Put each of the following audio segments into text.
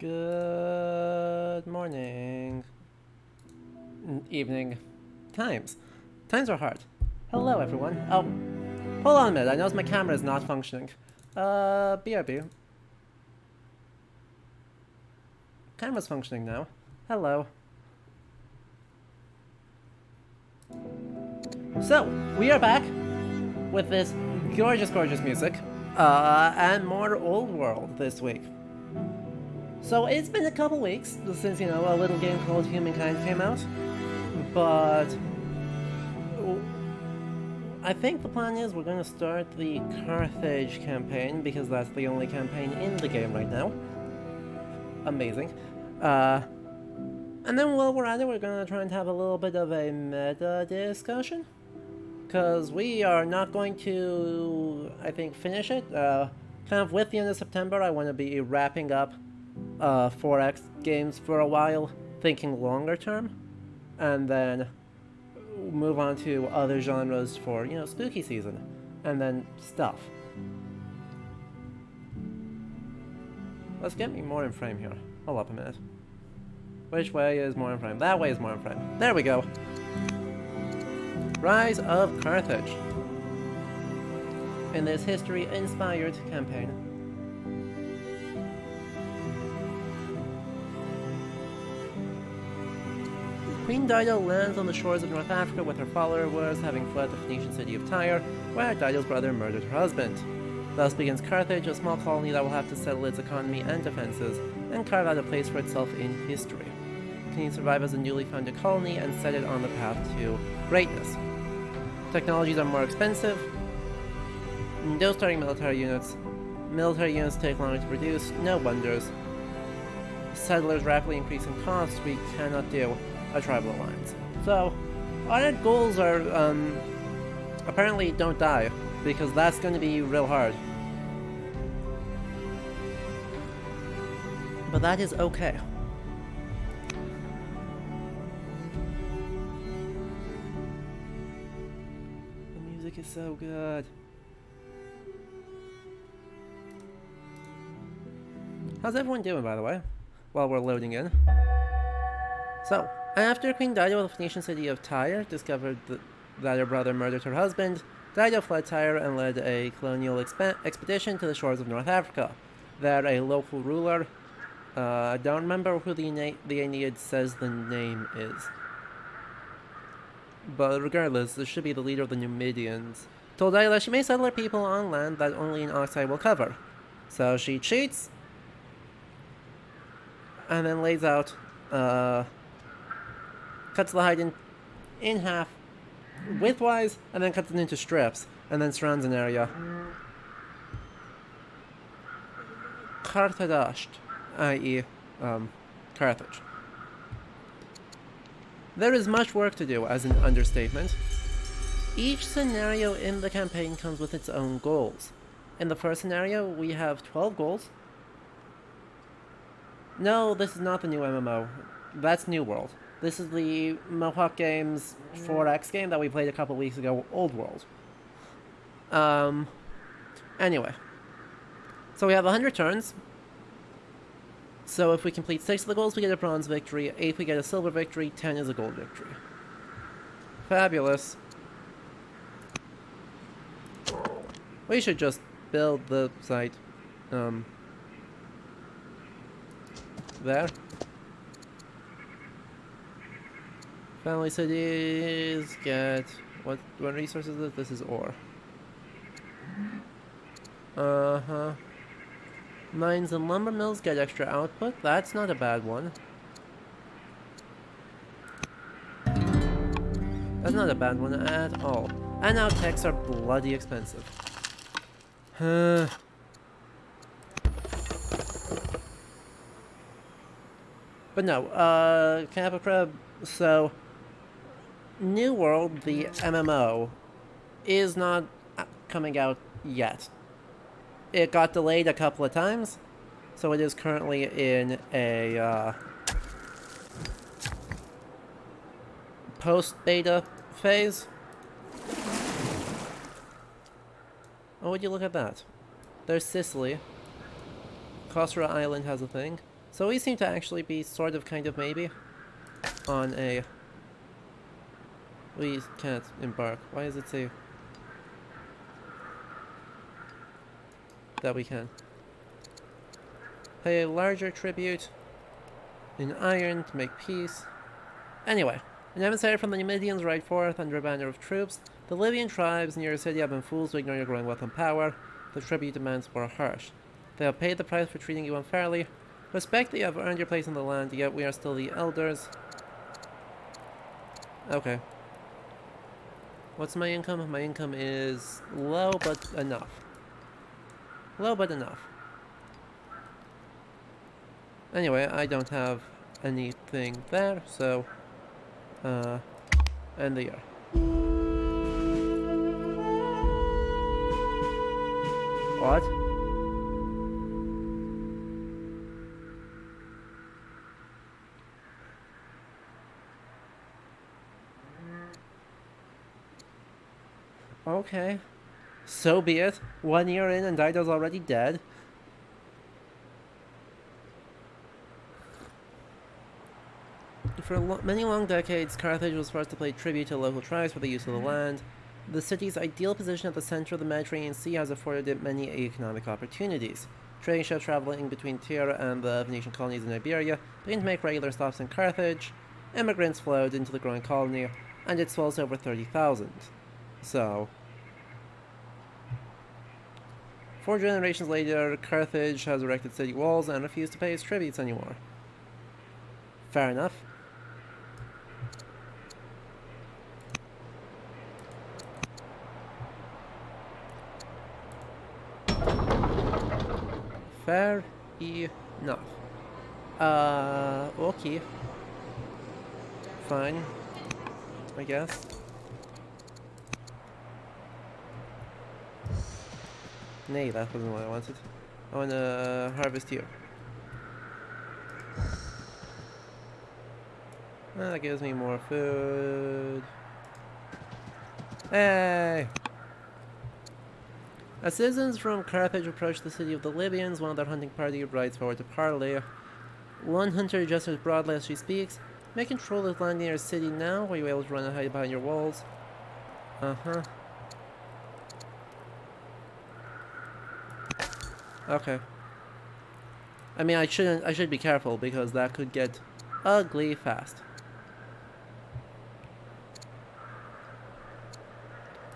Good morning. Evening. Times. Times are hard. Hello, everyone. Oh, hold on a minute. I notice my camera is not functioning. BRB. Camera's functioning now. Hello. So, we are back with this gorgeous, gorgeous music. And more Old World this week. So it's been a couple weeks since, a little game called Humankind came out, but I think the plan is we're going to start the Carthage campaign, because that's the only campaign in the game right now. Amazing. And then while we're at it, we're going to try and have a little bit of a meta discussion, because we are not going to, I think, finish it. Kind of with the end of September, I want to be wrapping up 4X games for a while, thinking longer term, and then move on to other genres for, spooky season, and then stuff. Let's get me more in frame here. Hold up a minute. Which way is more in frame? That way is more in frame. There we go. Rise of Carthage. In this history-inspired campaign. Queen Dido lands on the shores of North Africa with her followers, having fled the Phoenician city of Tyre, where Dido's brother murdered her husband. Thus begins Carthage, a small colony that will have to settle its economy and defenses, and carve out a place for itself in history. Can it survive as a newly founded colony and set it on the path to greatness? Technologies are more expensive. No starting military units. Military units take longer to produce. No wonders. Settlers rapidly increase in cost. We cannot do a tribal alliance. So, our goals are, apparently don't die, because that's going to be real hard. But that is okay. The music is so good. How's everyone doing, by the way, while we're loading in? So, after Queen Dido of the Phoenician city of Tyre discovered that her brother murdered her husband, Dido fled Tyre and led a colonial expedition to the shores of North Africa. There, a local ruler, I don't remember who the Aeneid says the name is, but regardless, this should be the leader of the Numidians, told Dido that she may settle her people on land that only an ox will cover. So she cheats, and then lays out, cuts the hide in half, widthwise, and then cuts it into strips, and then surrounds an area. Carthage, i.e., Carthage. There is much work to do, as an understatement. Each scenario in the campaign comes with its own goals. In the first scenario, we have 12 goals. No, this is not the new MMO. That's New World. This is the Mohawk Games 4X game that we played a couple weeks ago, Old World. Anyway. So we have 100 turns. So if we complete 6 of the goals, we get a bronze victory. 8 we get a silver victory. 10 is a gold victory. Fabulous. We should just build the site. There. Family cities get what resources is it? This is ore. Mines and lumber mills get extra output. That's not a bad one. That's not a bad one at all. And now techs are bloody expensive. But no, Capicrab, so New World, the MMO, is not coming out yet. It got delayed a couple of times, so it is currently in a post-beta phase. Oh, would you look at that? There's Sicily. Kostra Island has a thing. So we seem to actually be sort of, kind of, maybe on a... We can't embark. Why does it say that we can? Pay a larger tribute in iron to make peace. Anyway, an emissary from the Numidians ride forth under a banner of troops. The Libyan tribes near your city have been fools to ignore your growing wealth and power. The tribute demands were harsh. They have paid the price for treating you unfairly. Respect that you have earned your place in the land, yet we are still the elders. Okay. What's my income? My income is low, but enough. Low, but enough. Anyway, I don't have anything there, so... end the year. What? Okay. So be it. 1 year in and Dido's already dead. For many long decades, Carthage was forced to pay tribute to local tribes for the use of the land. The city's ideal position at the center of the Mediterranean Sea has afforded it many economic opportunities. Trading ships traveling between Tyre and the Venetian colonies in Iberia began to make regular stops in Carthage. Immigrants flowed into the growing colony, and it swells to over 30,000. So... 4 generations later, Carthage has erected city walls and refused to pay its tributes anymore. Fair enough. Fair enough. Okay. Fine. I guess. Nay, that wasn't what I wanted. I want to harvest here. That gives me more food. Hey! As citizens from Carthage approach the city of the Libyans, one of their hunting party rides forward to parley. One hunter gestures broadly as she speaks. May control this land near your city now, or are you able to run and hide behind your walls? Uh-huh. Okay. I mean, I should be careful, because that could get ugly fast.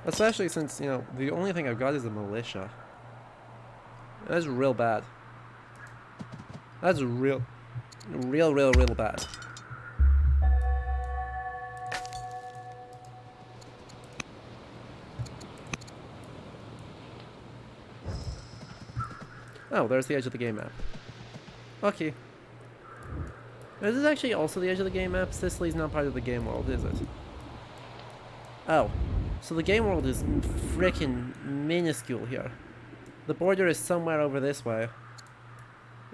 Especially since, you know, the only thing I've got is a militia. That's real bad. That's real bad. Oh, there's the edge of the game map. Okay. This is actually also the edge of the game map. Sicily's not part of the game world, is it? Oh. So the game world is frickin' minuscule here. The border is somewhere over this way,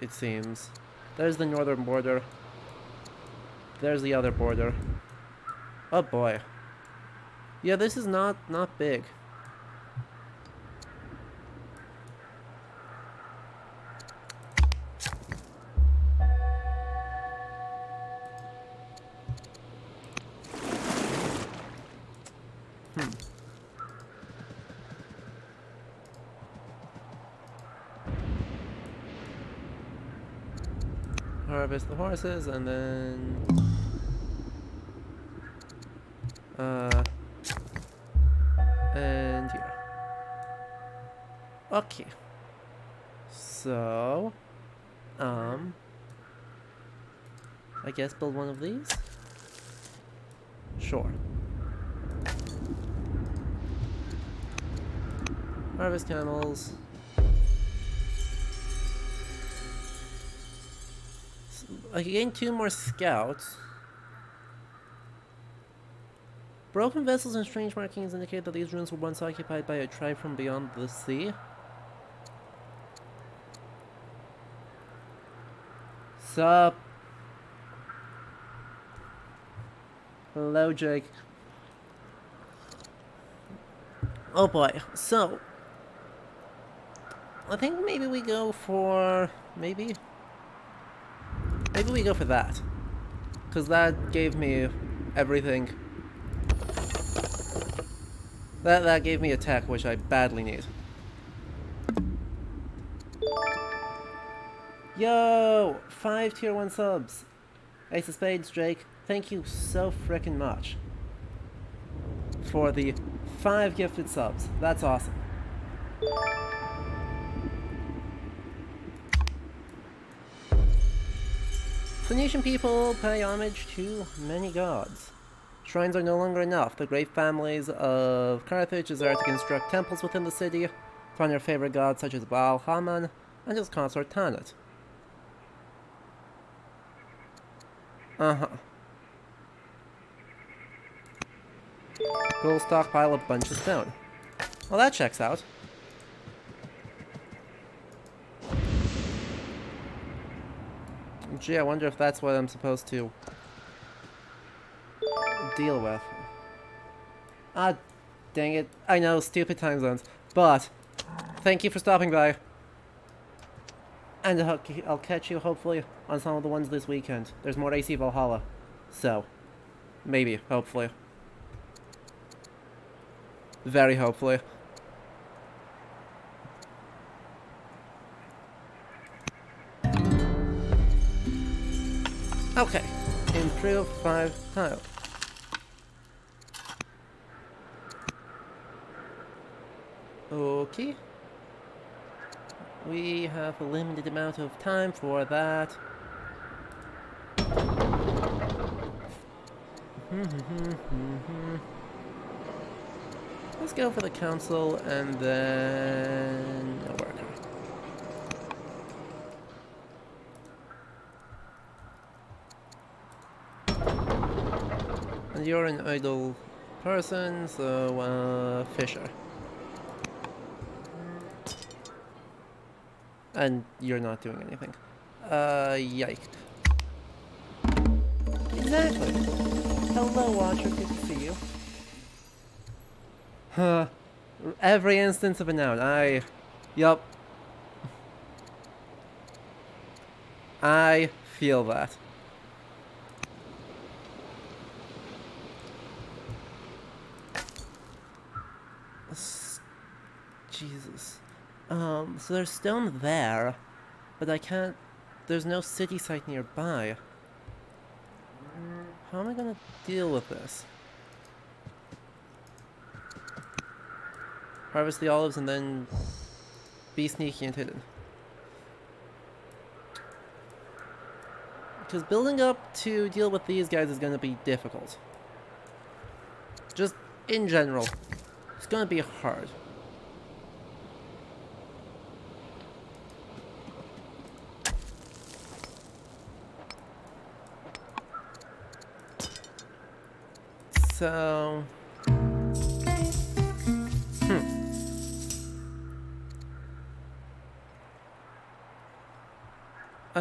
it seems. There's the northern border. There's the other border. Oh boy. Yeah, this is not big. Harvest the horses and then and here. Okay. So I guess build one of these? Sure. Harvest camels. I can gain 2 more scouts. Broken vessels and strange markings indicate that these ruins were once occupied by a tribe from beyond the sea. Sup? Hello, Jake. Oh boy, so I think maybe we go for Maybe we go for that. Because that gave me everything. That gave me a tech, which I badly need. Yo! 5 tier 1 subs! Ace of Spades, Drake, thank you so frickin' much for the 5 gifted subs. That's awesome. Phoenician people pay homage to many gods. Shrines are no longer enough. The great families of Carthage desire to construct temples within the city to honor their favorite gods such as Baal Haman and his consort Tanit. Uh-huh. Go stockpile a bunch of stone. Well, that checks out. Gee, I wonder if that's what I'm supposed to deal with. Ah, dang it. I know, stupid time zones. But, thank you for stopping by. And I'll catch you, hopefully, on some of the ones this weekend. There's more AC Valhalla. So, maybe, hopefully. Very hopefully. Okay. Improve 5 tile. Okay. We have a limited amount of time for that. Let's go for the council and then a worker. And you're an idle person, so Fisher. And you're not doing anything. Yike. Exactly. Hello, Watcher. Good to see you. Huh. Every instance of a noun. Yup. I feel that. Jesus. So there's stone there, but I can't... There's no city site nearby. How am I gonna deal with this? Harvest the olives and then be sneaky and hidden. Because building up to deal with these guys is gonna be difficult. Just in general. It's gonna be hard. So...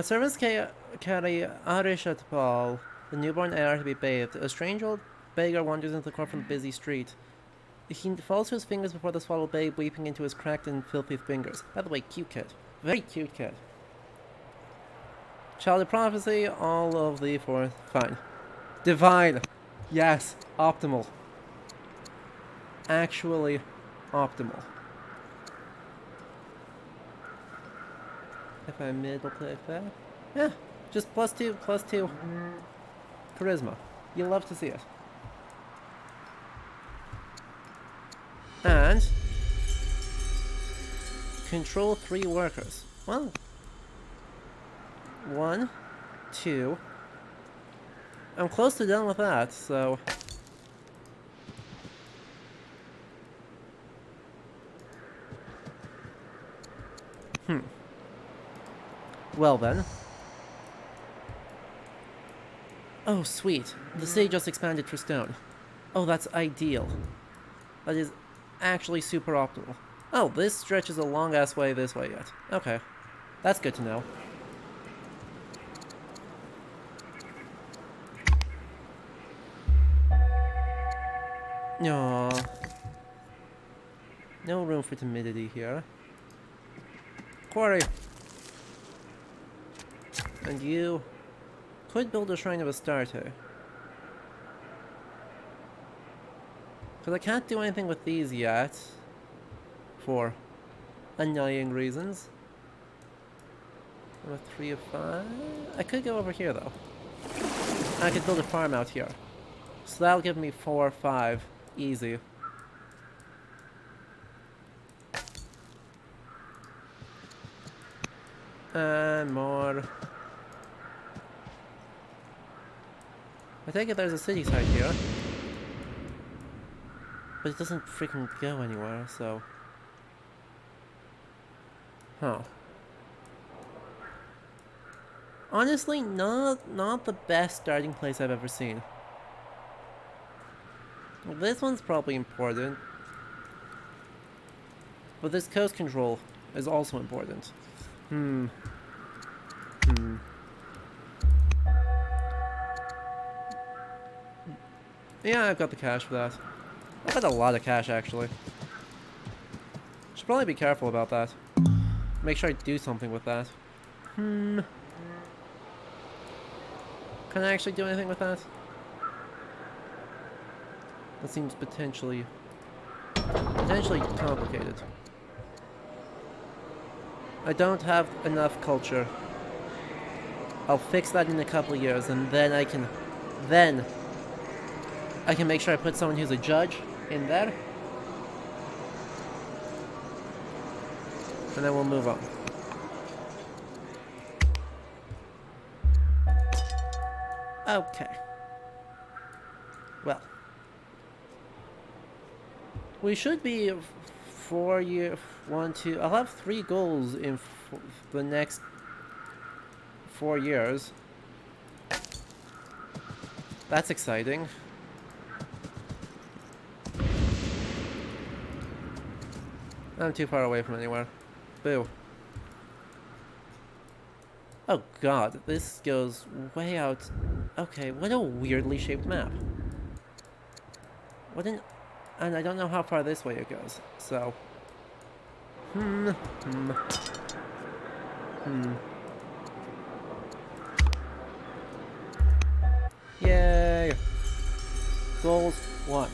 Servants carry Arishatpal, the newborn heir, to be bathed. A strange old beggar wanders into the court from the busy street. He falls to his fingers before the swaddled babe, weeping into his cracked and filthy fingers. By the way, cute kid. Very cute kid. Child of prophecy, all of the four. Fine. Divine! Yes, optimal. Actually, optimal. If I middle click that? Yeah, just +2, +2. Charisma. You'll love to see it. And control 3 workers. Well, 1, 2. I'm close to done with that, so... Well then. Oh, sweet. The city just expanded for stone. Oh, that's ideal. That is actually super optimal. Oh, this stretches a long-ass way this way yet. Okay. That's good to know. Aww. No room for timidity here. Quarry! And you Could build a Shrine of Astarte. Because I can't do anything with these yet. For annoying reasons. I'm a 3 of 5. I could go over here though. I could build a farm out here. So that'll give me 4 or 5. Easy. And more. I take it there's a city site here. But it doesn't freaking go anywhere, so... Huh. Honestly, not the best starting place I've ever seen. Well, this one's probably important. But this coast control is also important. Yeah, I've got the cash for that. I've got a lot of cash, actually. Should probably be careful about that. Make sure I do something with that. Can I actually do anything with that? That seems potentially complicated. I don't have enough culture. I'll fix that in a couple of years, and then I can make sure I put someone who's a judge in there. And then we'll move on. Okay. Well. We should be 4 year, 1, 2, I'll have 3 goals in the next 4 years. That's exciting. I'm too far away from anywhere. Boo. Oh god, this goes way out. Okay, what a weirdly shaped map. And I don't know how far this way it goes, so... Yay! Goals 1.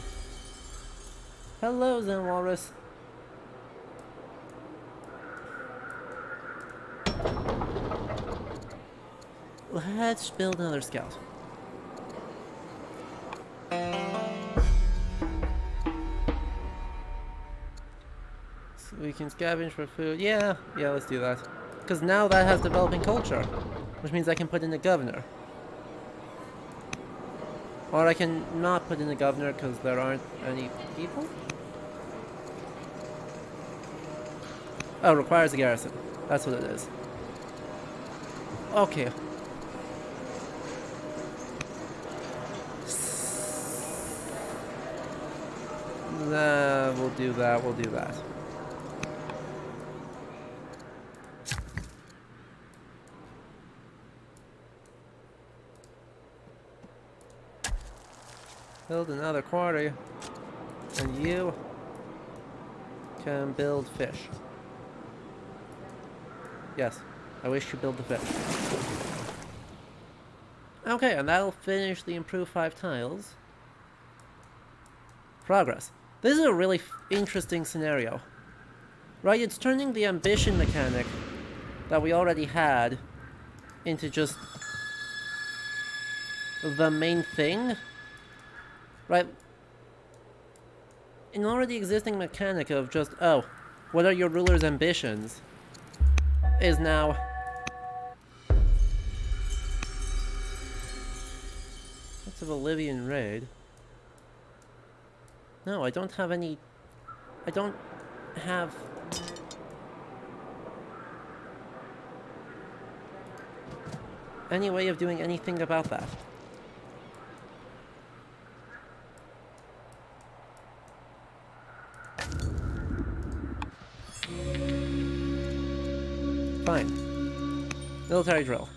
Hello, Zen Walrus. Let's build another scout. So we can scavenge for food. Yeah, let's do that. Because now that has developing culture, which means I can put in a governor. Or I can not put in a governor because there aren't any people. Oh, requires a garrison. That's what it is. Okay. We'll do that. Build another quarry. And you can build fish. Yes, I wish to build the fish. Okay, and that'll finish the improved 5 tiles. Progress. This is a really interesting scenario. Right, it's turning the ambition mechanic that we already had into just the main thing. Right? An already existing mechanic of just, oh, what are your ruler's ambitions? Is now... What's a Bolivian raid? No, I don't have any... I don't have... any way of doing anything about that. Fine. Military drill.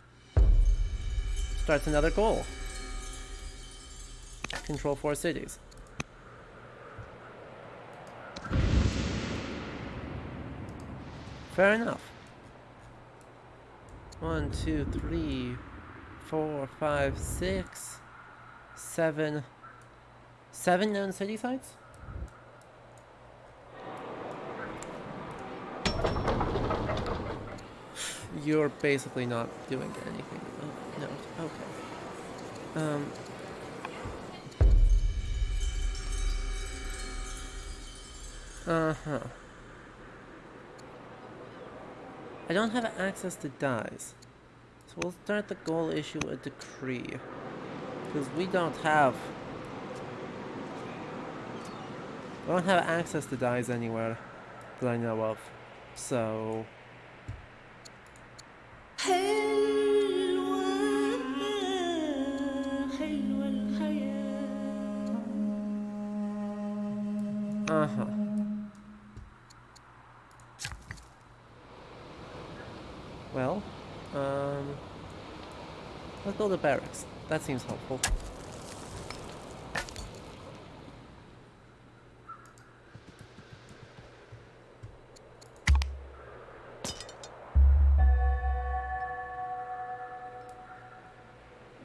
Starts another goal. Control 4 cities. Fair enough. 1, 2, 3, 4, 5, 6, 7. 7 known city sites? You're basically not doing anything of note. Okay. Uh-huh. I don't have access to dies. So we'll start the goal issue a decree. Because we don't have access to dies anywhere that I know of. So uh-huh. Well, let's build a barracks. That seems helpful.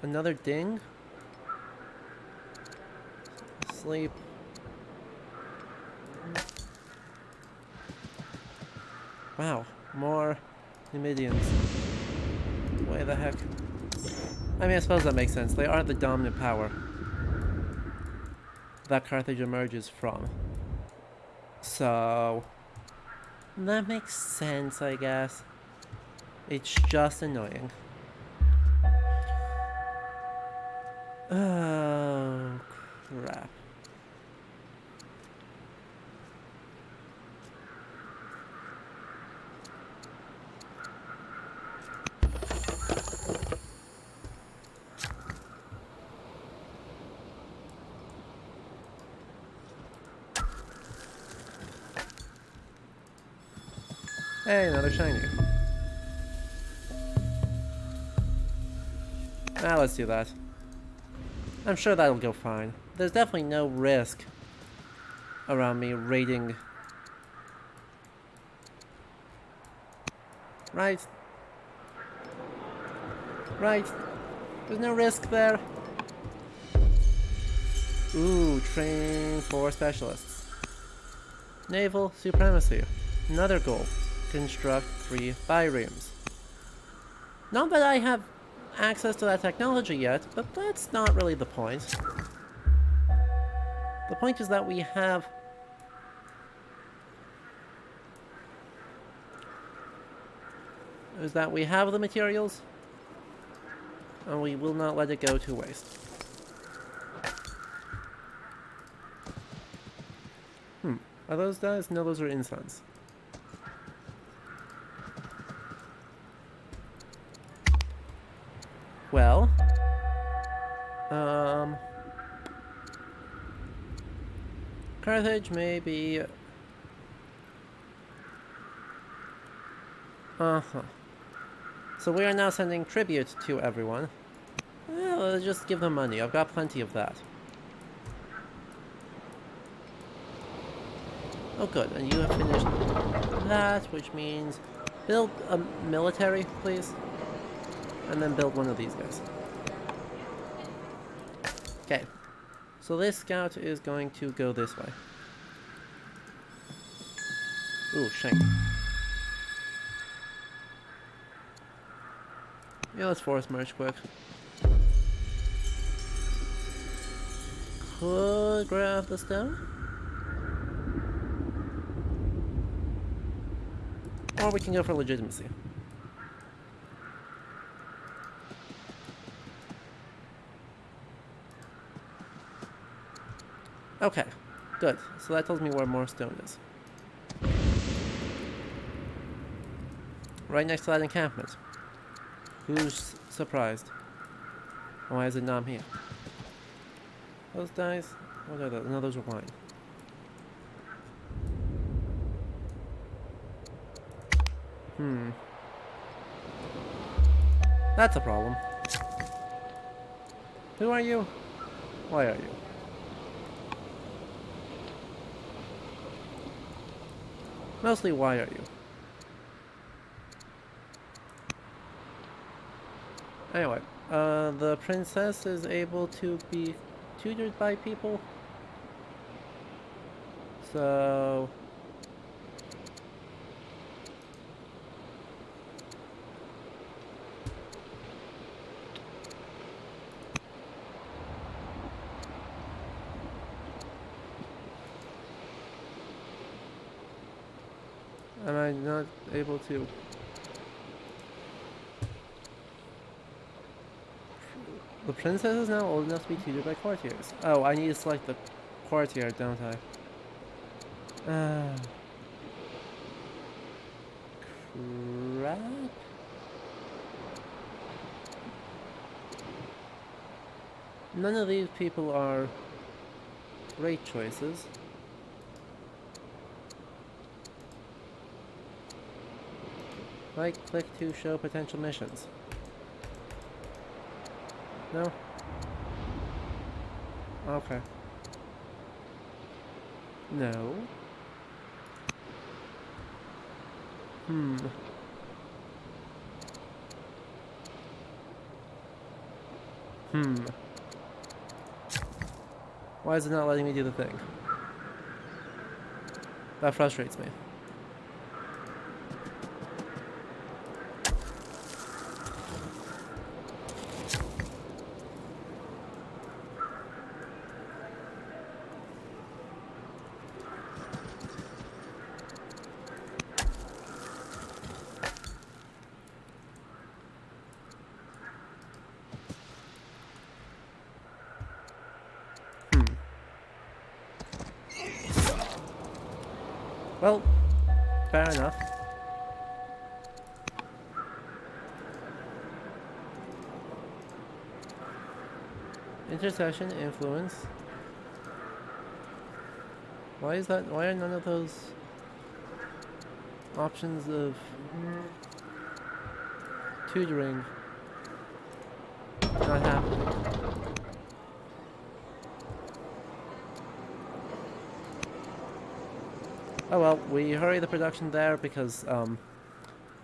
Another ding? Sleep. Wow, more Numidians. Way the heck. I mean, I suppose that makes sense. They are the dominant power that Carthage emerges from. So that makes sense, I guess. It's just annoying. Oh, crap. Hey, another shiny. Now let's do that. I'm sure that'll go fine. There's definitely no risk around me raiding. Right? Right? There's no risk there. Ooh, train 4 specialists. Naval supremacy. Another goal. Construct 3 biremes. Not that I have access to that technology yet, but that's not really the point. The point is that we have the materials, and we will not let it go to waste. Are those dies? No, those are incense. Well, Carthage may be... So we are now sending tribute to everyone. Well, let's just give them money. I've got plenty of that. Oh good, and you have finished that, which means build a military, please. And then build one of these guys. Okay. So this scout is going to go this way. Ooh, shank. Yeah, let's force merge quick. Could grab the stone. Or we can go for legitimacy. Okay, good. So that tells me where more stone is. Right next to that encampment. Who's surprised? Why is it not here? Those dice? What are those? No, those are wine. That's a problem. Who are you? Why are you? Mostly, why are you? Anyway. The princess is able to be tutored by people. So... am I not able to... The princess is now old enough to be tutored by courtiers. Oh, I need to select the courtier, don't I? Crap. None of these people are great choices. Right click to show potential missions. No? Okay. No. Why is it not letting me do the thing? That frustrates me. Well, fair enough. Intercession, influence. Why is that? Why are none of those options of tutoring not happening? Oh well, we hurry the production there because,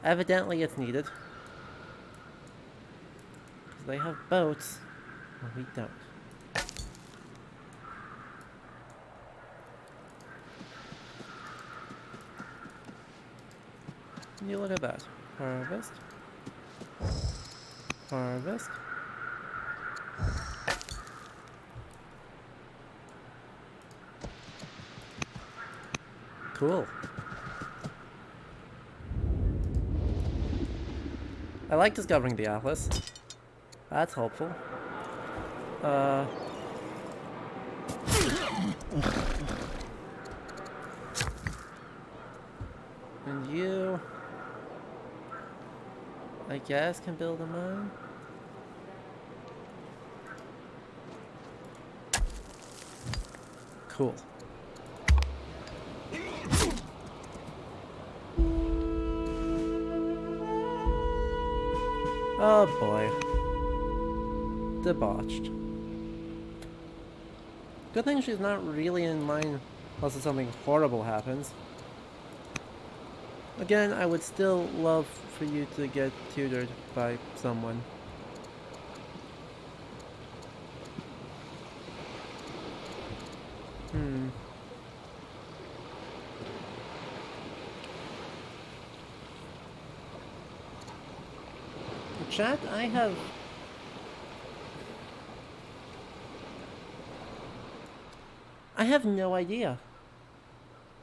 evidently it's needed. Because they have boats, and we don't. And you look at that. Harvest. Harvest. Cool. I like discovering the Atlas. That's helpful. And you, I guess, can build a mine. Cool. Oh boy. Debauched. Good thing she's not really in mine unless something horrible happens. Again, I would still love for you to get tutored by someone. Chat, I have no idea.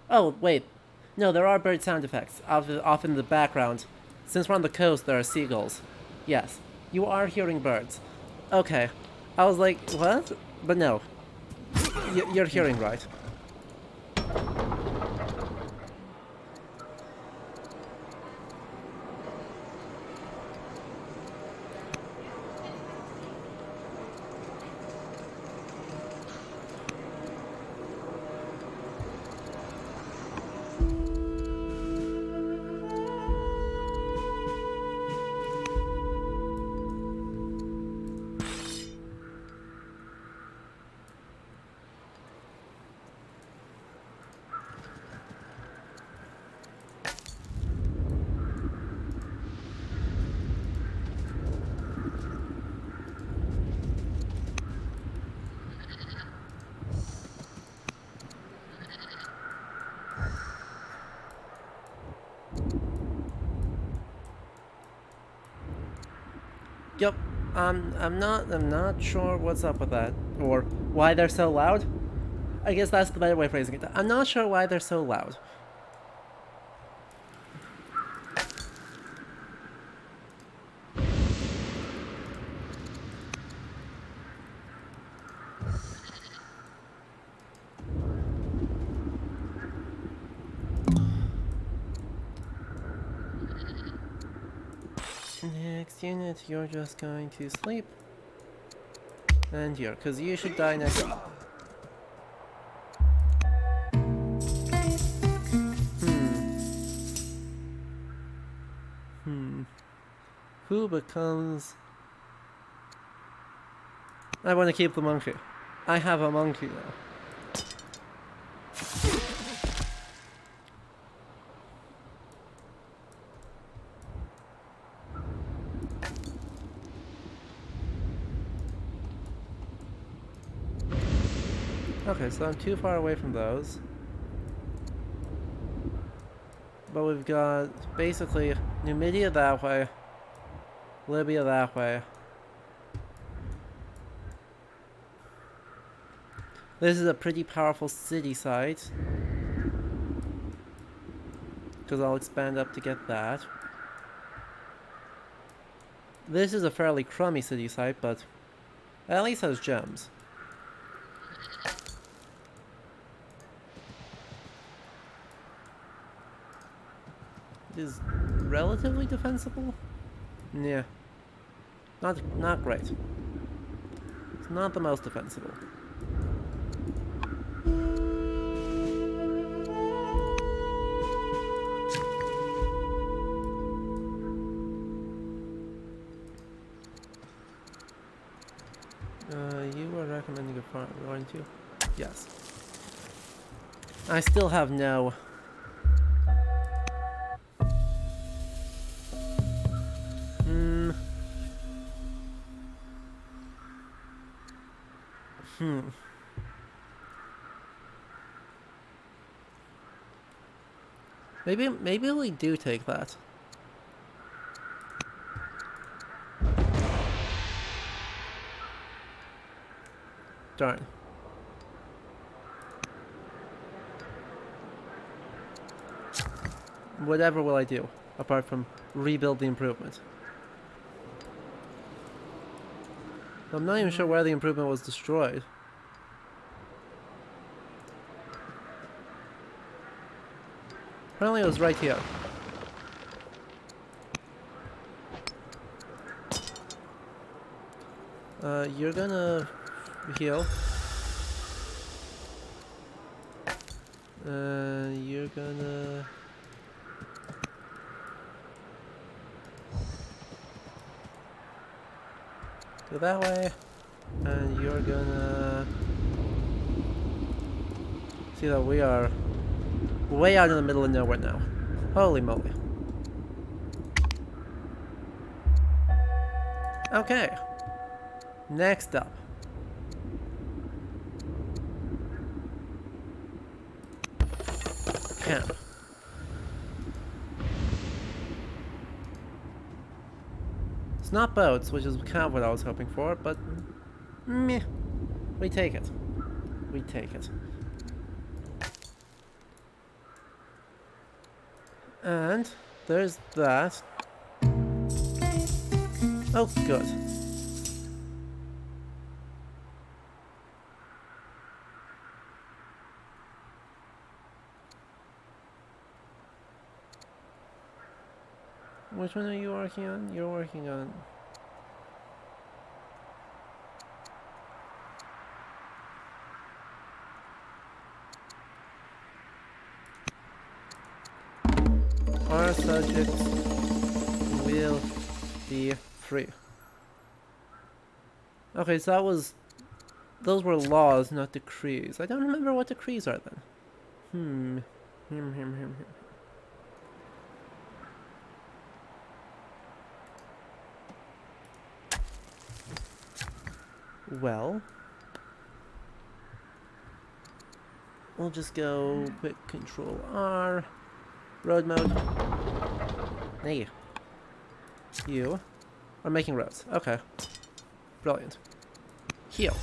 Oh, wait. No, there are bird sound effects off in the background. Since we're on the coast, there are seagulls. Yes, you are hearing birds. Okay. I was like, what? But no. You're hearing right. I'm not sure what's up with that, or why they're so loud. I guess that's the better way of phrasing it. I'm not sure why they're so loud. Next unit, you're just going to sleep. And here, because you should die next. Who becomes... I want to keep the monkey. I have a monkey now. Okay, so I'm too far away from those. But we've got basically Numidia that way, Libya that way. This is a pretty powerful city site, because I'll expand up to get that. This is a fairly crummy city site, but at least has gems. It is relatively defensible? Yeah. Not great. It's not the most defensible. You were recommending a farm, weren't you? Yes. I still have no... Maybe we do take that. Darn. Whatever will I do, apart from rebuild the improvement? I'm not even sure where the improvement was destroyed. Apparently it was right here. You're gonna heal. You're gonna... go that way. And you're gonna... see that we are way out in the middle of nowhere now. Holy moly. Okay. Next up. Camp. It's not boats, which is kind of what I was hoping for, but meh. We take it. We take it. And there's that. Oh, good. Which one are you working on? You're working on... our subjects will be free. Okay, so that was... those were laws, not decrees. I don't remember what decrees are then. Well, we'll just go quick control R, road mode. Hey, you are making roads. Okay. Brilliant. Heal.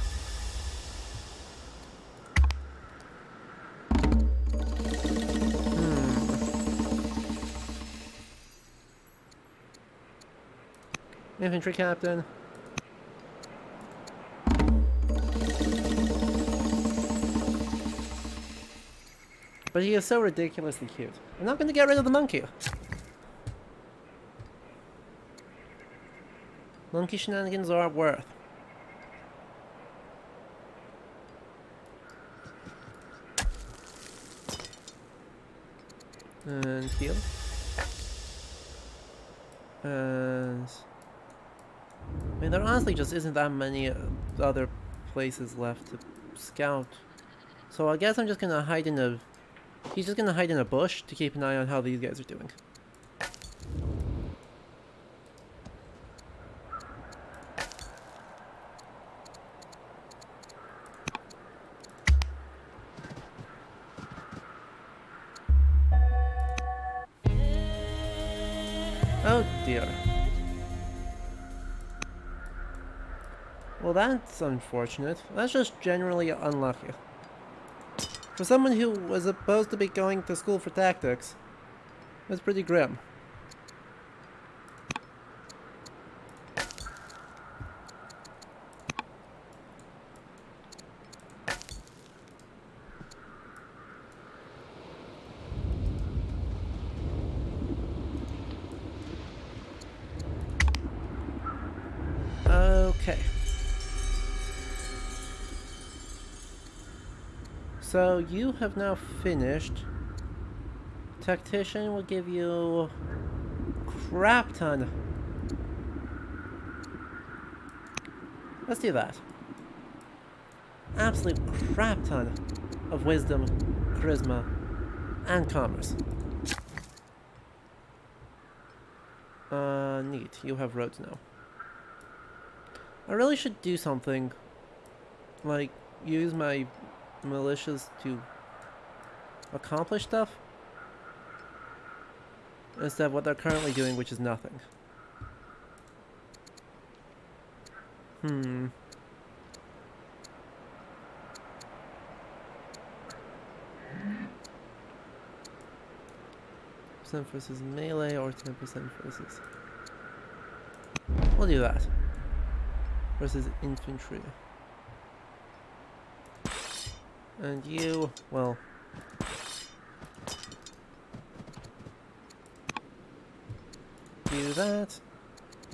Infantry captain. But he is so ridiculously cute. I'm not going to get rid of the monkey. Monkey shenanigans are worth. And heal. And I mean, there honestly just isn't that many other places left to scout. So I guess I'm just gonna hide in a... He's just gonna hide in a bush to keep an eye on how these guys are doing. Oh dear. Well, that's unfortunate. That's just generally unlucky. For someone who was supposed to be going to school for tactics, that's pretty grim. Okay. So you have now finished. Tactician will give you crap ton. Let's do that. Absolute crap ton of wisdom, charisma, and commerce. Neat. You have roads now. I really should do something like use my militias to accomplish stuff instead of what they're currently doing, which is nothing. % versus melee or 10% versus... We'll do that. Versus infantry. And you, well... do that.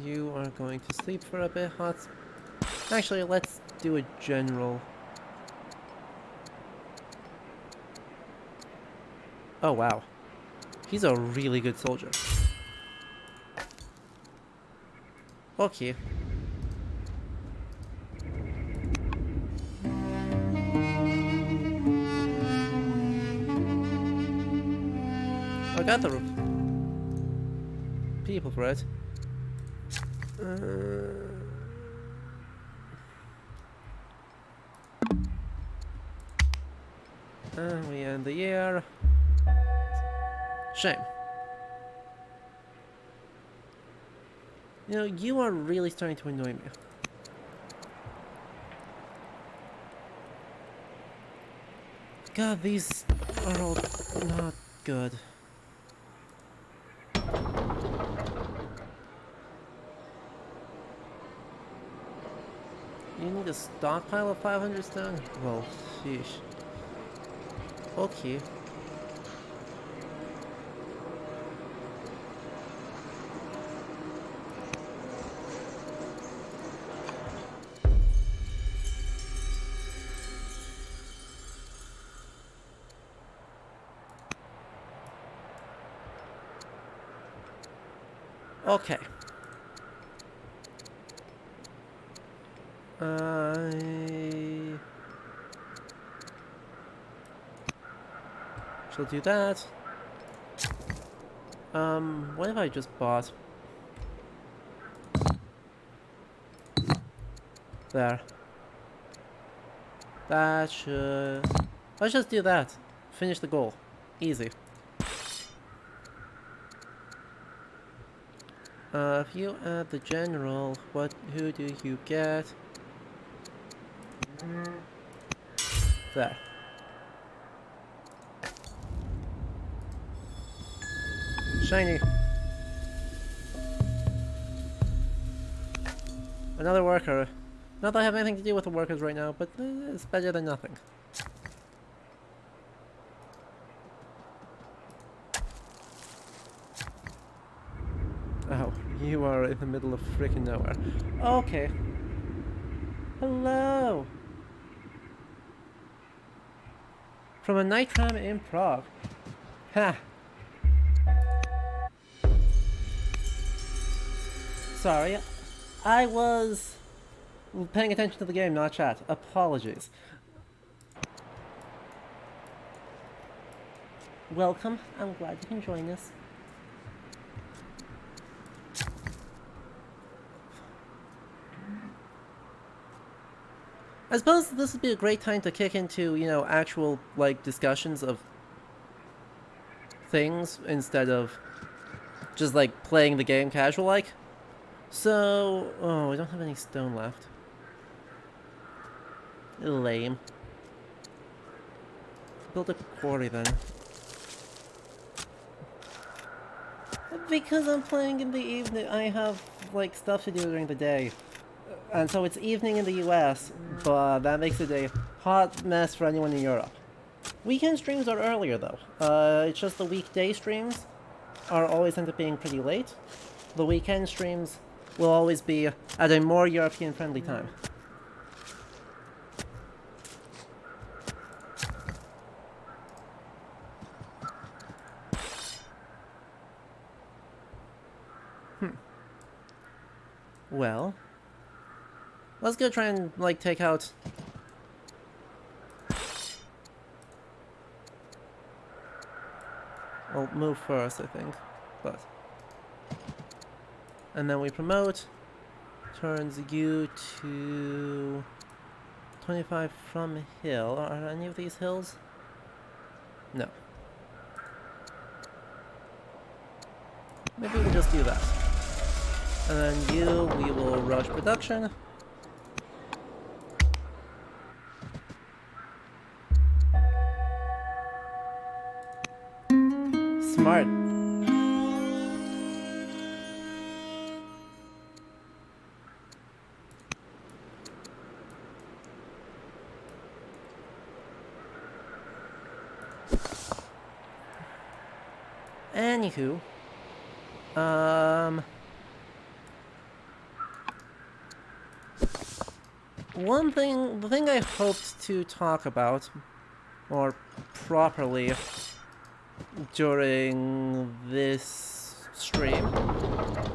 You are going to sleep for a bit, hot. Actually, let's do a general. Oh wow. He's a really good soldier. Okay. I got the people for it. And we end the year. Shame. You know, you are really starting to annoy me. God, these are all not good. You need a stockpile of 500 stone? Well, sheesh. Okay. Okay. Shall do that. What if I just bought? There. That should... Let's just do that. Finish the goal. Easy. If you add the general, who do you get? There. Shiny. Another worker. Not that I have anything to do with the workers right now, but it's better than nothing. Oh, you are in the middle of freaking nowhere. Okay. Hello! From a night tram in Prague. Ha! Sorry, I was paying attention to the game, not chat. Apologies. Welcome. I'm glad you can join us. I suppose this would be a great time to kick into, you know, actual, like, discussions of things instead of just, like, playing the game casual-like. So, oh, we don't have any stone left. Lame. Build a quarry then. Because I'm playing in the evening, I have, like, stuff to do during the day. And so it's evening in the US, but that makes it a hot mess for anyone in Europe. Weekend streams are earlier though. It's just the weekday streams are always end up being pretty late. The weekend streams will always be at a more European friendly time. Well, let's go try and, like, take out... I'll move first, I think, but... And then we promote, turns you to 25 from hill. Are any of these hills? No. Maybe we'll just do that. And then you, we will rush production. Smart. Anywho, the thing I hoped to talk about more properly during this stream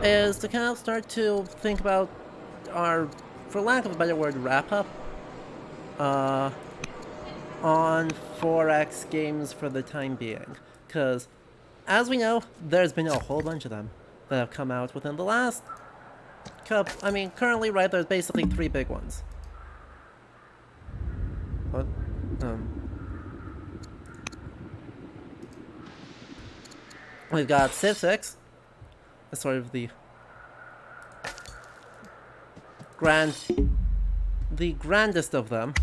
is to kind of start to think about our, for lack of a better word, wrap-up on 4X games for the time being. Because, as we know, there's been a whole bunch of them that have come out within the last couple... I mean, currently, right, there's basically 3 big ones. What? We've got Civ 6. That's sort of the grandest of them.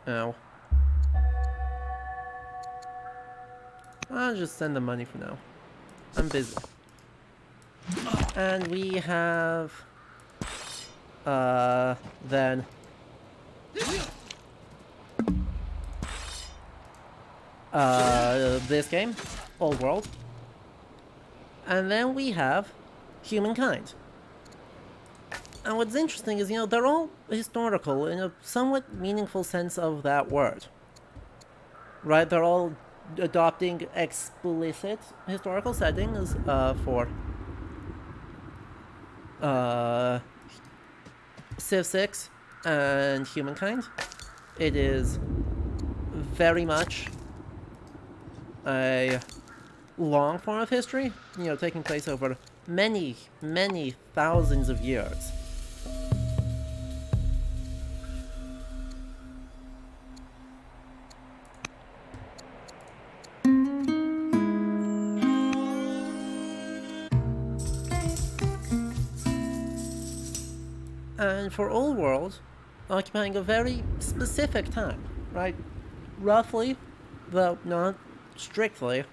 Ow. I'll just send the money for now. I'm busy. And we have... then... this game, Old World. And then we have Humankind. And what's interesting is, you know, they're all historical in a somewhat meaningful sense of that word. Right? They're all adopting explicit historical settings for Civ 6 and Humankind. It is very much a long form of history, you know, taking place over many, many thousands of years. And for Old World, occupying a very specific time, right? Roughly, though not strictly,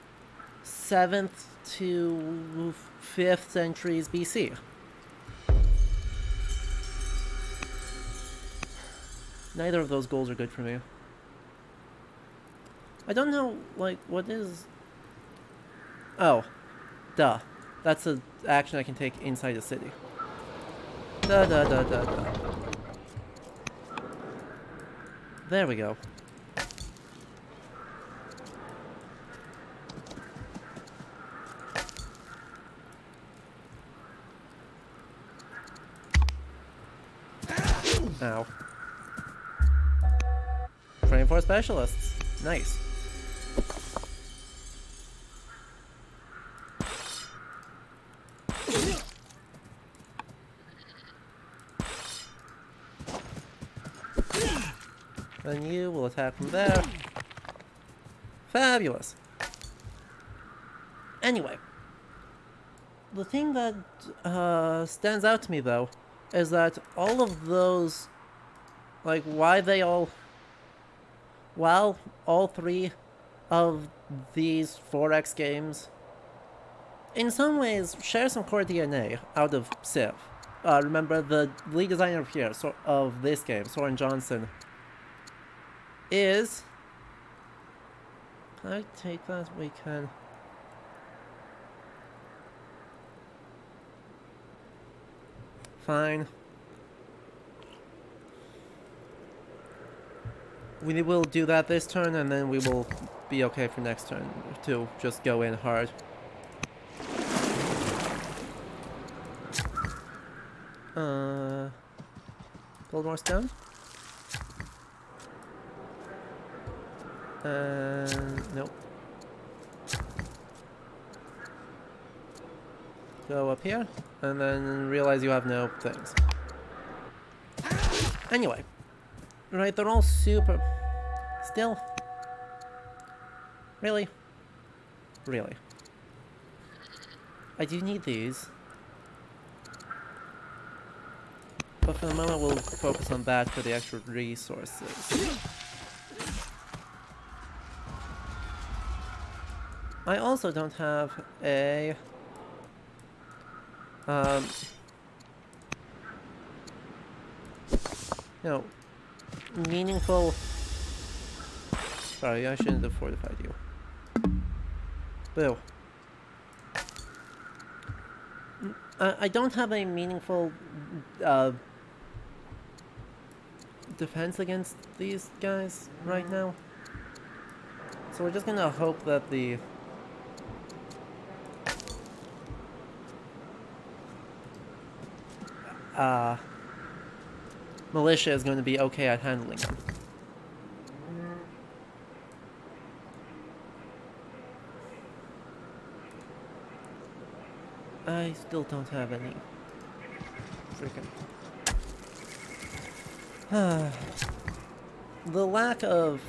7th to 5th centuries BC. Neither of those goals are good for me. I don't know, like, what is... Oh, duh. That's an action I can take inside a city. Da da da da da. There we go. Ow. Training for specialists. Nice. Then you will attack from there. Fabulous. Anyway. The thing that stands out to me, though, is that all of those... Like, while all three of these 4X games, in some ways, share some core DNA out of Civ. Remember, the lead designer here of this game, Soren Johnson, is... Can I take that? We can. Fine. We will do that this turn, and then we will be okay for next turn to just go in hard. Build more stone. Nope. Go up here, and then realize you have no things. Anyway. Right, they're all super... Still? Really? Really? I do need these. But for the moment we'll focus on that for the extra resources. I also don't have a... No. Meaningful... Sorry, I shouldn't have fortified you. Boo. I don't have a meaningful defense against these guys right now. So we're just gonna hope that the... militia is going to be okay at handling them. I still don't have any freaking... The lack of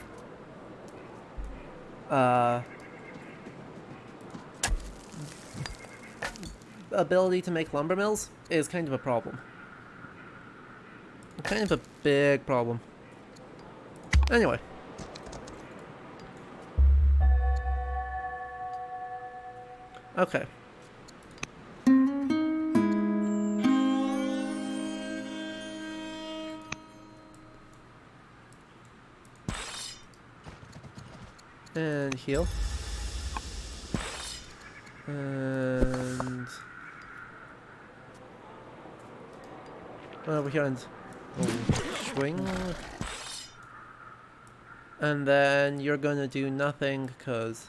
ability to make lumber mills is kind of a problem. Kind of a big problem. Anyway. Okay. And heal. And... over here and... swing. And then you're gonna do nothing, cause...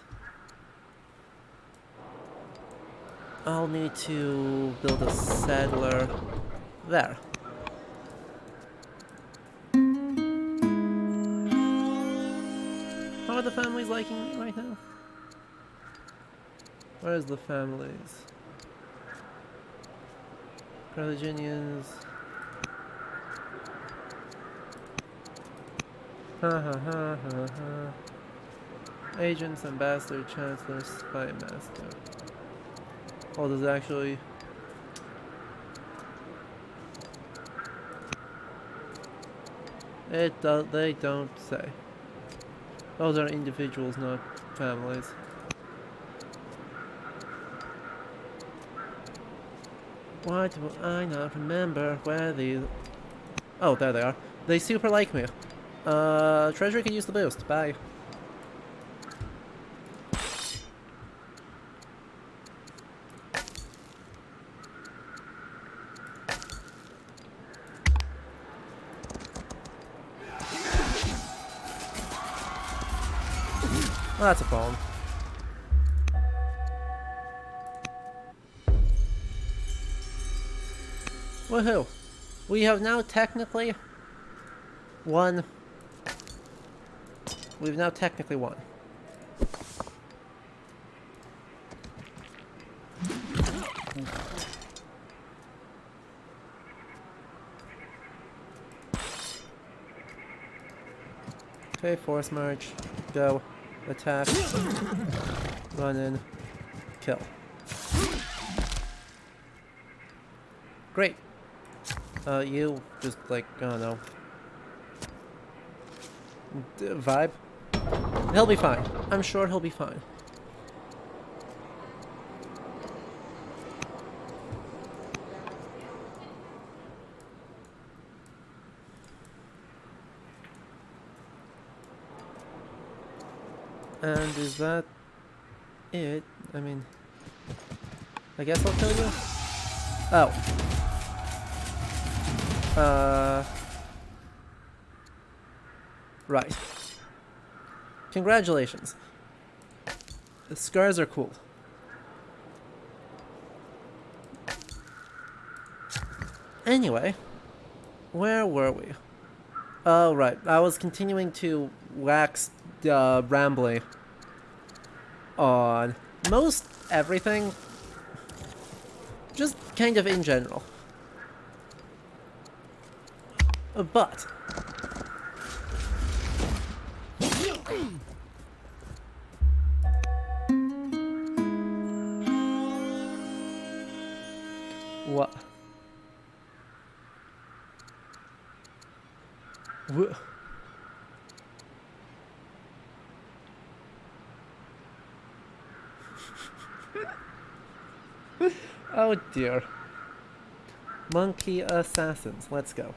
I'll need to build a settler there. How are the families liking me right now? Where's the families? Carthaginians. Ha ha ha ha ha. Agents, ambassador, chancellor, spy master. Oh, there's actually... They don't say. Those are individuals, not families. Why do I not remember where these... Oh, there they are. They super like me. Treasury could use the boost. Bye. Well, that's a problem. Woohoo! We have now technically won. We've now technically won. Okay, force march, go, attack, run in, kill. Great. You just like, I don't know. Vibe? He'll be fine. I'm sure he'll be fine. And is that it? I mean, I guess I'll kill you? Oh. Right. Congratulations. The scars are cool. Anyway, where were we? Oh, right. I was continuing to wax rambly on most everything. Just kind of in general. But what? Oh dear. Monkey assassins, let's go.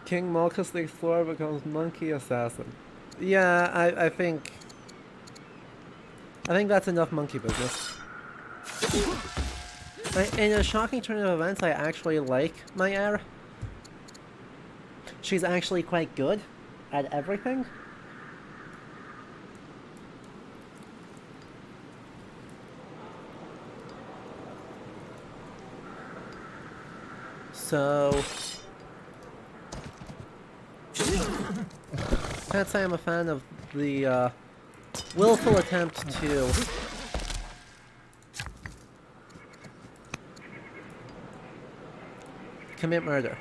King Malchus the Explorer becomes monkey assassin. Yeah, I think that's enough monkey business. In a shocking turn of events, I actually like my heir. She's actually quite good at everything. So can't say I'm a fan of the willful attempt to commit murder.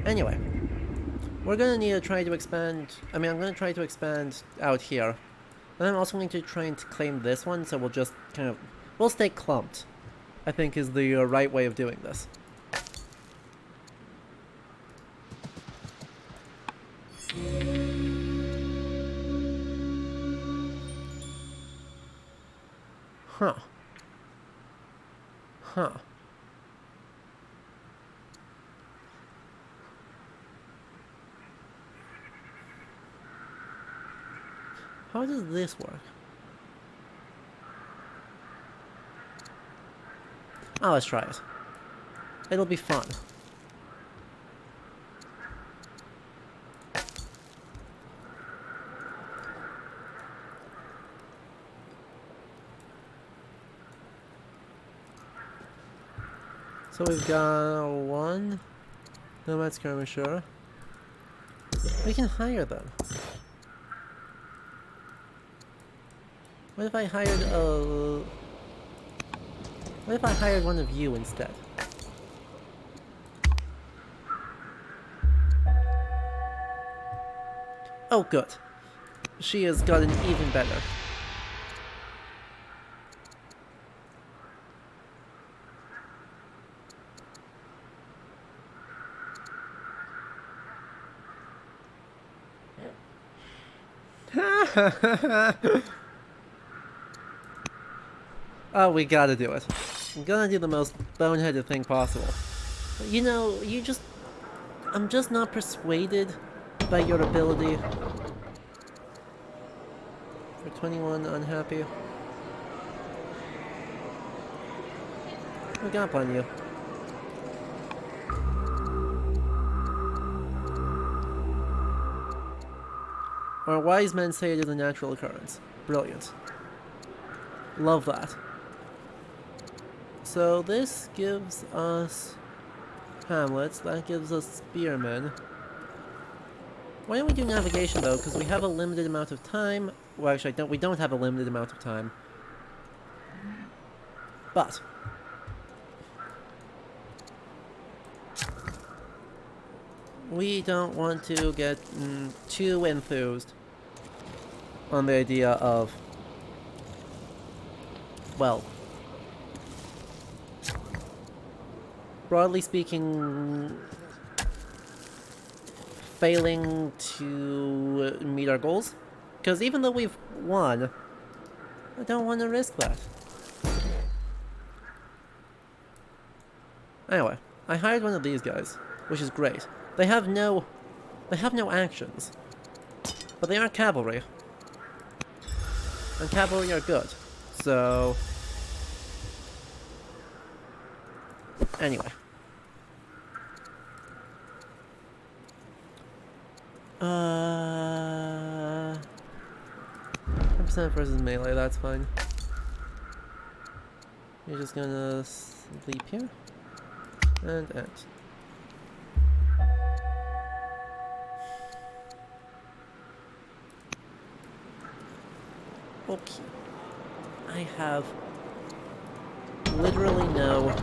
Anyway, we're gonna need to try to expand. I'm gonna try to expand out here. And I'm also going to try and claim this one, so we'll just kind of... We'll stay clumped, I think is the right way of doing this. Huh. Huh. How does this work? Oh, let's try it. It'll be fun. So we've got one nomad skirmisher. We can hire them. What if I hired what if I hired one of you instead? Oh, good. She has gotten even better. Oh, we gotta do it. I'm gonna do the most boneheaded thing possible. But you know, I'm just not persuaded by your ability. For 21, unhappy. We got on you. Our wise men say it is a natural occurrence. Brilliant. Love that. So this gives us hamlets, that gives us spearmen. Why don't we do navigation though, because we have a limited amount of time. Well, actually, we don't have a limited amount of time. But we don't want to get too enthused on the idea of, well, broadly speaking, failing to meet our goals. Because even though we've won, I don't want to risk that. Anyway, I hired one of these guys, which is great. They have no actions, but they are cavalry, and cavalry are good. So, anyway. 10% versus melee, that's fine. You're just gonna sleep here. And end. Okay. I have literally no...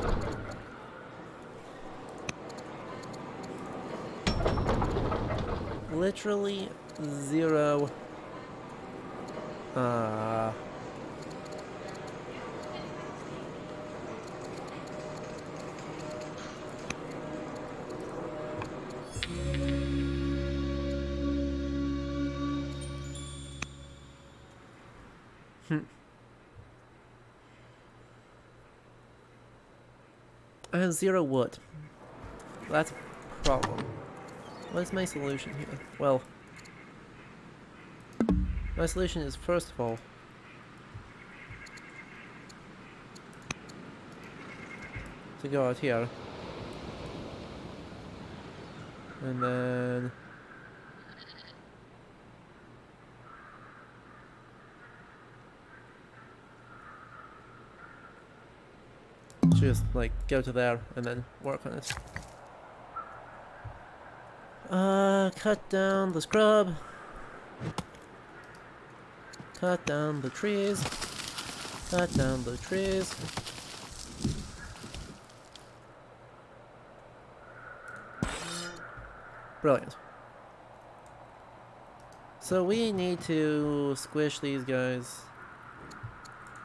literally zero... I have 0 wood. That's a problem. What is my solution here? Well, my solution is, first of all, to go out here. And then... just, like, go to there and then work on it. Cut down the scrub. Cut down the trees. Cut down the trees. Brilliant. So we need to squish these guys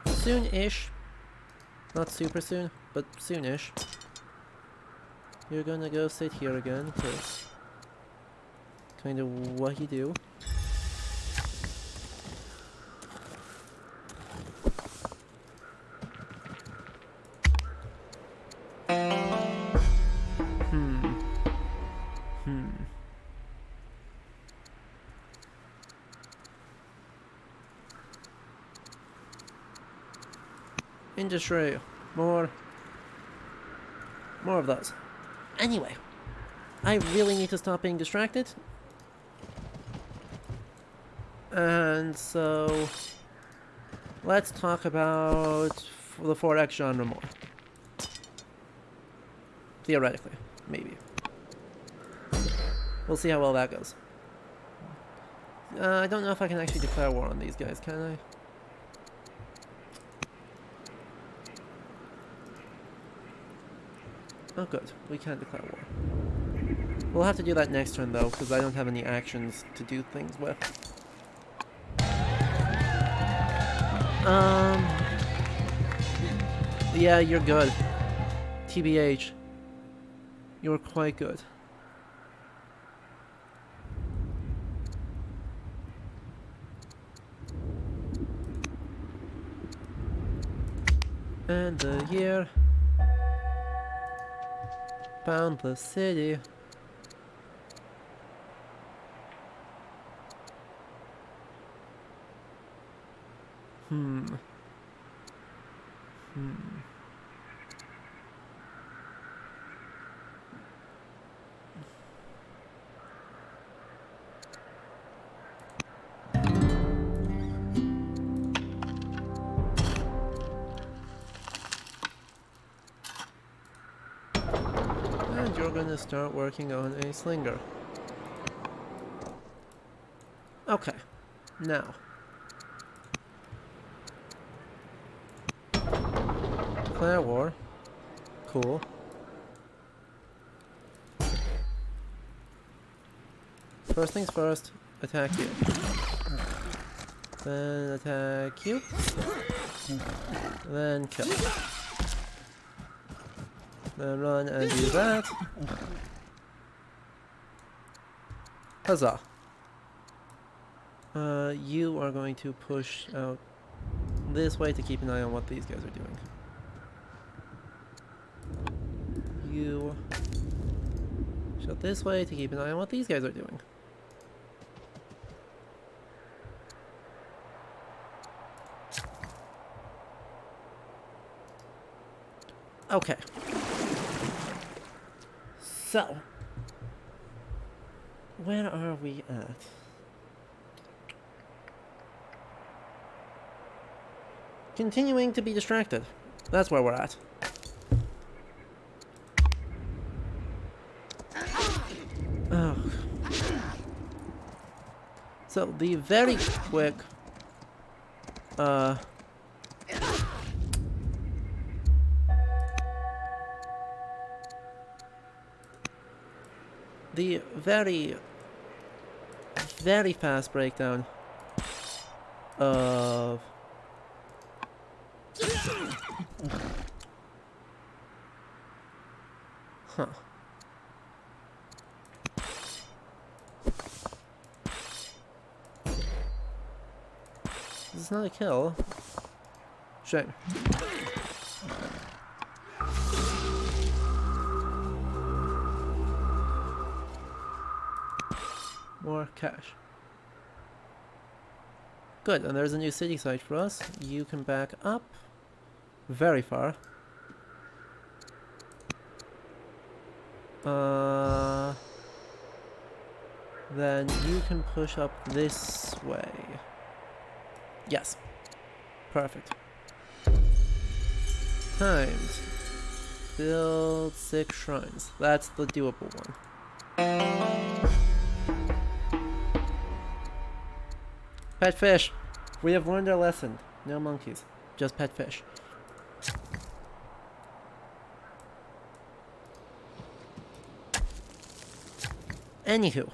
soon-ish. Not super soon, but soon-ish. You're gonna go sit here again, because kind of what you do. Industry. More of those. Anyway, I really need to stop being distracted. And so, let's talk about the 4X genre more. Theoretically, maybe. We'll see how well that goes. I don't know if I can actually declare war on these guys, can I? Oh good, we can't declare war. We'll have to do that next turn though, because I don't have any actions to do things with. Yeah, you're good. TBH. You're quite good. And the year. Boundless city. And you're gonna start working on a slinger. Okay, now. Declare war. Cool. First things first, attack you. Then attack you. Then kill. Then run and do that. Huzzah. You are going to push out this way to keep an eye on what these guys are doing. You shut this way to keep an eye on what these guys are doing. Okay. So, where are we at? Continuing to be distracted. That's where we're at. Oh. So, the very quick... the very, very fast breakdown of This is not a kill. Shame. More cash. Good, and there's a new city site for us. You can back up very far. Then you can push up this way. Yes. Perfect. Times. Build 6 shrines. That's the doable one. Pet fish! We have learned our lesson. No monkeys. Just pet fish. Anywho.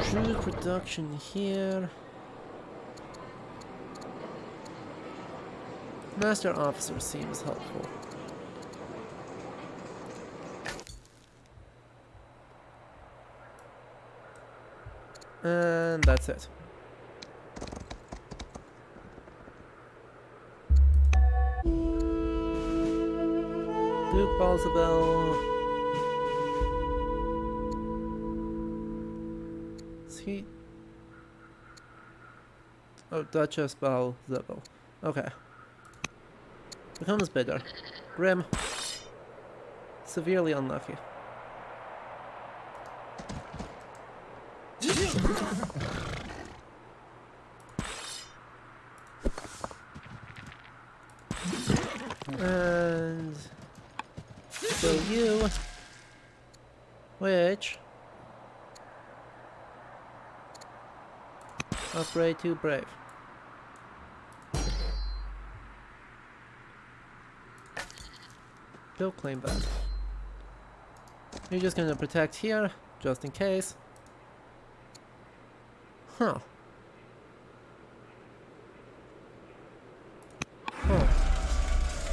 Choose production here. Master officer seems helpful. And that's it. Duke Balzabel. Is he? Oh, Duchess Balzabel. Okay. Becomes bitter. Grim. Severely unlucky. And so you, which upgrade to brave. Don't claim that. You're just gonna protect here, just in case. Huh.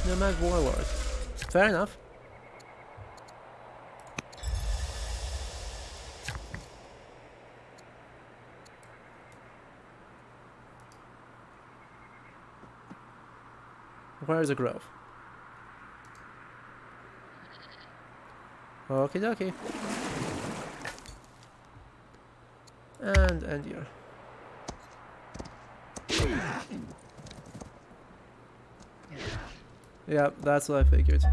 Nomad Warlord. Fair enough. Where's a grove? Okie dokie. And end here. Yeah, that's what I figured.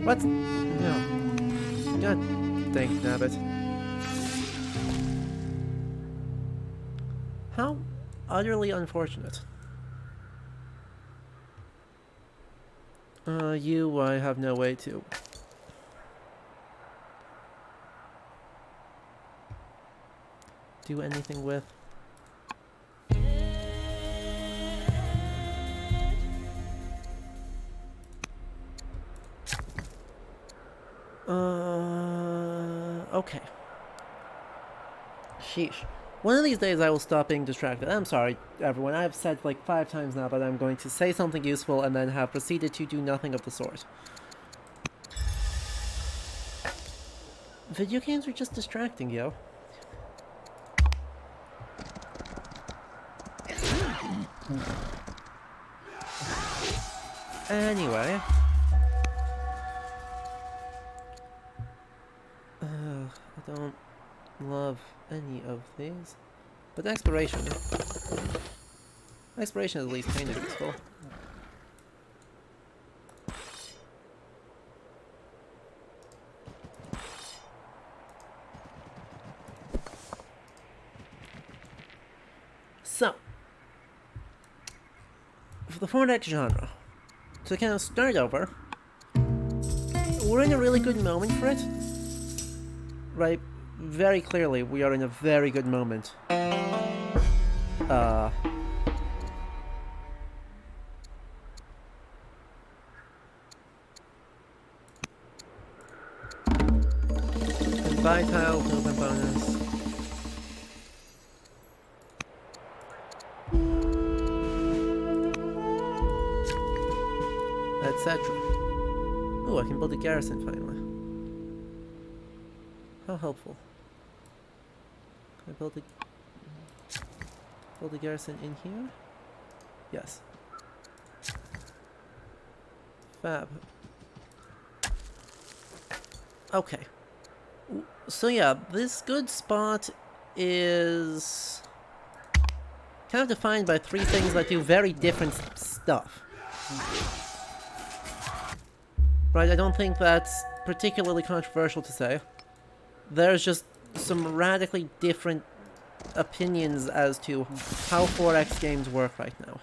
What? No. God dang nabbit. How utterly unfortunate. You I have no way to. Do anything with. Okay. Sheesh. One of these days I will stop being distracted. I'm sorry, everyone. I've said like 5 times now that I'm going to say something useful and then have proceeded to do nothing of the sort. Video games are just distracting, yo. Anyway. I don't love any of these. But exploration. Exploration is at least kind of useful. So, for the 4X genre, to kind of start over, we're in a really good moment for it. Right? Very clearly, we are in a very good moment. Vital, no components. Etc. Oh, I can build a garrison finally. How helpful. Can I build a garrison in here? Yes. Fab. Okay. So yeah, this good spot is kind of defined by 3 things that do very different stuff. Right, I don't think that's particularly controversial to say. There's just some radically different opinions as to how 4X games work right now.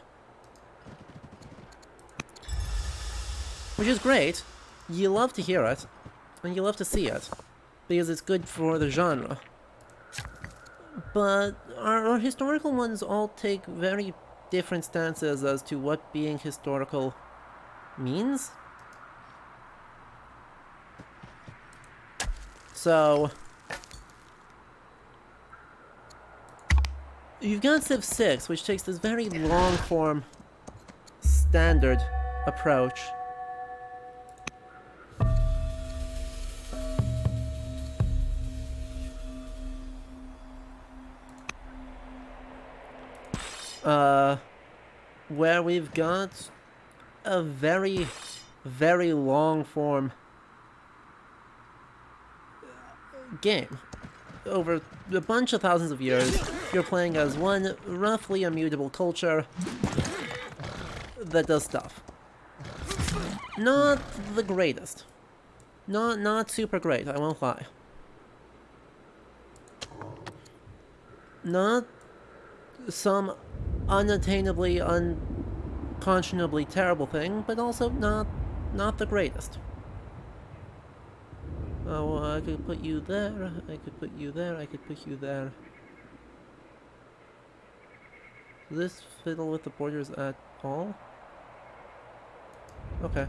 Which is great. You love to hear it, and you love to see it, because it's good for the genre. But our historical ones all take very different stances as to what being historical means. So, you've got Civ 6, which takes this very long-form, standard approach. Where we've got a very, very long-form game. Over a bunch of thousands of years, you're playing as one roughly immutable culture that does stuff. Not the greatest. Not super great, I won't lie. Not some unattainably, unconscionably terrible thing, but also not the greatest. Oh, well, I could put you there, I could put you there, I could put you there. Does this fiddle with the borders at all? Okay.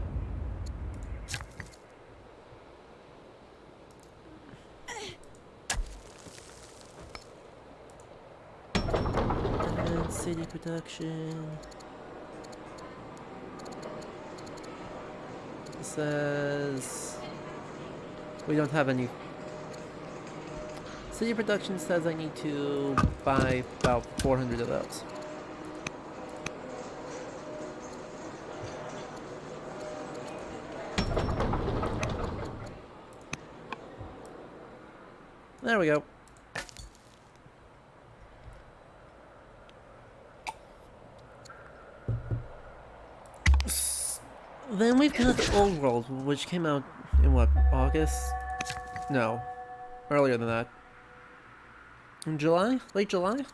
And city production. says we don't have any. City production says I need to buy about 400 of those. There we go. Then we've got Old World, which came out in what, August? No, earlier than that. In July? Late July?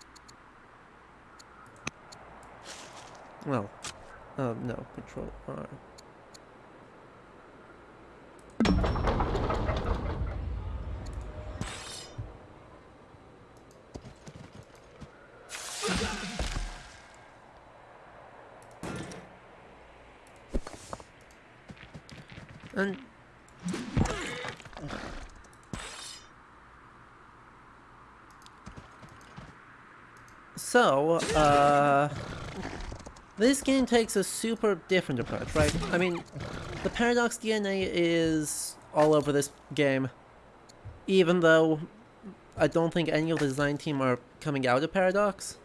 Well, no, Control R. And so, this game takes a super different approach, right? I mean, the Paradox DNA is all over this game, even though I don't think any of the design team are coming out of Paradox.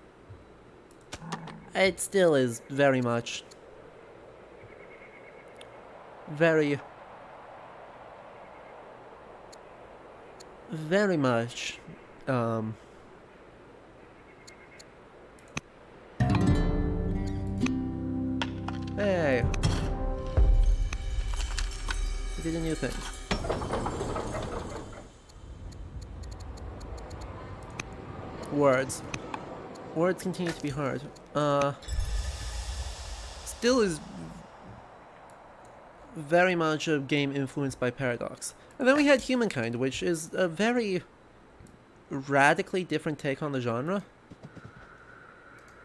It still is very much very much hey, we did a new thing. Words continue to be hard. Still is very much a game influenced by Paradox. And then we had Humankind, which is a very radically different take on the genre.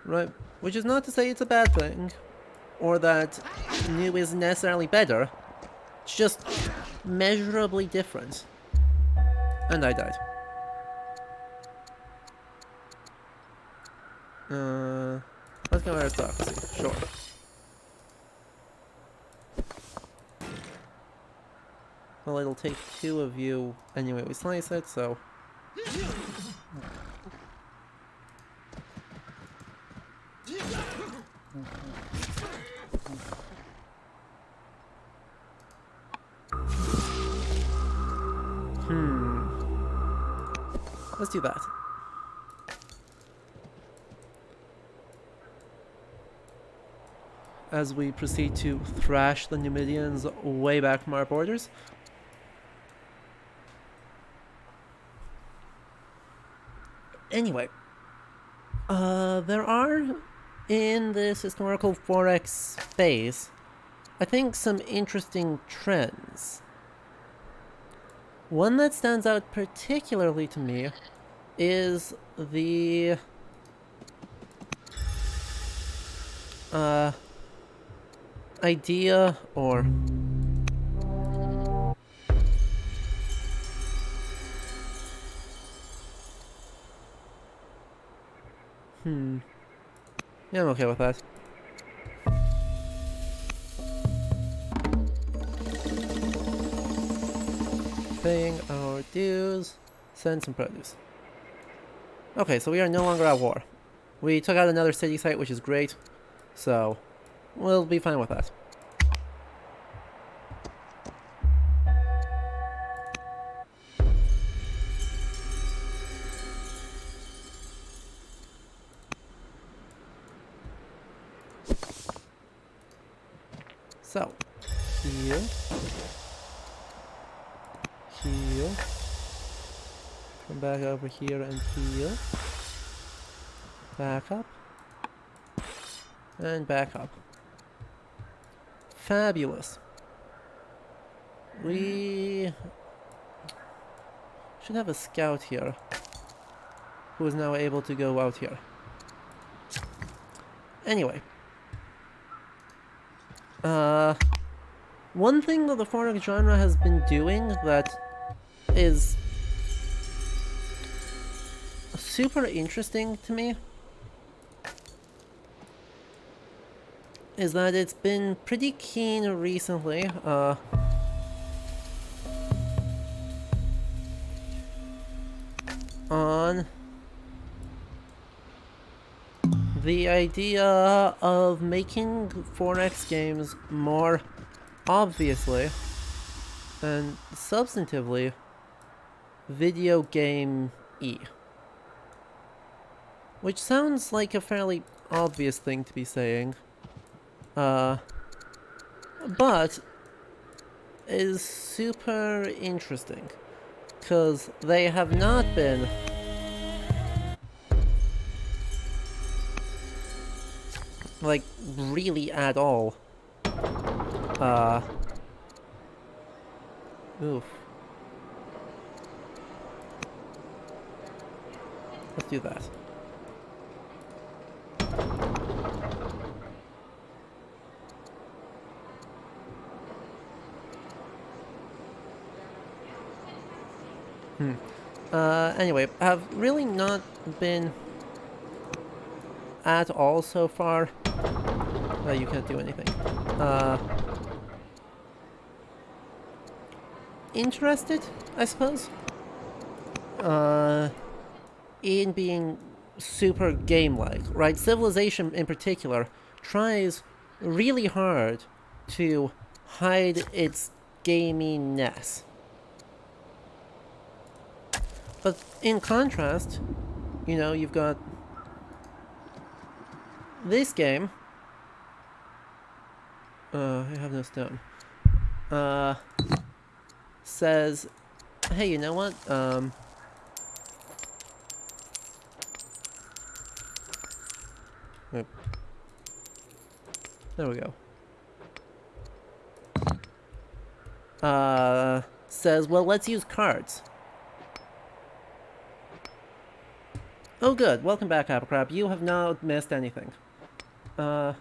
Right? Which is not to say it's a bad thing, or that new is necessarily better. It's just measurably different. And I died. Let's go aristocracy, sure. Well, it'll take 2 of you anyway we slice it, so... Let's do that. As we proceed to thrash the Numidians way back from our borders. Anyway, there are, in this historical 4X space, I think some interesting trends. One that stands out particularly to me is the idea or yeah, I'm okay with that. Paying our dues, send some produce. Okay, so we are no longer at war. We took out another city site, which is great, so we'll be fine with that. So, heal, heal, come back over here and heal, back up, and back up. Fabulous. We should have a scout here who is now able to go out here. Anyway. One thing that the 4X genre has been doing that is super interesting to me is that it's been pretty keen recently, on the idea of making 4X games more obviously and substantively video game-y. Which sounds like a fairly obvious thing to be saying. But is super interesting. Because they have not been like really at all. Oof. Let's do that. Anyway, have really not been at all so far. You can't do anything. Interested, I suppose, in being super game-like, right? Civilization, in particular, tries really hard to hide its gaminess. But in contrast, you know, you've got this game. I have no stone. Says, hey, you know what? There we go. Says, well, let's use cards. Oh, good. Welcome back, Applecrab. You have not missed anything. KJ,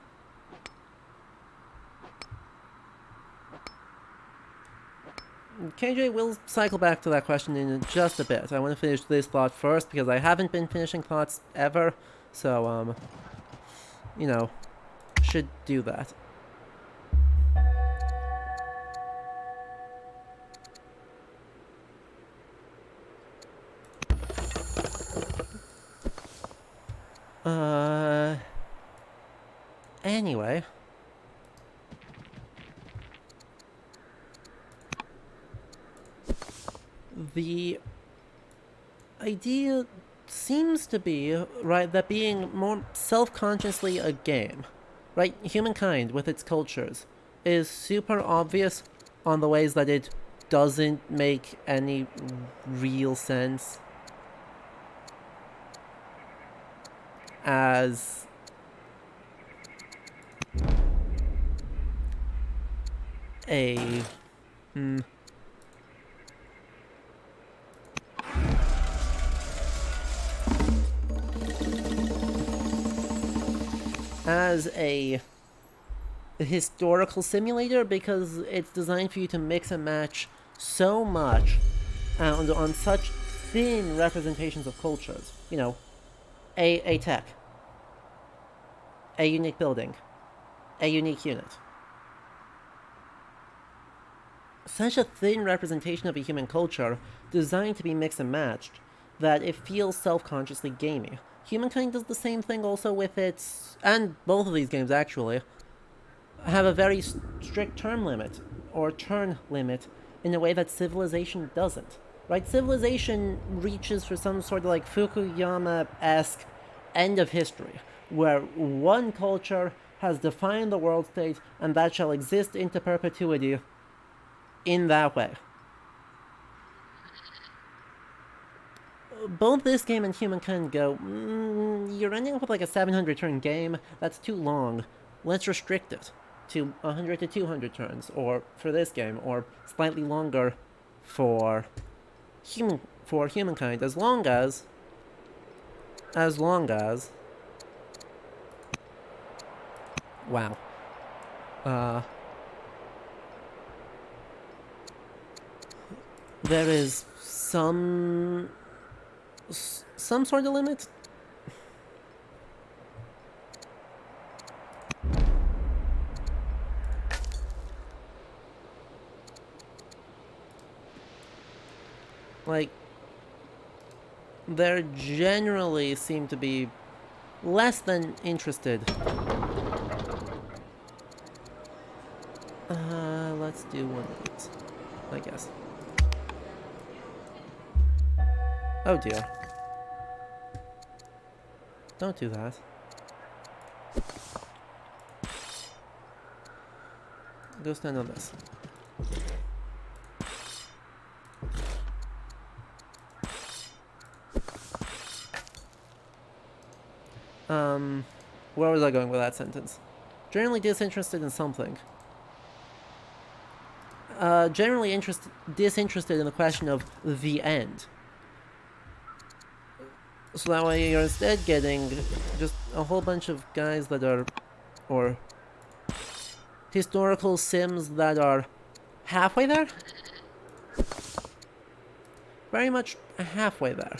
we'll cycle back to that question in just a bit. I want to finish this thought first, because I haven't been finishing thoughts ever, so, you know, should do that. Anyway. The idea seems to be, right, that being more self-consciously a game, right, humankind with its cultures, is super obvious on the ways that it doesn't make any real sense as a as a historical simulator, because it's designed for you to mix and match so much on such thin representations of cultures. You know, a tech, a unique building, a unique unit. Such a thin representation of a human culture, designed to be mixed and matched, that it feels self-consciously gamey. Humankind does the same thing also with its, and both of these games actually, have a very strict term limit, or turn limit, in a way that Civilization doesn't. Right? Civilization reaches for some sort of like Fukuyama-esque end of history, where one culture has defined the world state, and that shall exist into perpetuity in that way. Both this game and Humankind go, you're ending up with like a 700 turn game, that's too long. Let's restrict it to 100 to 200 turns, or for this game, or slightly longer for Humankind, as long as wow. There is some sort of limit. Like, they generally seem to be less than interested. Let's do one of these, I guess. Oh dear. Don't do that. Go stand on this. Where was I going with that sentence? Generally disinterested in something. Generally disinterested in the question of the end. So that way you're instead getting just a whole bunch of guys that are, or historical sims that are halfway there? Very much halfway there.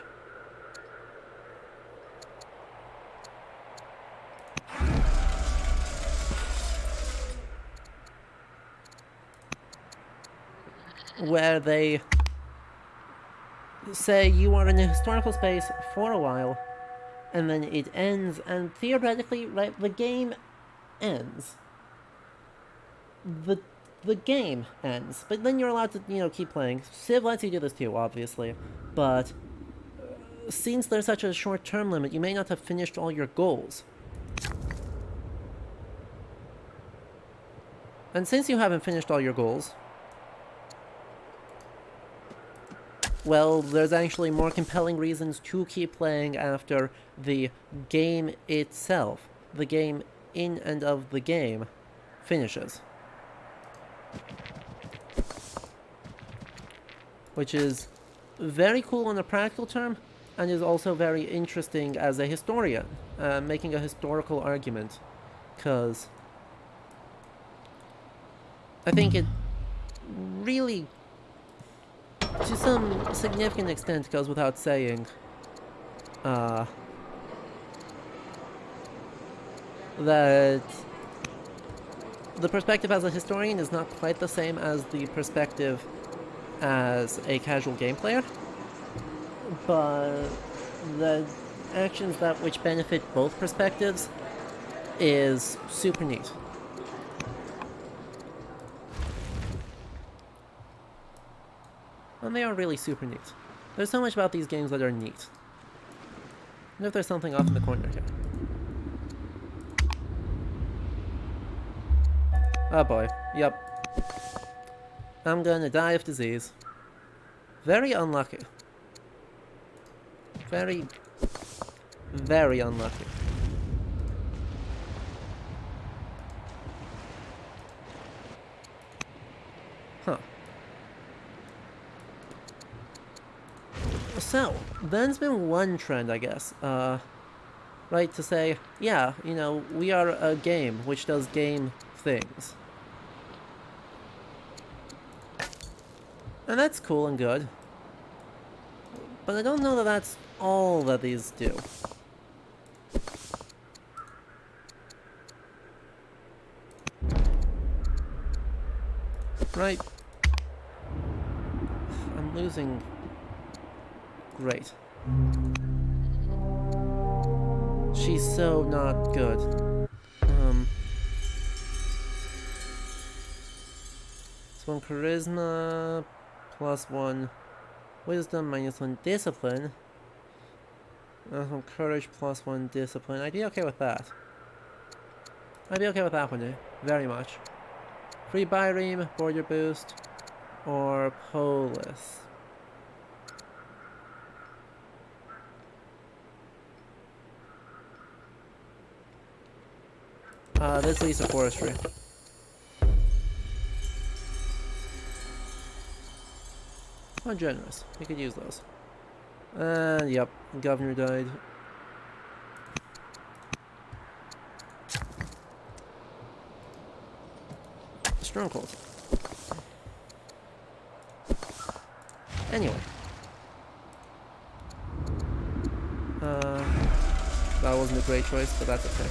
Where they say you are in a historical space for a while, and then it ends, and theoretically, right, the game ends. The game ends, but then you're allowed to, you know, keep playing. Civ lets you do this too, obviously, but since there's such a short term limit, you may not have finished all your goals. And since you haven't finished all your goals, well, there's actually more compelling reasons to keep playing after the game itself, the game in and of the game, finishes. Which is very cool in a practical term, and is also very interesting as a historian, making a historical argument, because I think it really, to some significant extent, goes without saying, that the perspective as a historian is not quite the same as the perspective as a casual game player, but the actions that which benefit both perspectives is super neat. And they are really super neat. There's so much about these games that are neat. And if there's something off in the corner here. Oh boy, yep. I'm gonna die of disease. Very unlucky. Very, very unlucky. Huh. So, there's been one trend, I guess, right, to say, yeah, you know, we are a game which does game things. And that's cool and good. But I don't know that that's all that these do. Right. I'm losing. Great. She's so not good. So 1 charisma, +1 wisdom, -1 discipline. 1 courage, +1 discipline. I'd be okay with that. I'd be okay with that one, eh? Very much. Free Byreme, border boost, or Polis. This leads to forestry. How generous. We could use those. And yep, governor died. Stronghold. Anyway. That wasn't a great choice, but that's okay.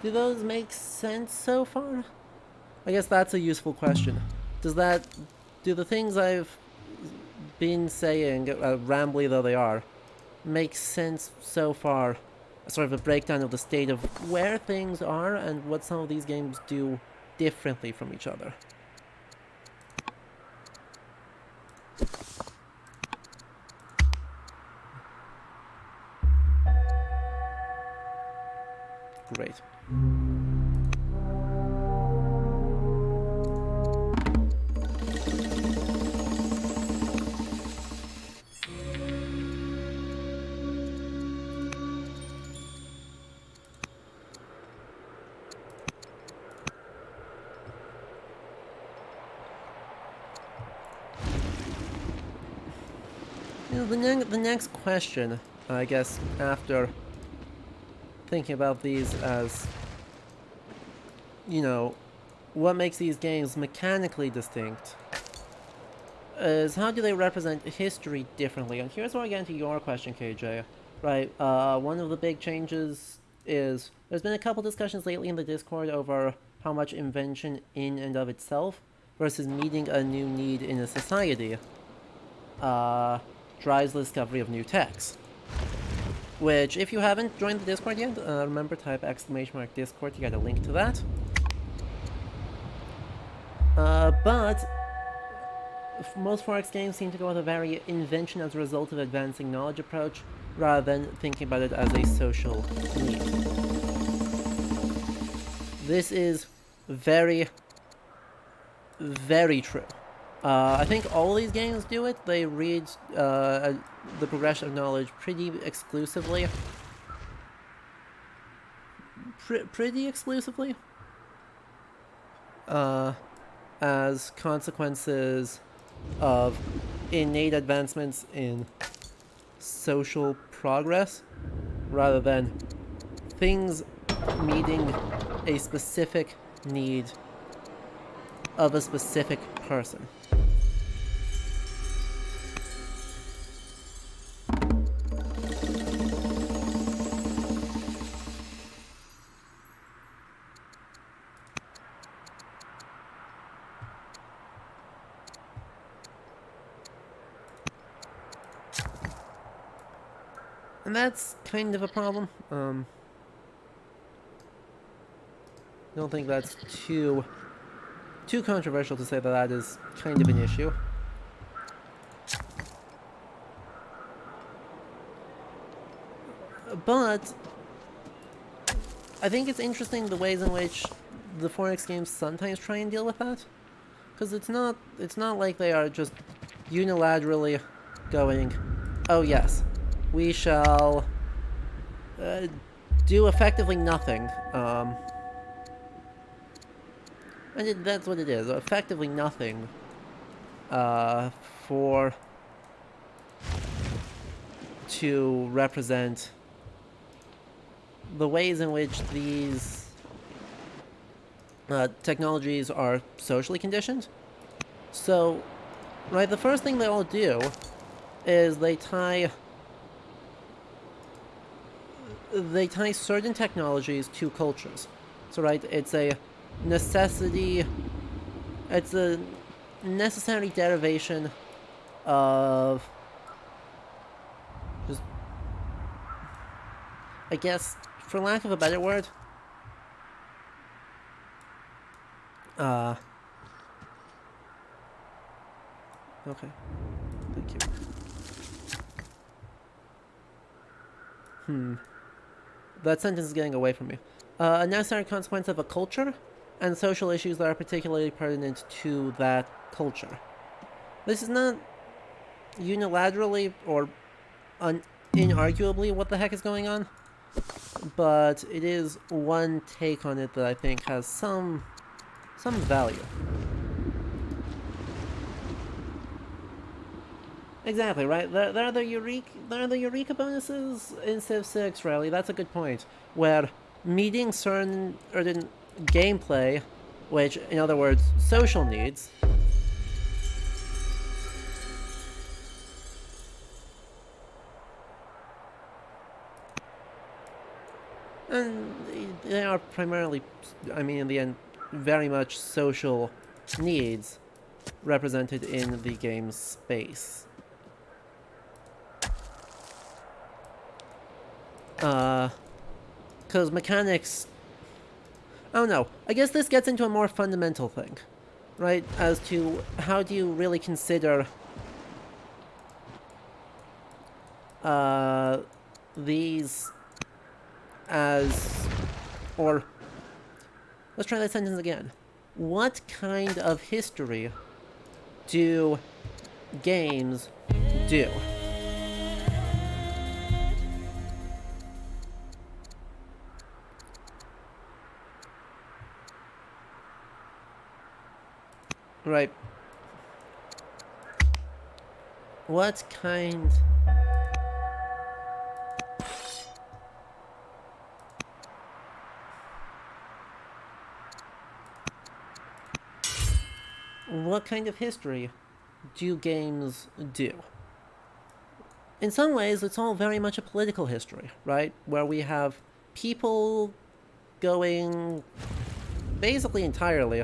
Do those make sense so far? I guess that's a useful question. Does that... Do the things I've been saying, rambly though they are, make sense so far? Sort of a breakdown of the state of where things are and what some of these games do differently from each other. Great. The next question, I guess, after thinking about these as, what makes these games mechanically distinct, is how do they represent history differently? And here's where I get into your question, KJ. Right, one of the big changes is there's been a couple discussions lately in the Discord over how much invention in and of itself versus meeting a new need in a society drives the discovery of new techs. Which, if you haven't joined the Discord yet, remember, type !Discord to get a link to that. But most 4X games seem to go with a very invention as a result of advancing knowledge approach, rather than thinking about it as a social need. This is very, very true. I think all these games do it. They read the progression of knowledge pretty exclusively. Pretty exclusively. As consequences of innate advancements in social progress, rather than things meeting a specific need of a specific person. And that's kind of a problem. Don't think that's too controversial to say that that is kind of an issue. But I think it's interesting the ways in which the 4X games sometimes try and deal with that, because it's not like they are just unilaterally going, oh yes, we shall do effectively nothing. And that's what it is, effectively nothing to represent the ways in which these technologies are socially conditioned. So, right, the first thing they all do is they tie certain technologies to cultures. So, right, it's a necessary derivation of just, I guess, for lack of a better word, okay, thank you. That sentence is getting away from me. A necessary consequence of a culture and social issues that are particularly pertinent to that culture. This is not unilaterally or inarguably what the heck is going on, but it is one take on it that I think has some value. Exactly, right? There are the Eureka bonuses in Civ 6, really. That's a good point. Where meeting certain gameplay, which, in other words, social needs, and they are primarily, I mean, in the end, very much social needs represented in the game's space. Because mechanics... I don't know. I guess this gets into a more fundamental thing, right? As to how do you really consider these as... Or... Let's try that sentence again. What kind of history do games do? Right. What kind... What kind of history do games do? In some ways, it's all very much a political history, right? Where we have people going basically entirely...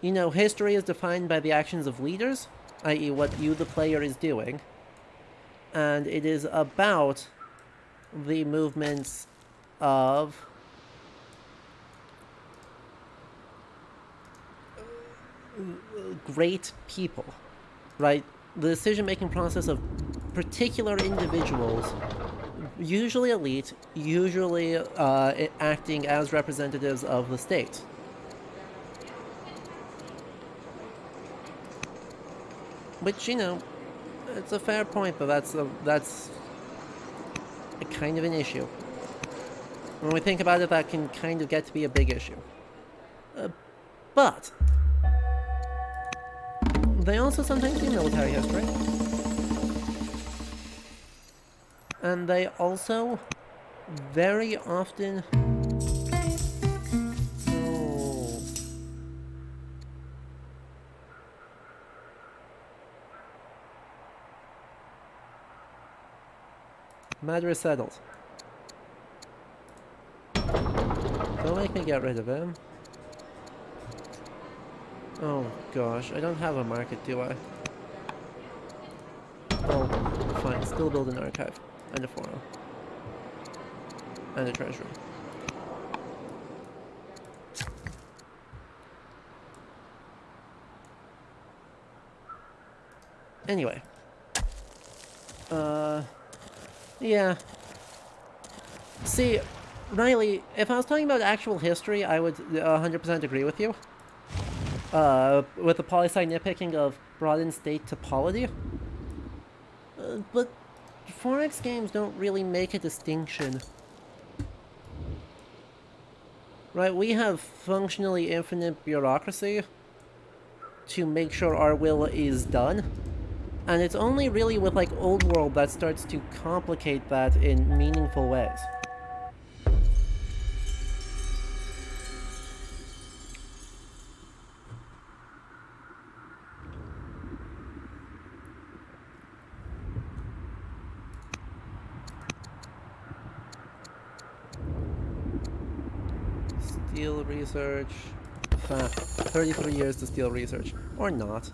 you know, history is defined by the actions of leaders, i.e. what you, the player, is doing. And it is about the movements of great people, right? The decision-making process of particular individuals, usually elite, usually acting as representatives of the state. Which, you know, it's a fair point, but that's a kind of an issue. When we think about it, that can kind of get to be a big issue. But they also sometimes do military history. And they also very often... Oh. Matter is settled. Don't make me get rid of him. Oh gosh, I don't have a market, do I? Oh, fine. Still build an archive. And a forum. And a treasury. Anyway. Yeah. See, Riley, if I was talking about actual history, I would 100% agree with you. With the poli-sci nitpicking of broadened state to polity. But 4X games don't really make a distinction. Right, we have functionally infinite bureaucracy to make sure our will is done. And it's only really with, like, Old World that starts to complicate that in meaningful ways. Steel research. 33 years to steel research. Or not.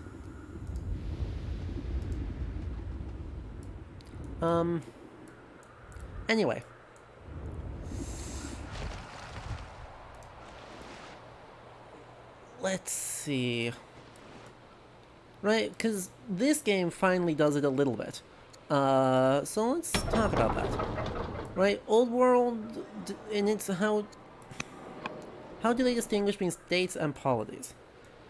Anyway. Let's see. Right, because this game finally does it a little bit. So let's talk about that. Right, Old World, and it's how do they distinguish between states and polities?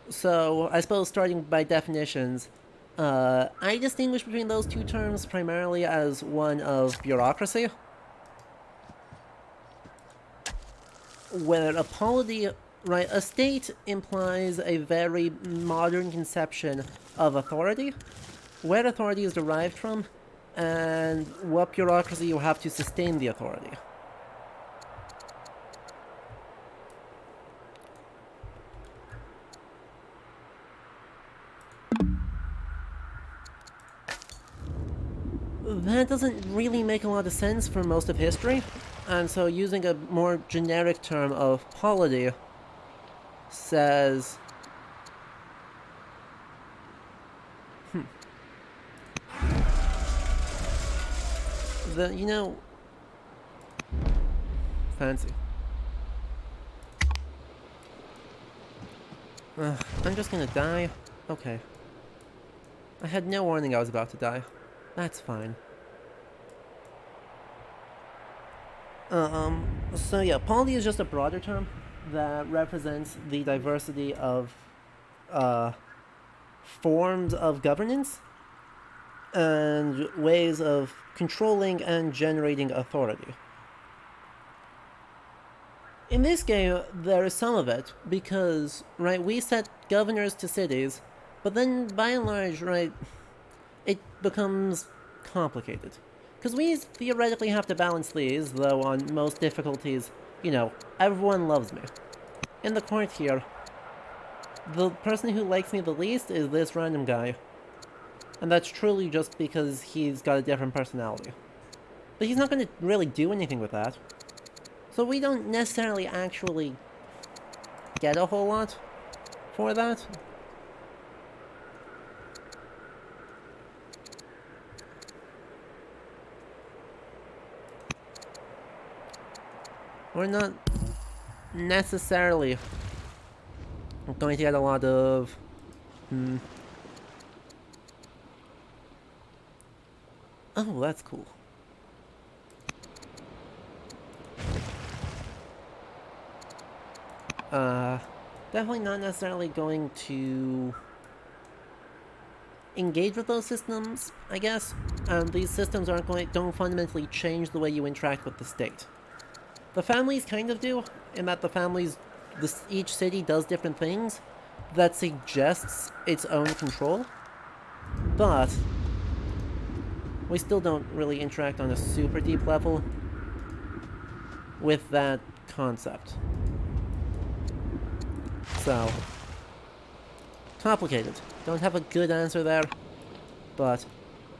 So, I suppose starting by definitions, I distinguish between those two terms primarily as one of bureaucracy, where a polity, right, a state implies a very modern conception of authority, where authority is derived from, and what bureaucracy you have to sustain the authority. That doesn't really make a lot of sense for most of history, And so using a more generic term of polity says, you know, fancy. I'm just gonna die? Okay. I had no warning I was about to die. That's fine. So yeah, polity is just a broader term that represents the diversity of forms of governance and ways of controlling and generating authority. In this game, there is some of it, because, right, we set governors to cities, but then, by and large, right, it becomes complicated. Because we theoretically have to balance these, though on most difficulties, you know, everyone loves me. In the court here, the person who likes me the least is this random guy. And that's truly just because he's got a different personality. But he's not going to really do anything with that. So we don't necessarily actually get a whole lot for that. We're not necessarily going to get a lot of... Oh, that's cool. Definitely not necessarily going to engage with those systems, I guess. These systems don't fundamentally change the way you interact with the state. The families kind of do, in that each city does different things that suggests its own control, but we still don't really interact on a super deep level with that concept. So, complicated. Don't have a good answer there, but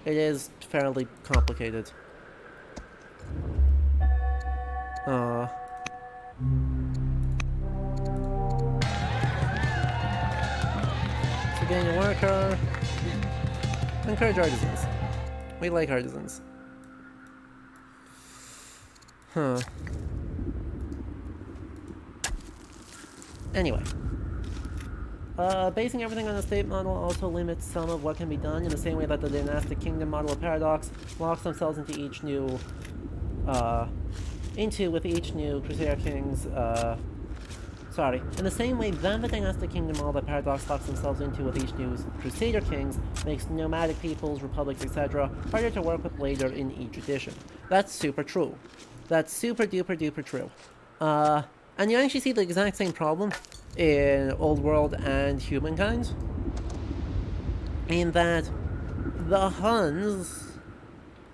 it is fairly complicated. So getting a worker. Encourage artisans. We like artisans. Huh. Anyway. Basing everything on the state model also limits some of what can be done in the same way that the dynastic kingdom model of Paradox locks themselves into each new, with each new Crusader King's, in the same way that the dynastic kingdom model that Paradox locks themselves into with each new Crusader Kings makes nomadic peoples, republics, etc. harder to work with later in each edition. That's super true. That's super duper duper true. And you actually see the exact same problem in Old World and Humankind, in that the Huns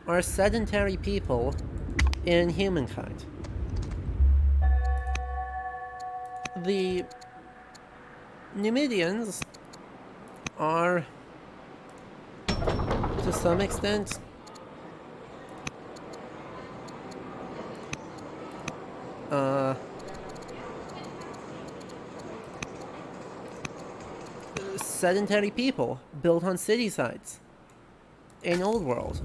are sedentary people in Humankind. The Numidians are, to some extent, sedentary people built on city sites in Old World.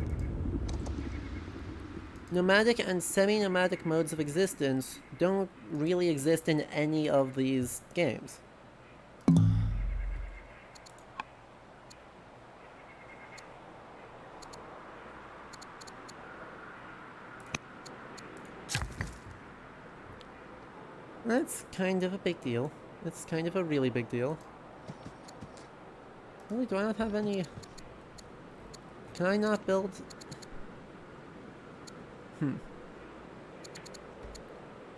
Nomadic and semi-nomadic modes of existence don't really exist in any of these games. That's kind of a big deal. It's kind of a really big deal. Really, do I not have any... Can I not build...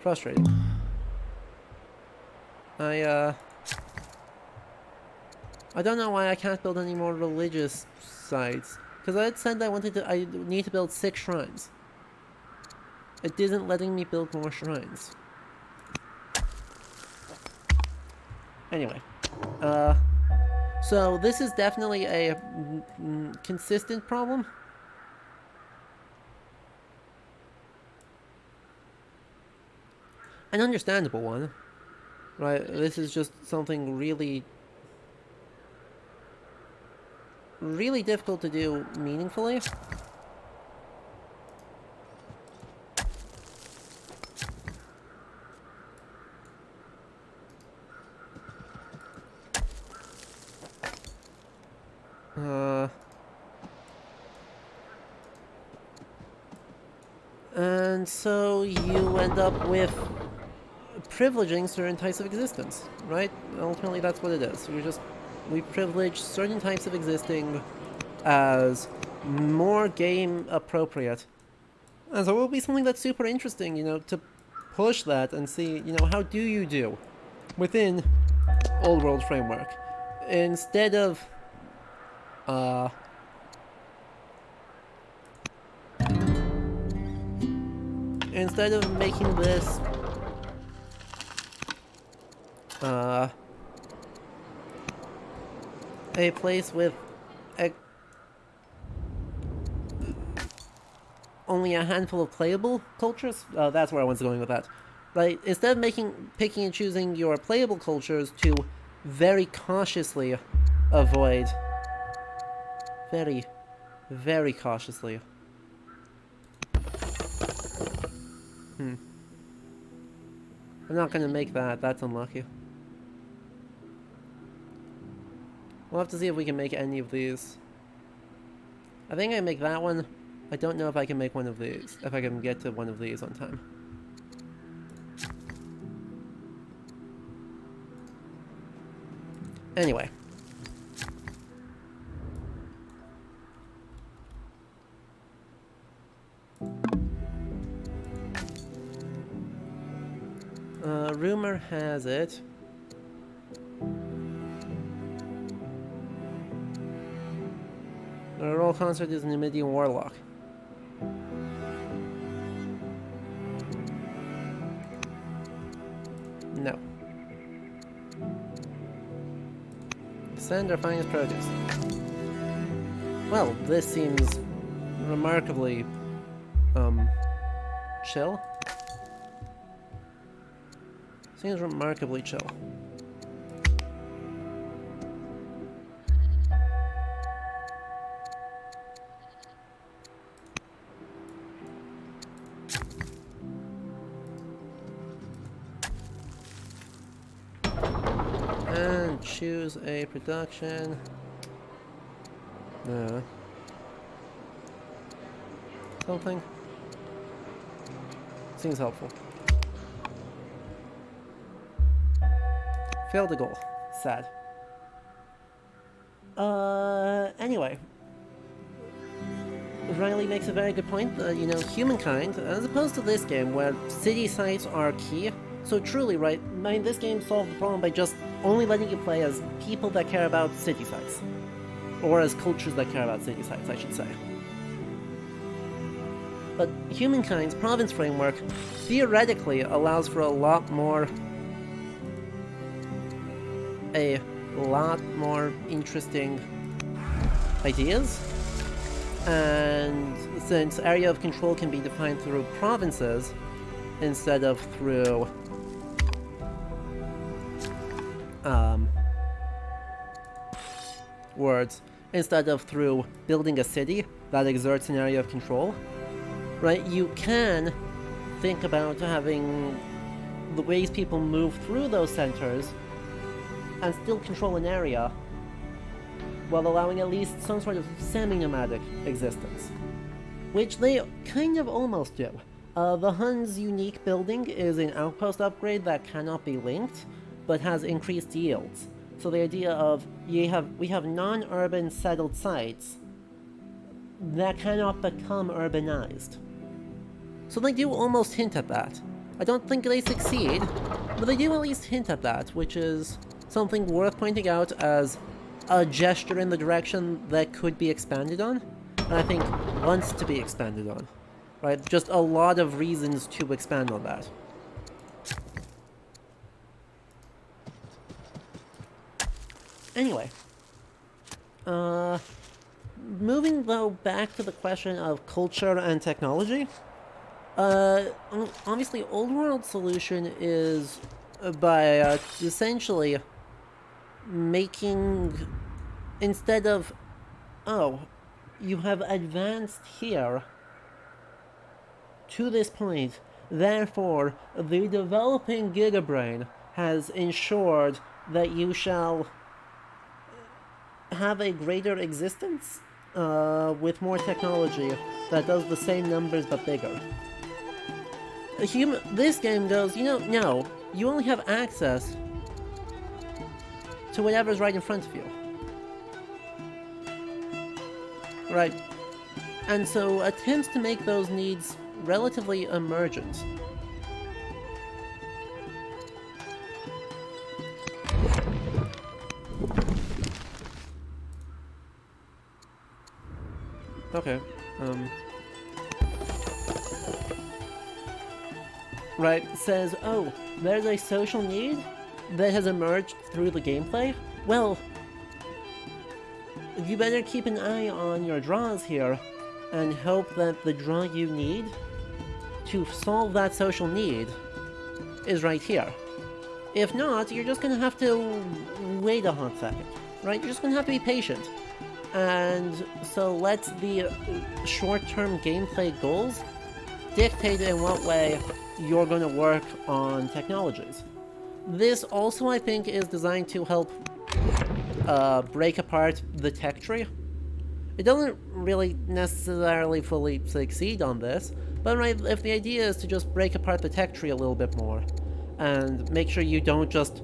Frustrating. I don't know why I can't build any more religious sites. Because I had said I need to build 6 shrines. It isn't letting me build more shrines. Anyway. So this is definitely a consistent problem. an understandable one, right? This is just something really, really difficult to do meaningfully. And so you end up with privileging certain types of existence, right? Ultimately, that's what it is. We privilege certain types of existing as more game appropriate. And so it will be something that's super interesting, to push that and see, how do you do within old world framework instead of making this a place with only a handful of playable cultures. That's where I was going with that. Right, instead of picking and choosing your playable cultures to very cautiously avoid, very, very cautiously. I'm not gonna make that. That's unlucky. We'll have to see if we can make any of these. I think I make that one. I don't know if I can make one of these. If I can get to one of these on time. Anyway. Rumor has it the role concert is Numidian Warlock. No. Send our finest produce. Well, this seems remarkably, chill. Seems remarkably chill. And choose a production. Something. Seems helpful. Failed the goal. Sad. Anyway. Riley makes a very good point that, humankind, as opposed to this game where city sites are key, so truly, right, this game solved the problem by just only letting you play as people that care about city sites. Or as cultures that care about city sites, I should say. But humankind's province framework theoretically allows for a lot more interesting ideas. And since area of control can be defined through provinces instead of through through building a city that exerts an area of control, right? You can think about having the ways people move through those centers and still control an area while allowing at least some sort of semi-nomadic existence. Which they kind of almost do. The Hun's unique building is an outpost upgrade that cannot be linked, but has increased yields. So the idea of we have non-urban settled sites that cannot become urbanized. So they do almost hint at that. I don't think they succeed, but they do at least hint at that, which is something worth pointing out as a gesture in the direction that could be expanded on, and I think wants to be expanded on. Right? Just a lot of reasons to expand on that. Anyway. Moving though back to the question of culture and technology, Obviously, Old World solution is by essentially making, instead of, oh, you have advanced here to this point, therefore, the developing Gigabrain has ensured that you shall have a greater existence with more technology that does the same numbers but bigger. This game goes, no, you only have access to whatever's right in front of you. Right. And so attempts to make those needs relatively emergent. Okay. Right, says, oh, there's a social need that has emerged through the gameplay? Well, you better keep an eye on your draws here and hope that the draw you need to solve that social need is right here. If not, you're just gonna have to wait a hot second, right? You're just gonna have to be patient. And so let the short-term gameplay goals dictate in what way you're going to work on technologies. This also, I think, is designed to help break apart the tech tree. It doesn't really necessarily fully succeed on this, but right, if the idea is to just break apart the tech tree a little bit more and make sure you don't just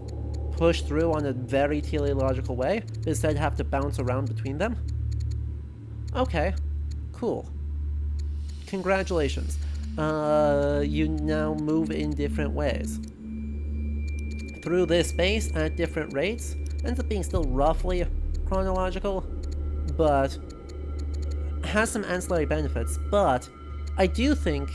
push through on a very teleological way, instead have to bounce around between them. Okay, cool. Congratulations. You now move in different ways. Through this space at different rates, ends up being still roughly chronological, but has some ancillary benefits. But I do think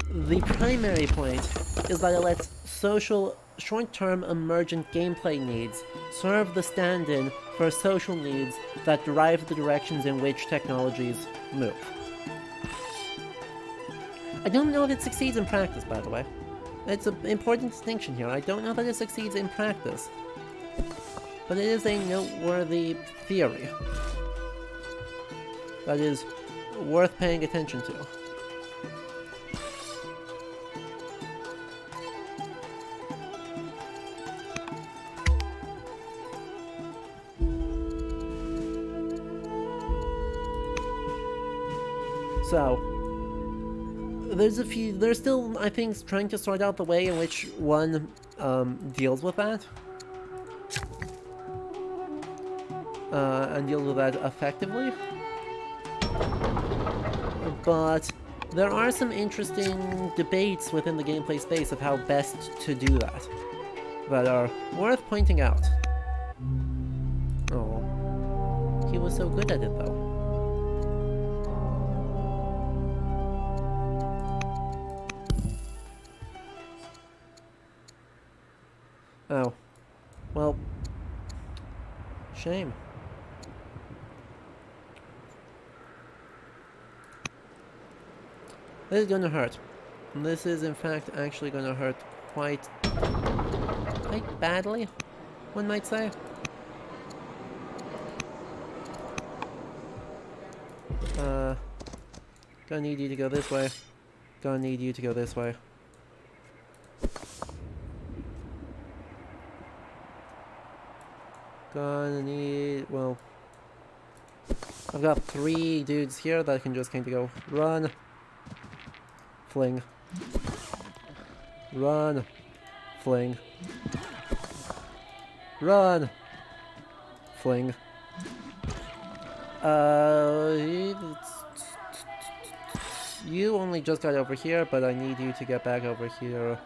the primary point is that it lets social short-term emergent gameplay needs serve the stand-in for social needs that derive the directions in which technologies move. I don't know if it succeeds in practice, by the way. It's an important distinction here. I don't know that it succeeds in practice, but it is a noteworthy theory that is worth paying attention to. So, there's still, I think, trying to sort out the way in which one deals with that. And deals with that effectively. But there are some interesting debates within the gameplay space of how best to do that are worth pointing out. Oh, he was so good at it though. Oh. Well. Shame. This is gonna hurt. This is in fact actually gonna hurt quite badly, one might say. Gonna need you to go this way. Gonna need you to go this way. Gonna need, well, I've got 3 dudes here that can just kind of go run, fling, run, fling, run, fling. You only just got over here, but I need you to get back over here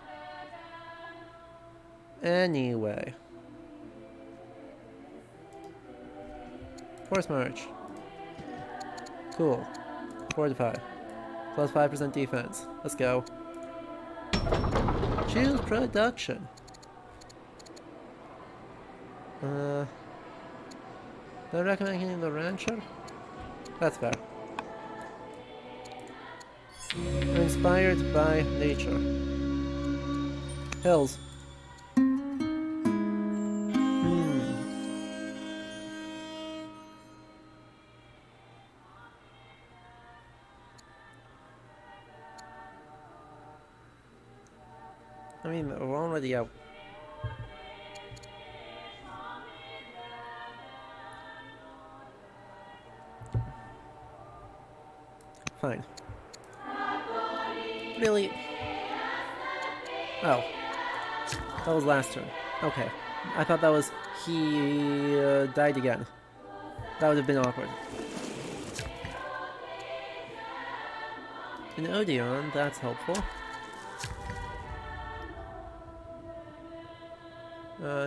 anyway. Force march. Cool. Fortify. Plus 5% defense. Let's go. Choose production. Do I recommend getting the rancher? That's fair. are inspired by nature. Hills. I mean, we're already out. Fine. Really? Oh. That was last turn. Okay. I thought that was... he died again. That would have been awkward. An Odeon, that's helpful.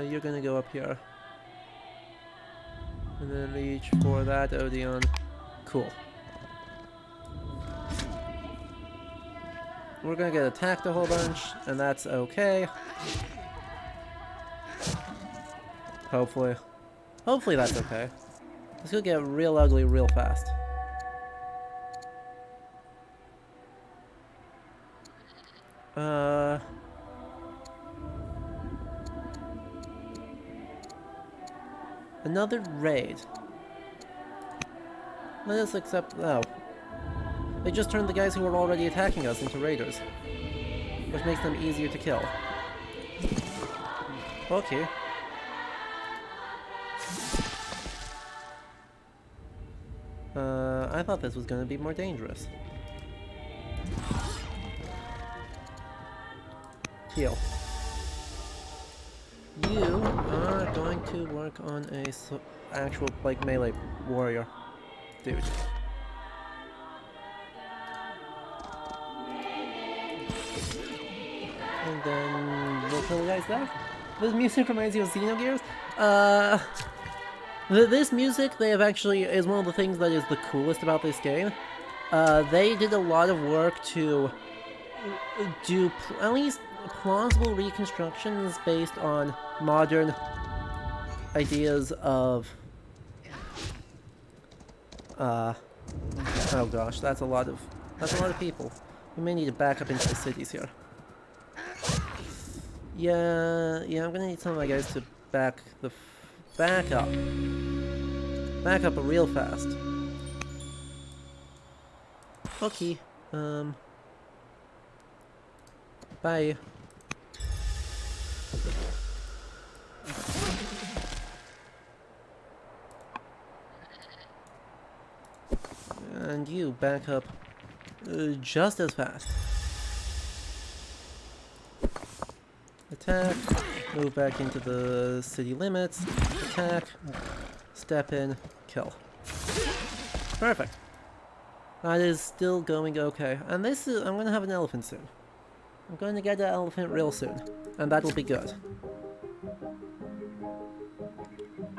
You're gonna go up here. And then reach for that Odeon. Cool. We're gonna get attacked a whole bunch, and that's okay. Hopefully. Hopefully that's okay. This could get real ugly real fast. Another raid. Let us accept... oh. They just turned the guys who were already attacking us into raiders. Which makes them easier to kill. Okay. I thought this was gonna be more dangerous. Heal. You are going to work on a actual, like, melee warrior dude. And then we'll kill the guys there. This music reminds you of Xenogears? This music, they have actually, is one of the things that is the coolest about this game. They did a lot of work to do at least plausible reconstructions based on modern ideas of... oh gosh, that's a lot of people. We may need to back up into the cities here. Yeah, I'm gonna need some of my guys to back up real fast. Okay, bye. And you back up just as fast. Attack, move back into the city limits, attack, step in, kill. Perfect. That is still going okay. And this is, I'm gonna have an elephant soon. I'm going to get an elephant real soon. And that'll be good.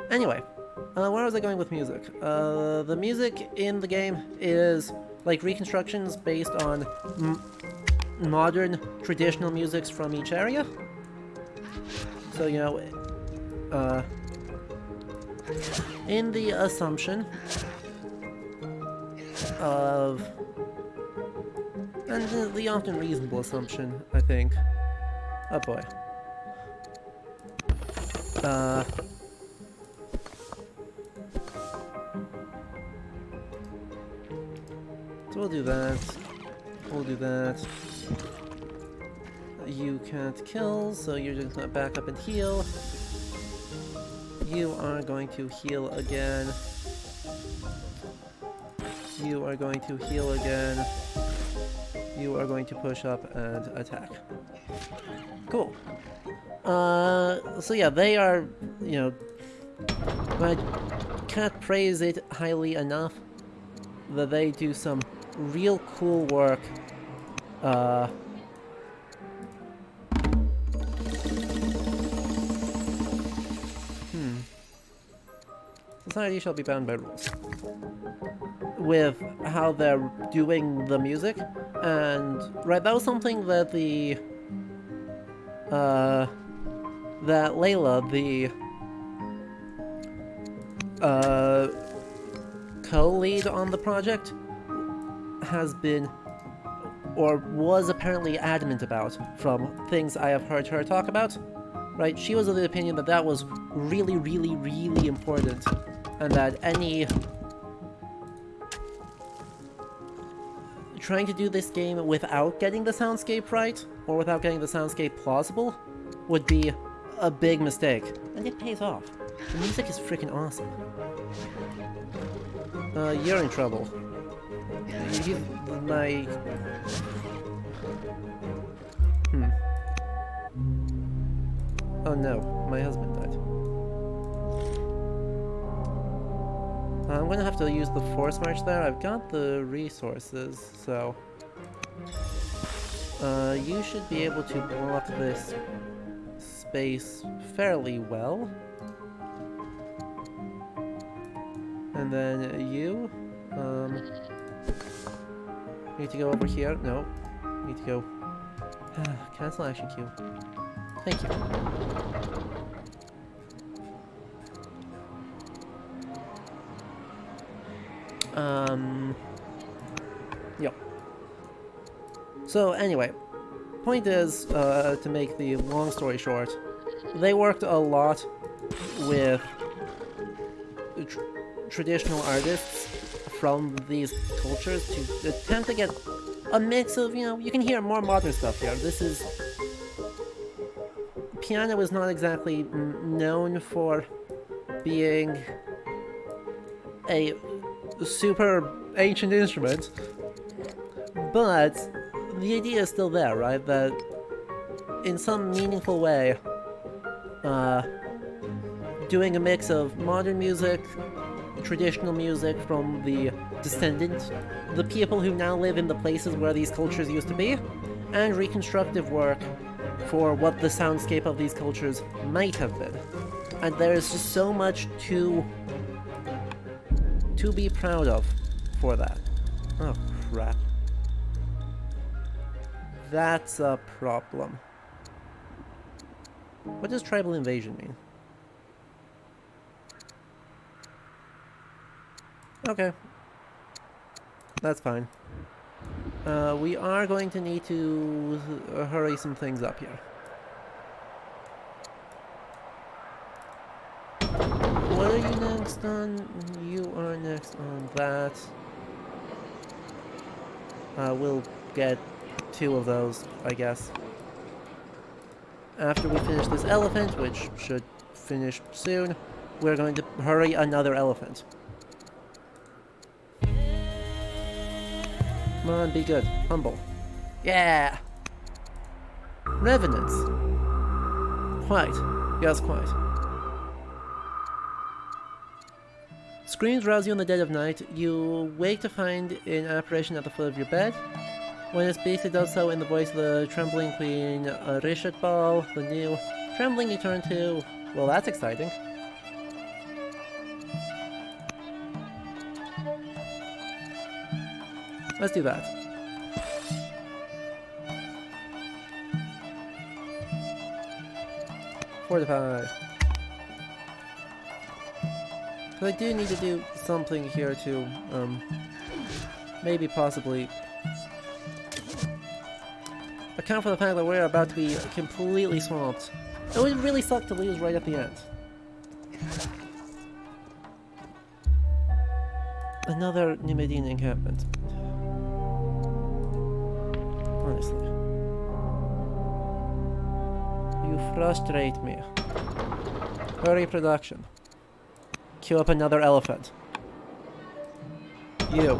Anyway, where was I going with music? The music in the game is like reconstructions based on modern traditional musics from each area. So, you know, in the assumption of, and the often reasonable assumption, I think. Oh boy. So we'll do that. We'll do that. You can't kill, so you're just gonna back up and heal. You are going to heal again. You are going to heal again. You are going to push up and attack. Cool. So yeah, they are, you know, I can't praise it highly enough that they do some real cool work. Society shall be bound by rules. With how they're doing the music, and right, that was something that the that Layla, the co-lead on the project, has been or was apparently adamant about from things I have heard her talk about, right? She was of the opinion that that was really, really, really important, and that any trying to do this game without getting the soundscape right, or without getting the soundscape plausible, would be a big mistake. And it pays off. The music is freaking awesome. You're in trouble. He's my... Oh no, my husband died. I'm gonna have to use the force march there. I've got the resources, so... you should be able to block this space fairly well. And then you, need to go over here. No, need to go. Cancel action queue. Thank you. Yep. So anyway, point is, to make the long story short, they worked a lot with traditional artists from these cultures to attempt to get a mix of, you know, you can hear more modern stuff here. This is... Piano is not exactly known for being a super ancient instrument, but the idea is still there, right? That in some meaningful way, doing a mix of modern music, traditional music from the descendants, the people who now live in the places where these cultures used to be, and reconstructive work for what the soundscape of these cultures might have been. And there is just so much to be proud of for that. Oh, crap. That's a problem. What does tribal invasion mean? Okay. That's fine. We are going to need to hurry some things up here. What are you next on? You are next on that. We'll get 2 of those, I guess. After we finish this elephant, which should finish soon, we're going to hurry another elephant. Come on, be good. Humble. Yeah! Revenants. Quite. Yes, quite. Screams rouse you in the dead of night. You wake to find an apparition at the foot of your bed. When it speaks, it does so in the voice of the trembling Queen Rishatbal, the new. Trembling you turn to... Well, that's exciting. Let's do that. Fortify. So I do need to do something here to, maybe possibly account for the fact that we're about to be completely swamped. It would really suck to lose right at the end. Another Numidian encampment. Honestly. You frustrate me. Hurry production. Queue up another elephant. You.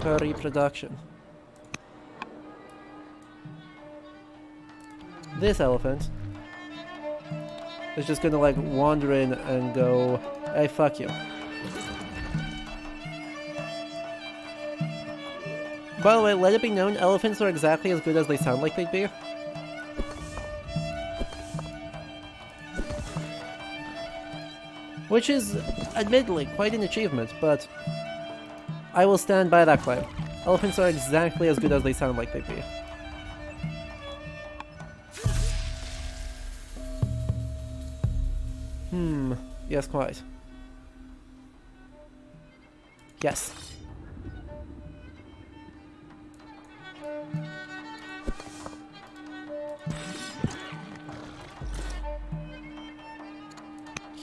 Hurry production. This elephant is just gonna like wander in and go, hey, fuck you. By the way, let it be known, elephants are exactly as good as they sound like they'd be. Which is, admittedly, quite an achievement, but I will stand by that claim. Elephants are exactly as good as they sound like they'd be. Yes, quite. Yes.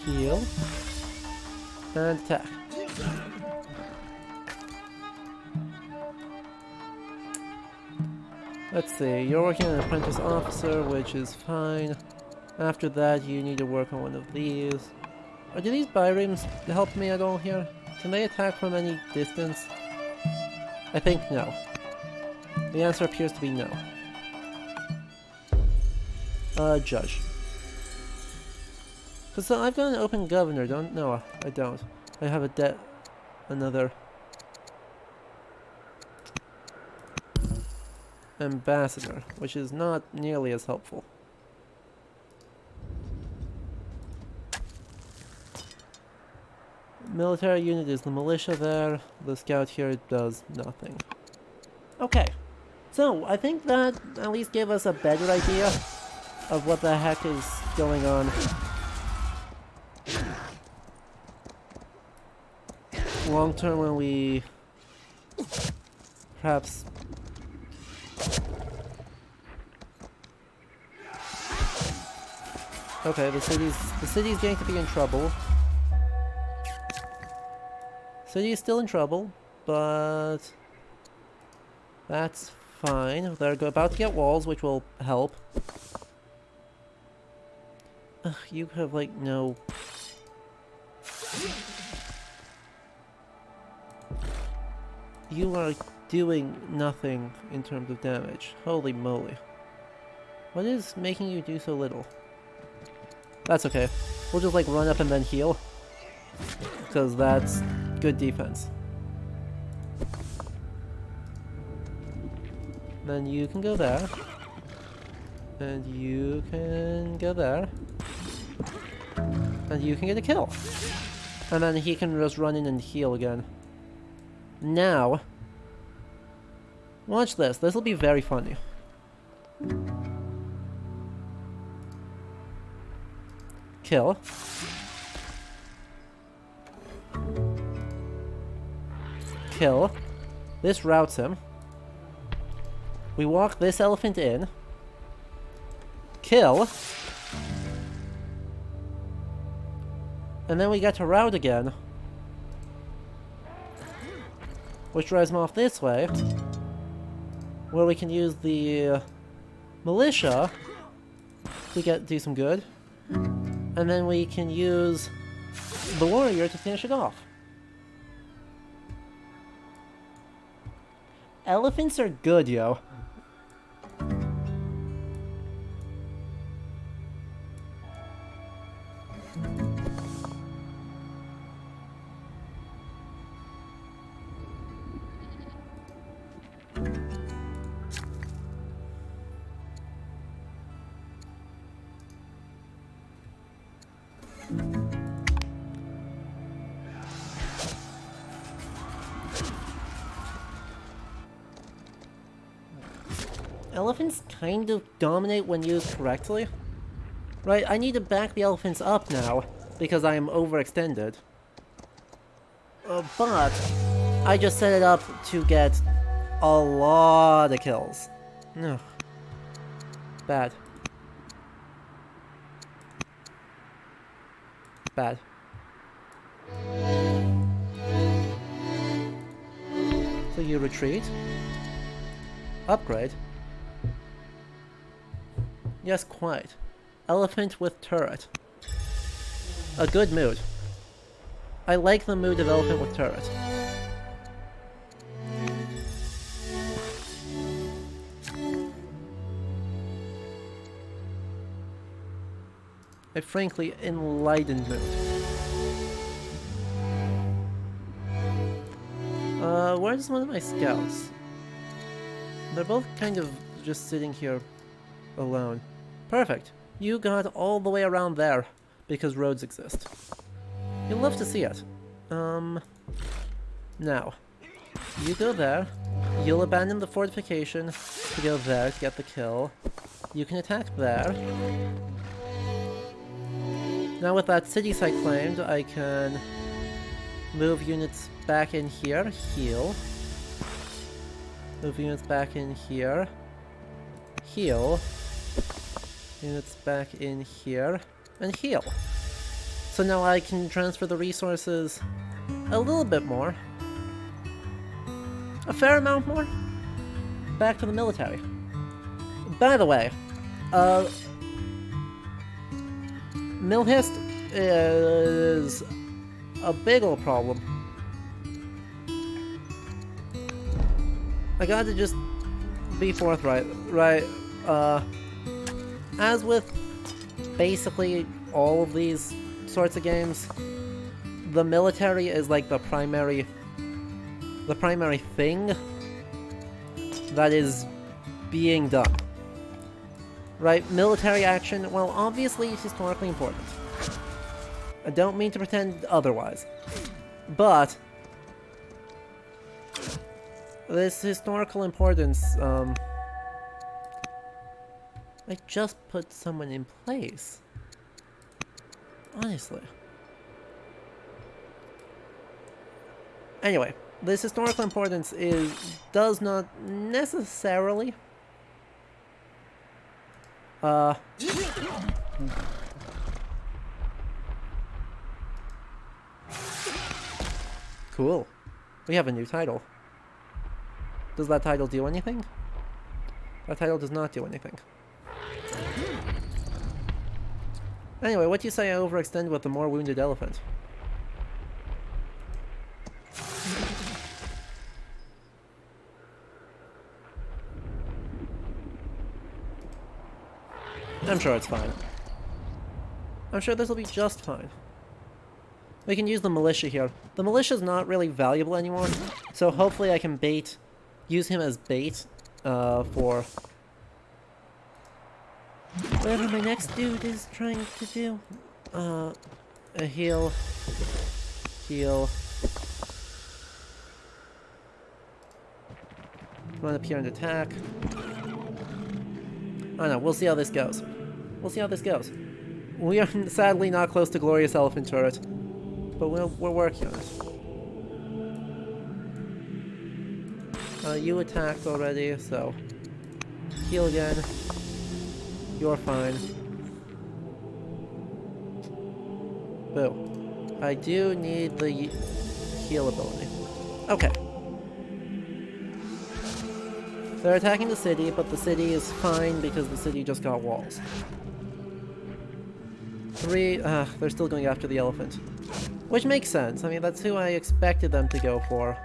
Heal. And attack. Let's see, you're working on an apprentice officer, which is fine. After that, you need to work on one of these. Do these bireams help me at all here? Can they attack from any distance? I think no. The answer appears to be no. Judge. So I've got an open governor, don't? No, I don't. I have another ambassador, which is not nearly as helpful. Military unit is the militia there. The scout here does nothing. Okay, so I think that at least gave us a better idea of what the heck is going on. Long term, when we perhaps okay, the city's going to be in trouble. City is still in trouble, but that's fine. They're about to get walls, which will help. Ugh, you have like no. You are doing nothing in terms of damage. Holy moly. What is making you do so little? That's okay. We'll just like run up and then heal. Because that's good defense. Then you can go there. And you can go there. And you can get a kill. And then he can just run in and heal again. Now, watch this. This will be very funny. Kill. Kill. This routs him. We walk this elephant in. Kill. And then we get to rout again. Which drives him off this way, where we can use the militia to do some good, and then we can use the warrior to finish it off. Elephants are good, yo. Elephants kind of dominate when used correctly. Right, I need to back the elephants up now, because I am overextended. But I just set it up to get a lot of kills. Ugh. Bad. Bad. So you retreat. Upgrade. Yes, quite. Elephant with turret. A good mood. I like the mood of elephant with turret. A frankly enlightened mood. Where's one of my scouts? They're both kind of just sitting here alone. Perfect. You got all the way around there because roads exist. You'll love to see it. Now, you go there. You'll abandon the fortification to go there to get the kill. You can attack there. Now with that city site claimed, I can move units back in here, heal. Move units back in here, heal. Units back in here, and heal. So now I can transfer the resources a little bit more. A fair amount more. Back to the military. By the way, Milhist is a big ol' problem. I gotta just be forthright, right? As with basically all of these sorts of games, the military is like the primary thing that is being done. Right? Military action, well, obviously it's historically important. I don't mean to pretend otherwise. But this historical importance, I just put someone in place. Honestly. Anyway, this historical importance does not necessarily cool. We have a new title. Does that title do anything? That title does not do anything. Anyway, what do you say I overextend with the more wounded elephant? I'm sure it's fine. I'm sure this will be just fine. We can use the militia here. The militia's not really valuable anymore, so hopefully I can use him as bait, for whatever my next dude is trying to do. A heal. Run up here and attack. I don't know, we'll see how this goes. We are sadly not close to Glorious Elephant Turret, but we're working on it. You attacked already, so heal again. You're fine. Boo. I do need the heal ability. Okay. They're attacking the city, but the city is fine because the city just got walls. They're still going after the elephant. Which makes sense. I mean, that's who I expected them to go for.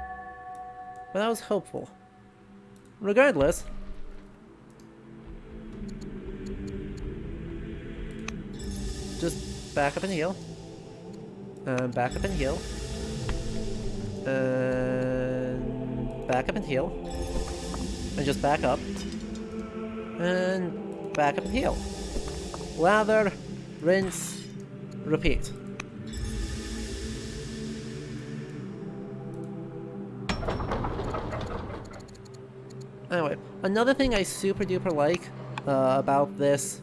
But I was hopeful. Regardless. Just back up and heal. Back up and heal. And back up and heal. And just back up. And back up and heal. Lather, rinse, repeat. Anyway, another thing I super duper like about this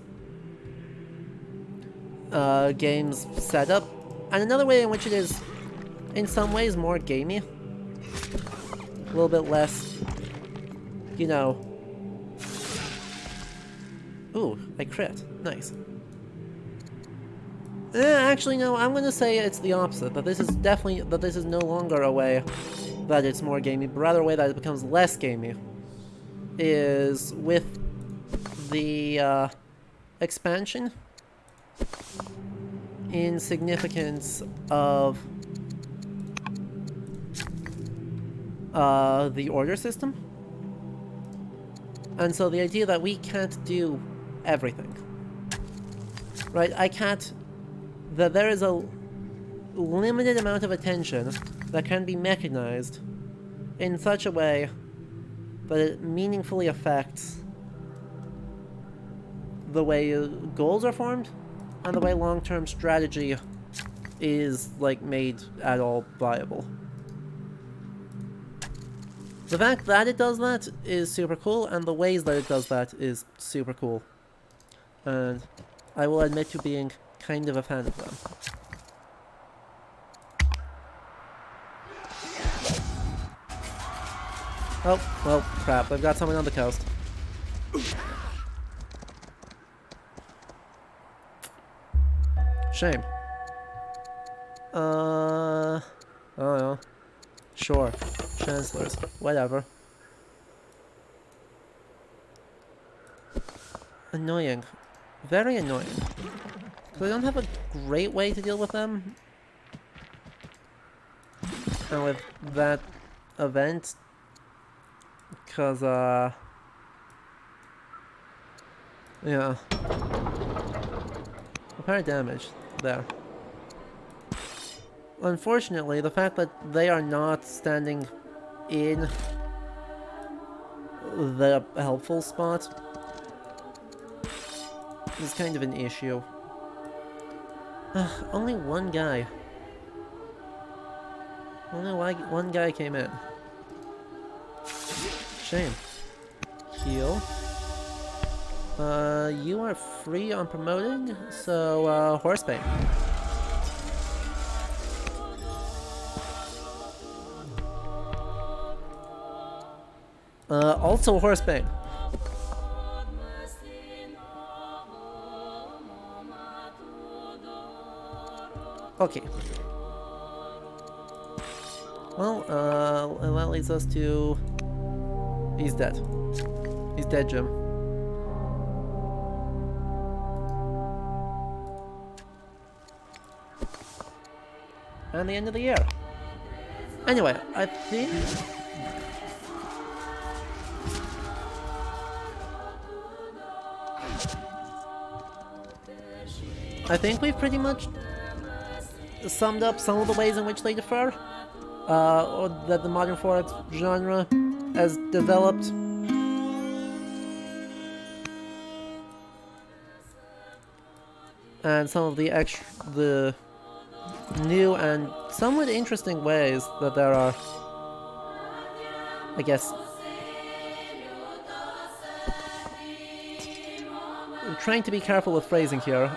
game's setup, and another way in which it is in some ways more gamey, a little bit less, you know. Ooh, I crit. Nice. Actually, no, I'm gonna say it's the opposite. That this is no longer a way that it's more gamey, but rather a way that it becomes less gamey. Is with the expansion in significance of the order system. And so the idea that we can't do everything. Right? That there is a limited amount of attention that can be mechanized in such a way that it meaningfully affects the way goals are formed and the way long-term strategy is, like, made at all viable. The fact that it does that is super cool, and the ways that it does that is super cool. And I will admit to being kind of a fan of them. Oh, well, crap. I've got someone on the coast. Shame. I don't know. Sure. Chancellors. Whatever. Annoying. Very annoying. So I don't have a great way to deal with them. And with that event. Because, yeah. Apparent damage there. Unfortunately, the fact that they are not standing in the helpful spot is kind of an issue. Only one guy. Only one guy came in. Shame. Heal. You are free on promoting, so, Horsebane. Also Horsebane. Okay. Well, that leads us to... He's dead. He's dead, Jim. And the end of the year. Anyway, I think we've pretty much summed up some of the ways in which they differ, or that the modern 4X genre has developed. And some of the new and somewhat interesting ways that there are, I guess, I'm trying to be careful with phrasing here,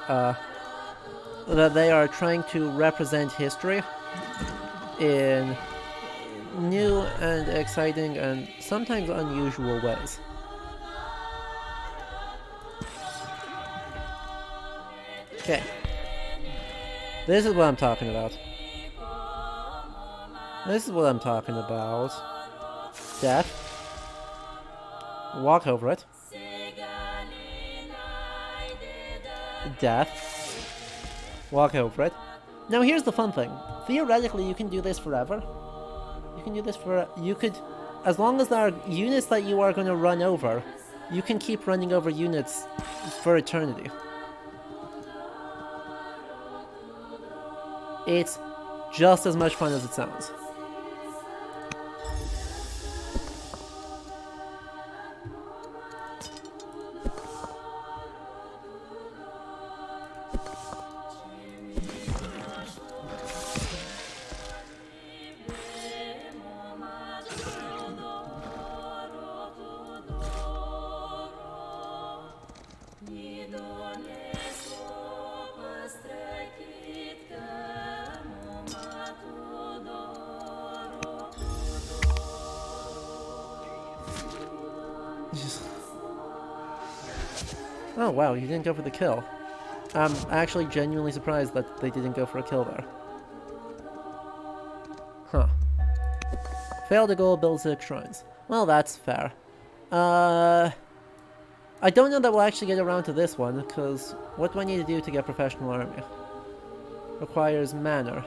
that they are trying to represent history in new and exciting and sometimes unusual ways. Okay. This is what I'm talking about. This is what I'm talking about. Death. Walk over it. Death. Walk over it. Now here's the fun thing. Theoretically, you can do this forever. You can do this for... You could... As long as there are units that you are going to run over, you can keep running over units for eternity. It's just as much fun as it sounds. Oh wow, you didn't go for the kill. I'm actually genuinely surprised that they didn't go for a kill there. Huh. Failed a goal, build 6 shrines. Well, that's fair. I don't know that we'll actually get around to this one, because what do I need to do to get professional army? Requires manor.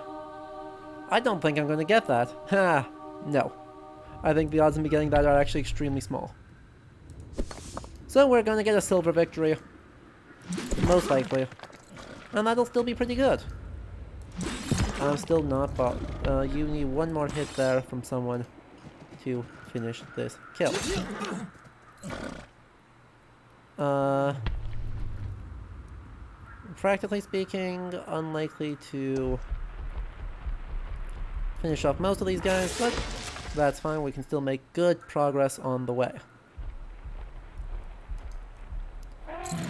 I don't think I'm going to get that. Ha! No. I think the odds of me getting that are actually extremely small. So we're going to get a silver victory. Most likely. And that'll still be pretty good. I'm still not, but you need one more hit there from someone to finish this kill. Practically speaking, unlikely to finish off most of these guys, but that's fine, we can still make good progress on the way.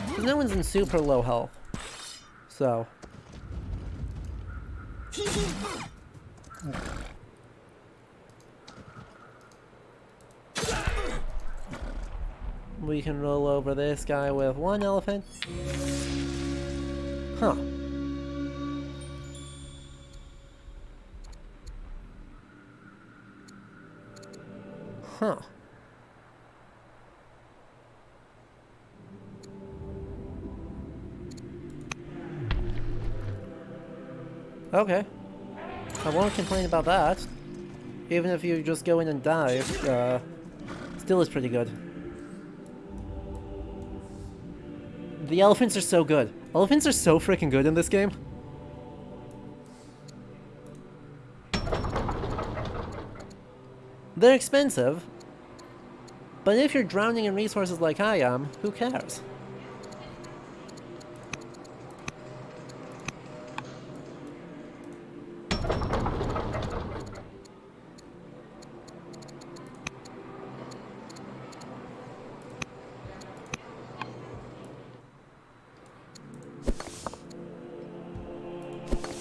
Because no one's in super low health, so... We can roll over this guy with 1 elephant. Huh. Huh. Okay. I won't complain about that. Even if you just go in and die, still is pretty good. The elephants are so good. Elephants are so freaking good in this game. They're expensive, but if you're drowning in resources like I am, who cares?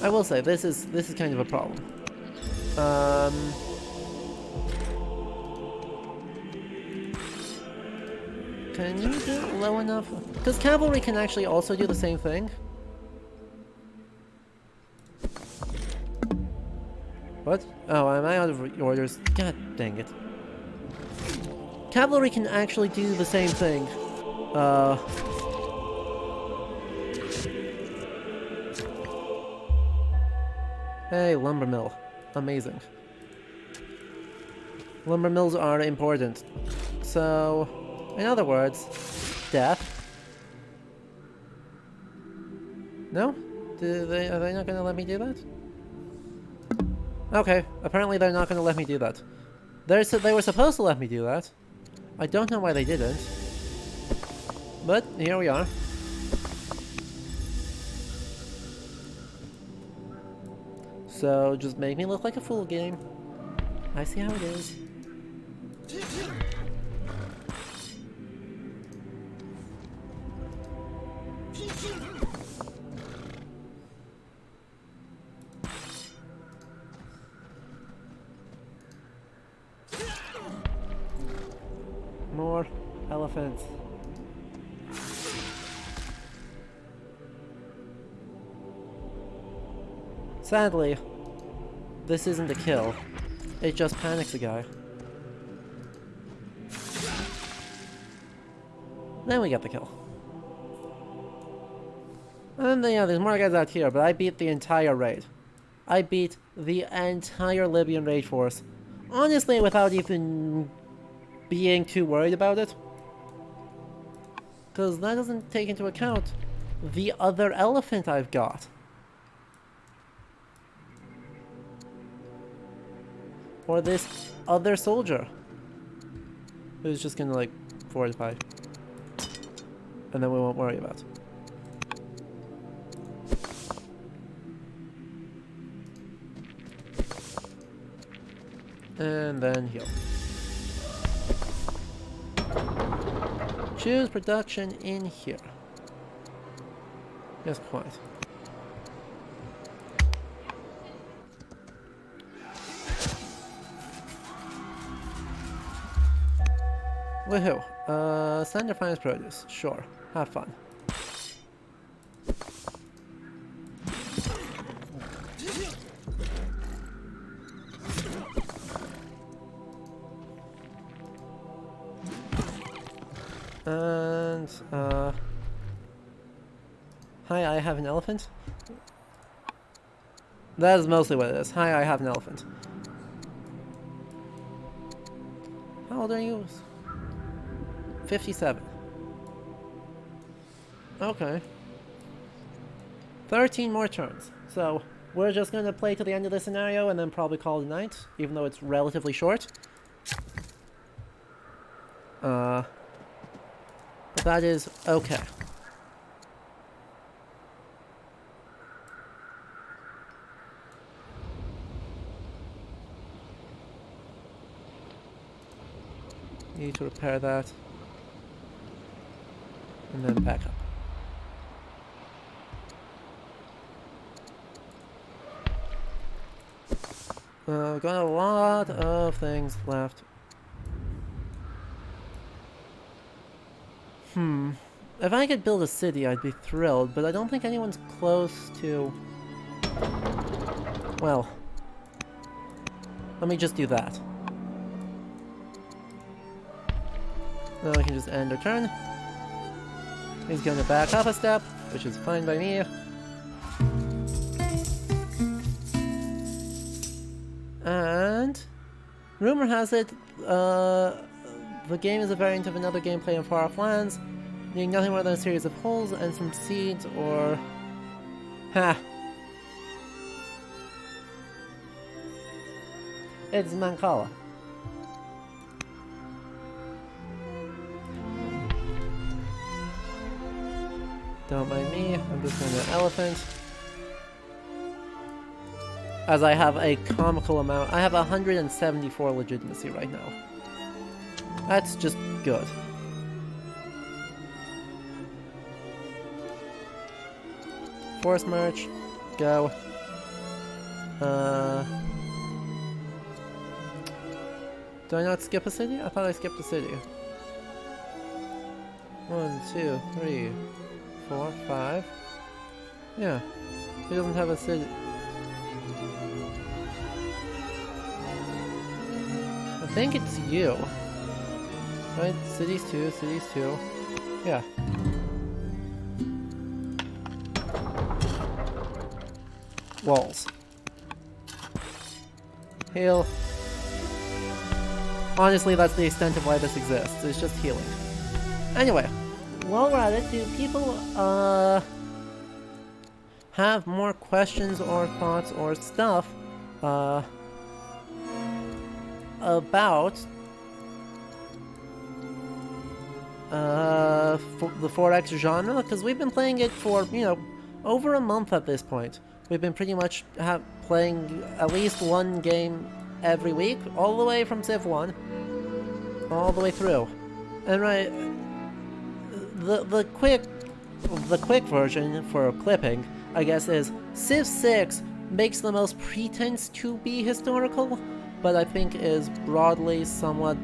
I will say this is kind of a problem. Can you do it low enough? Because cavalry can actually also do the same thing. What? Oh, am I out of orders? God dang it. Cavalry can actually do the same thing. Hey, lumber mill. Amazing. Lumber mills are important. So, in other words, death. No? Are they not gonna let me do that? Okay, apparently they're not gonna let me do that. They were supposed to let me do that. I don't know why they didn't. But, here we are. So, just make me look like a fool, game. I see how it is. More elephants. Sadly, this isn't a kill. It just panics a guy. Then we get the kill. And then, yeah, there's more guys out here, but I beat the entire raid. I beat the entire Libyan raid force. Honestly, without even being too worried about it. Because that doesn't take into account the other elephant I've got. Or this other soldier. Who's just gonna, like, fortify. And then we won't worry about it. And then heal. Choose production in here. Yes, quite. Woohoo. Standard finance produce. Sure. Have fun. And, hi, I have an elephant? That is mostly what it is. Hi, I have an elephant. How old are you? 57. Okay. 13 more turns. So, we're just gonna play to the end of the scenario and then probably call it a night, even though it's relatively short. But that is okay. Need to repair that. And then back up. We've got a lot of things left. If I could build a city, I'd be thrilled, but I don't think anyone's close to... Well, let me just do that. Now we can just end our turn. He's gonna back up a step, which is fine by me. And rumor has it, the game is a variant of another gameplay in Far Off Lands, needing nothing more than a series of holes and some seeds or... Ha! It's Mancala. Don't mind me, I'm just going to elephant. As I have a comical amount, I have 174 legitimacy right now. That's just good. Force march, go. Do I not skip a city? I thought I skipped a city. 1, 2, 3, 4, 5. Yeah, he doesn't have a city. I think it's you. Right? Cities 2, cities 2. Yeah. Walls. Heal. Honestly, that's the extent of why this exists. It's just healing. Anyway, while we're at it, do people, have more questions or thoughts or stuff, about the 4X genre? Because we've been playing it for, you know, over a month at this point. We've been pretty much playing at least one game every week, all the way from Civ 1, all the way through. And right, the quick version for clipping, I guess, is Civ 6 makes the most pretense to be historical, but I think is broadly somewhat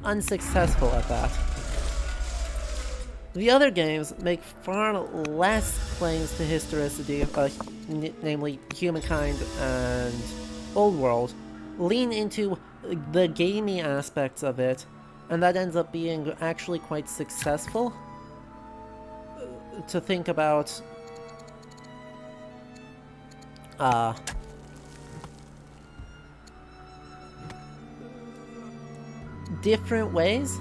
unsuccessful at that. The other games make far less claims to historicity, namely Humankind and Old World, lean into the gamey aspects of it, and that ends up being actually quite successful. To think about different ways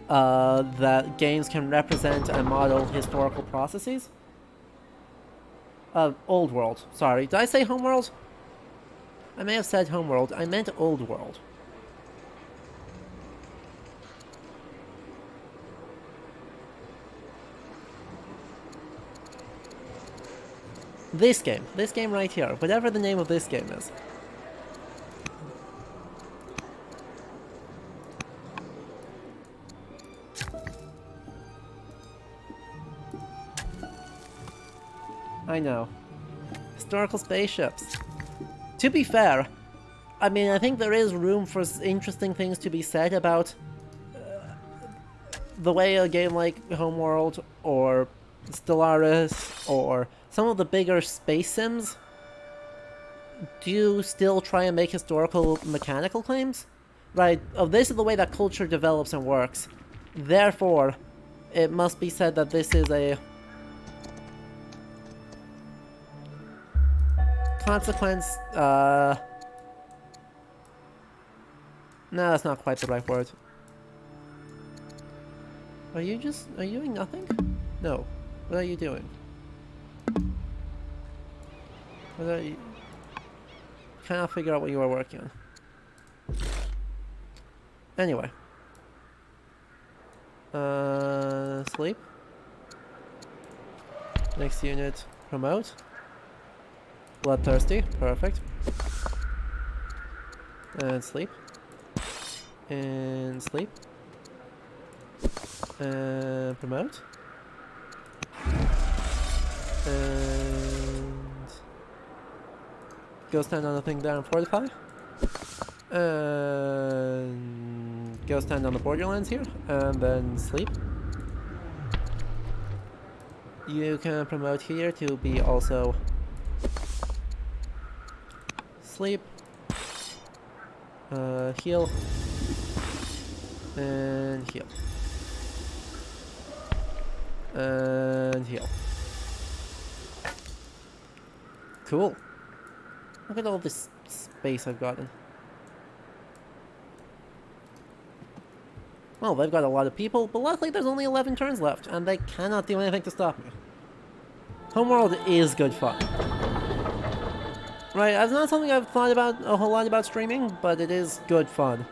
that games can represent and model historical processes. Old World. Sorry, did I say Homeworld? I may have said Homeworld. I meant Old World. This game right here, whatever the name of this game is. I know. Historical spaceships. To be fair, I mean, I think there is room for interesting things to be said about the way a game like Homeworld or Stellaris or some of the bigger space sims do still try and make historical mechanical claims. Right, this is the way that culture develops and works. Therefore, it must be said that this is a consequence, no, that's not quite the right word. Are you doing nothing? No. What are you doing? What are you... Cannot figure out what you are working on. Anyway. Sleep. Next unit, promote. Bloodthirsty, perfect. And sleep. And sleep. And promote. And go stand on the thing there and fortify. And go stand on the borderlands here, and then sleep. You can promote here to be also sleep. Heal. And heal. And heal. Cool. Look at all this space I've gotten. Well, they've got a lot of people, but luckily there's only 11 turns left, and they cannot do anything to stop me. Homeworld is good fun. Right, it's not something I've thought about a whole lot about streaming, but it is good fun.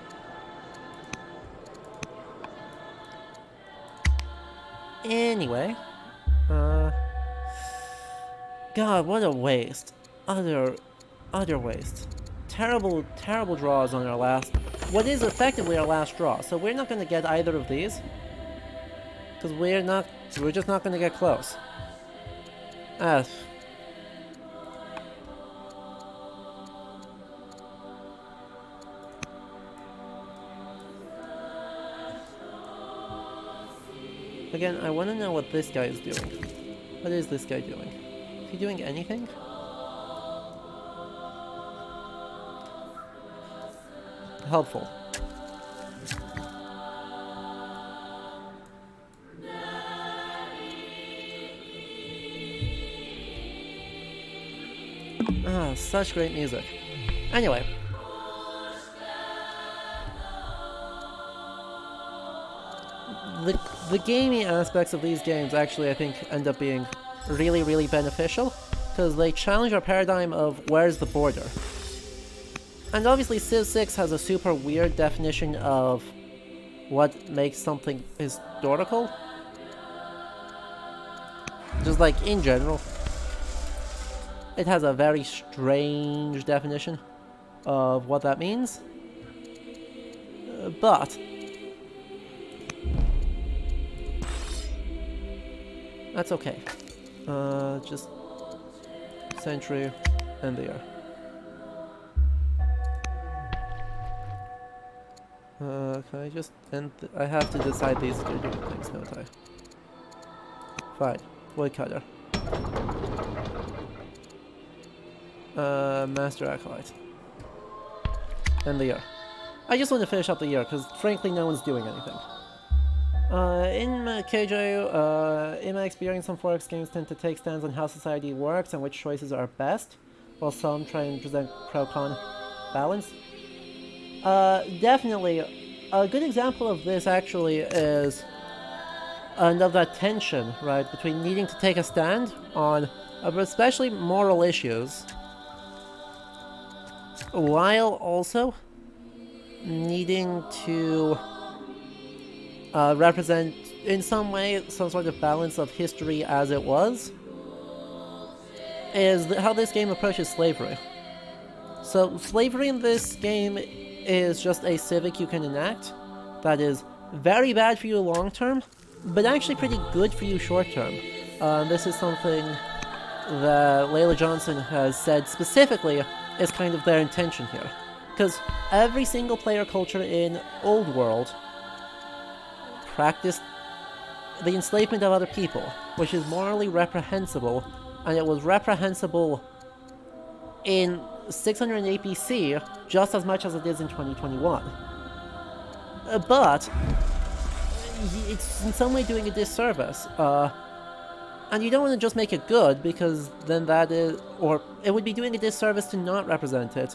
Anyway, God, what a waste. Utter waste. Terrible draws on our last, what is effectively our last draw. So we're not going to get either of these, because we're just not going to get close. Again, I want to know what this guy is doing. What is this guy doing? Is he doing anything? Helpful. Ah, such great music. Anyway. The gaming aspects of these games actually, I think, end up being really, really beneficial, because they challenge our paradigm of where's the border. And obviously Civ 6 has a super weird definition of what makes something historical. Just like in general. It has a very strange definition of what that means. But that's okay. Just sentry and there. Can I just end? I have to decide these two different things, don't I? Fine. Woodcutter. Master Acolyte. And the year. I just want to finish up the year, because frankly no one's doing anything. In KJ, in my experience, some 4X games tend to take stands on how society works and which choices are best, while some try and present pro-con balance. Definitely, a good example of this actually is of that tension, right, between needing to take a stand on especially moral issues, while also needing to represent in some way some sort of balance of history as it was, is how this game approaches slavery. So slavery in this game is just a civic you can enact that is very bad for you long term, but actually pretty good for you short term. This is something that Layla Johnson has said specifically is kind of their intention here. Because every single player culture in Old World practiced the enslavement of other people, which is morally reprehensible, and it was reprehensible in 608 BC just as much as it is in 2021. But it's in some way doing a disservice. And you don't want to just make it good, because then that is, or it would be doing a disservice to not represent it.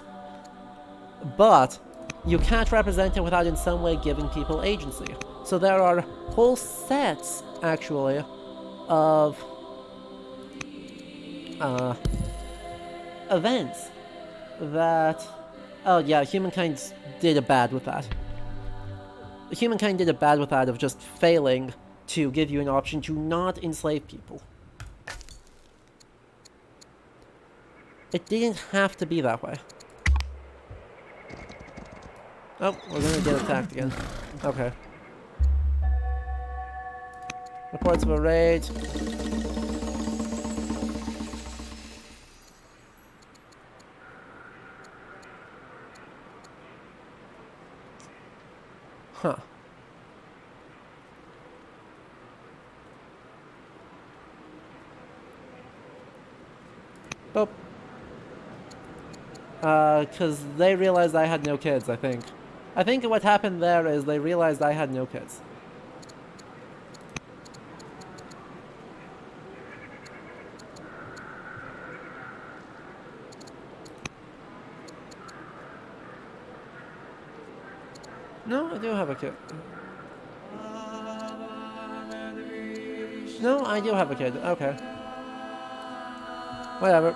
But you can't represent it without in some way giving people agency. So there are whole sets, actually, of events that... Oh yeah, humankind did a bad with that. Humankind did a bad with that of just failing to give you an option to not enslave people. It didn't have to be that way. Oh, we're gonna get attacked again. Okay. Reports of a raid. Huh. Oh. Because they realized I had no kids, I think. I think what happened there is they realized I had no kids. No, I do have a kid. No, I do have a kid. Okay. Whatever.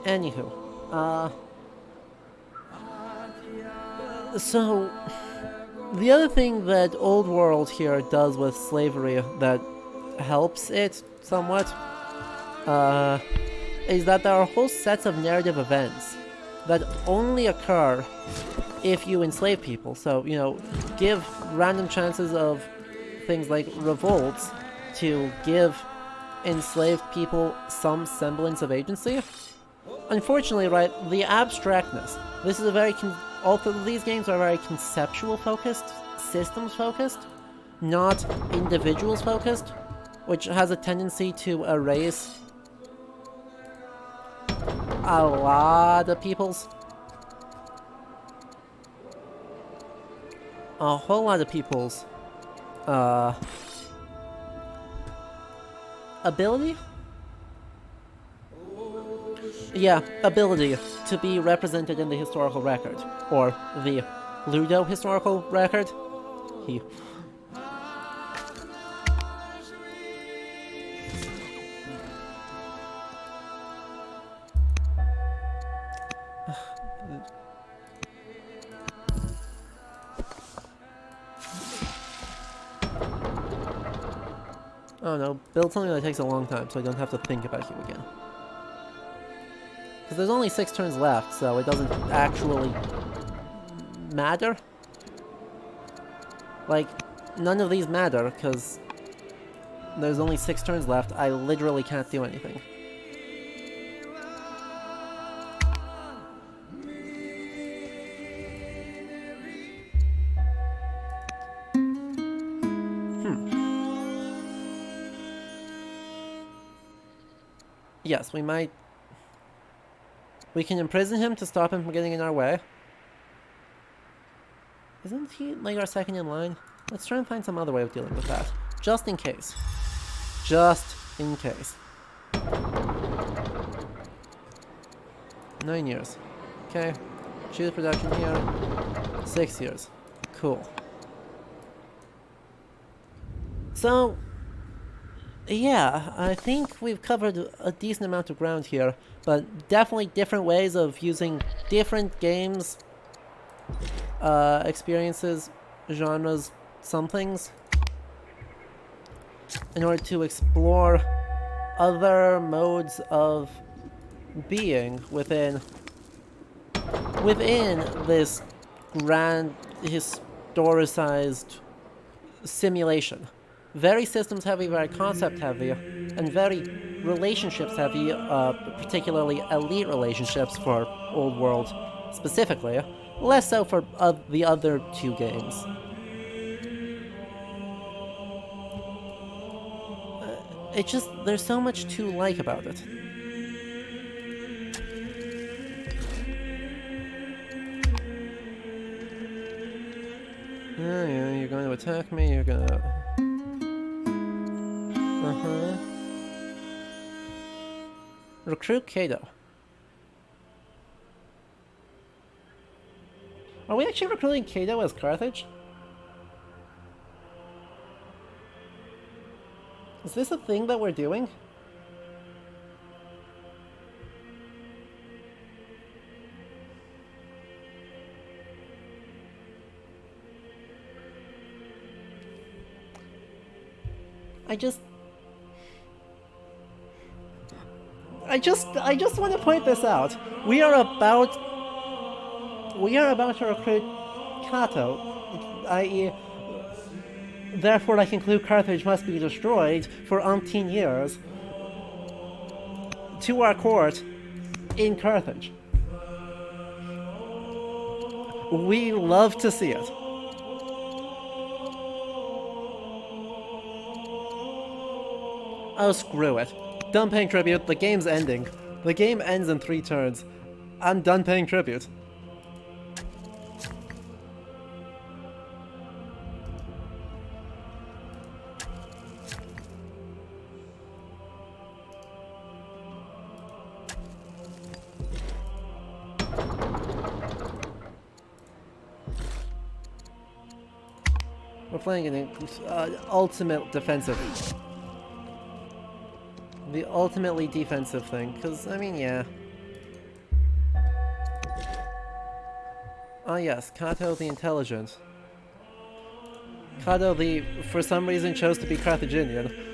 Anywho. So, the other thing that Old World here does with slavery that helps it somewhat, is that there are whole sets of narrative events that only occur if you enslave people. So, you know, give random chances of things like revolts to give enslaved people some semblance of agency. Unfortunately, right, the abstractness. This is a very these games are very conceptual focused, systems focused, not individuals focused, which has a tendency to erase a lot of people's, a whole lot of people's ability? Yeah, ability to be represented in the historical record, or the Ludo historical record. He. Oh no, build something that takes a long time so I don't have to think about you again. Because there's only 6 turns left, so it doesn't actually matter. Like, none of these matter, because there's only 6 turns left. I literally can't do anything. Yes, we might... We can imprison him to stop him from getting in our way. Isn't he, like, our second in line? Let's try and find some other way of dealing with that. Just in case. Just in case. 9 years. Okay. Choose production here. 6 years. Cool. So... yeah, I think we've covered a decent amount of ground here, but definitely different ways of using different games, experiences, genres, somethings, in order to explore other modes of being within this grand historicized simulation. Very systems heavy, very concept heavy, and very relationships heavy, particularly elite relationships for Old World specifically, less so for the other 2 games. There's so much to like about it. Yeah, you're going to attack me, you're gonna... Recruit Cato. Are we actually recruiting Cato as Carthage? Is this a thing that we're doing? I just want to point this out. We are about to recruit Cato, i.e., therefore I conclude Carthage must be destroyed for umpteen years, to our court in Carthage. We love to see it. Oh, screw it. Done paying tribute, the game's ending. The game ends in 3 turns. I'm done paying tribute. We're playing an ultimate defensive. The ultimately defensive thing, because, I mean, yeah. Ah yes, Cato the Intelligent. Cato the, for some reason, chose to be Carthaginian.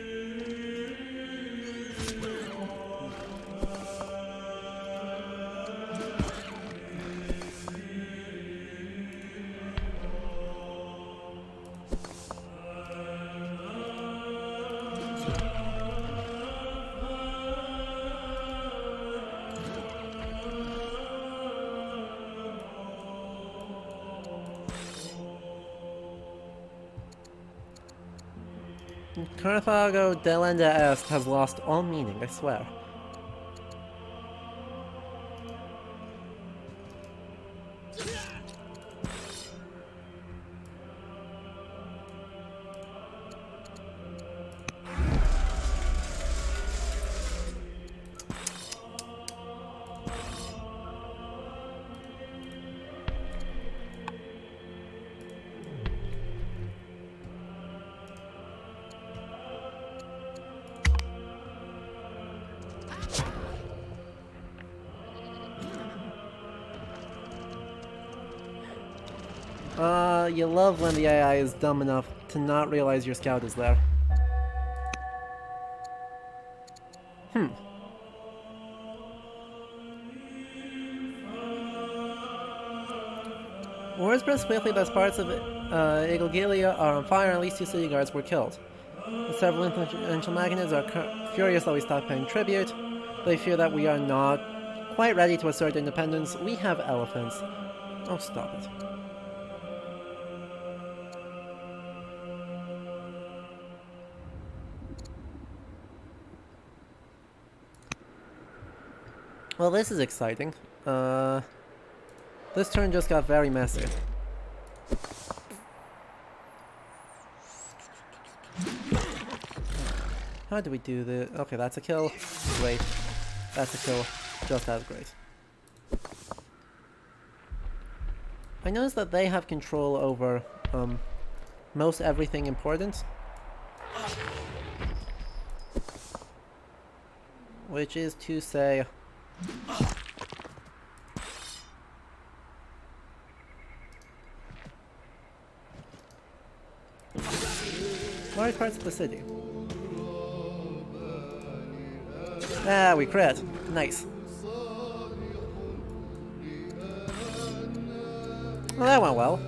Carthago delenda est has lost all meaning, I swear. You love when the AI is dumb enough to not realize your scout is there. Wars spread quickly that parts of Igilgilia are on fire and at least 2 city guards were killed. Several influential magnates are furious that we stopped paying tribute. They fear that we are not quite ready to assert independence. We have elephants. Oh, stop it. Well, this is exciting. This turn just got very messy. How do we do the... Okay, that's a kill. Great. That's a kill. Just as great. I noticed that they have control over, most everything important. Which is to say... large parts of the city. Ah, we crit. Nice. Well, that went well.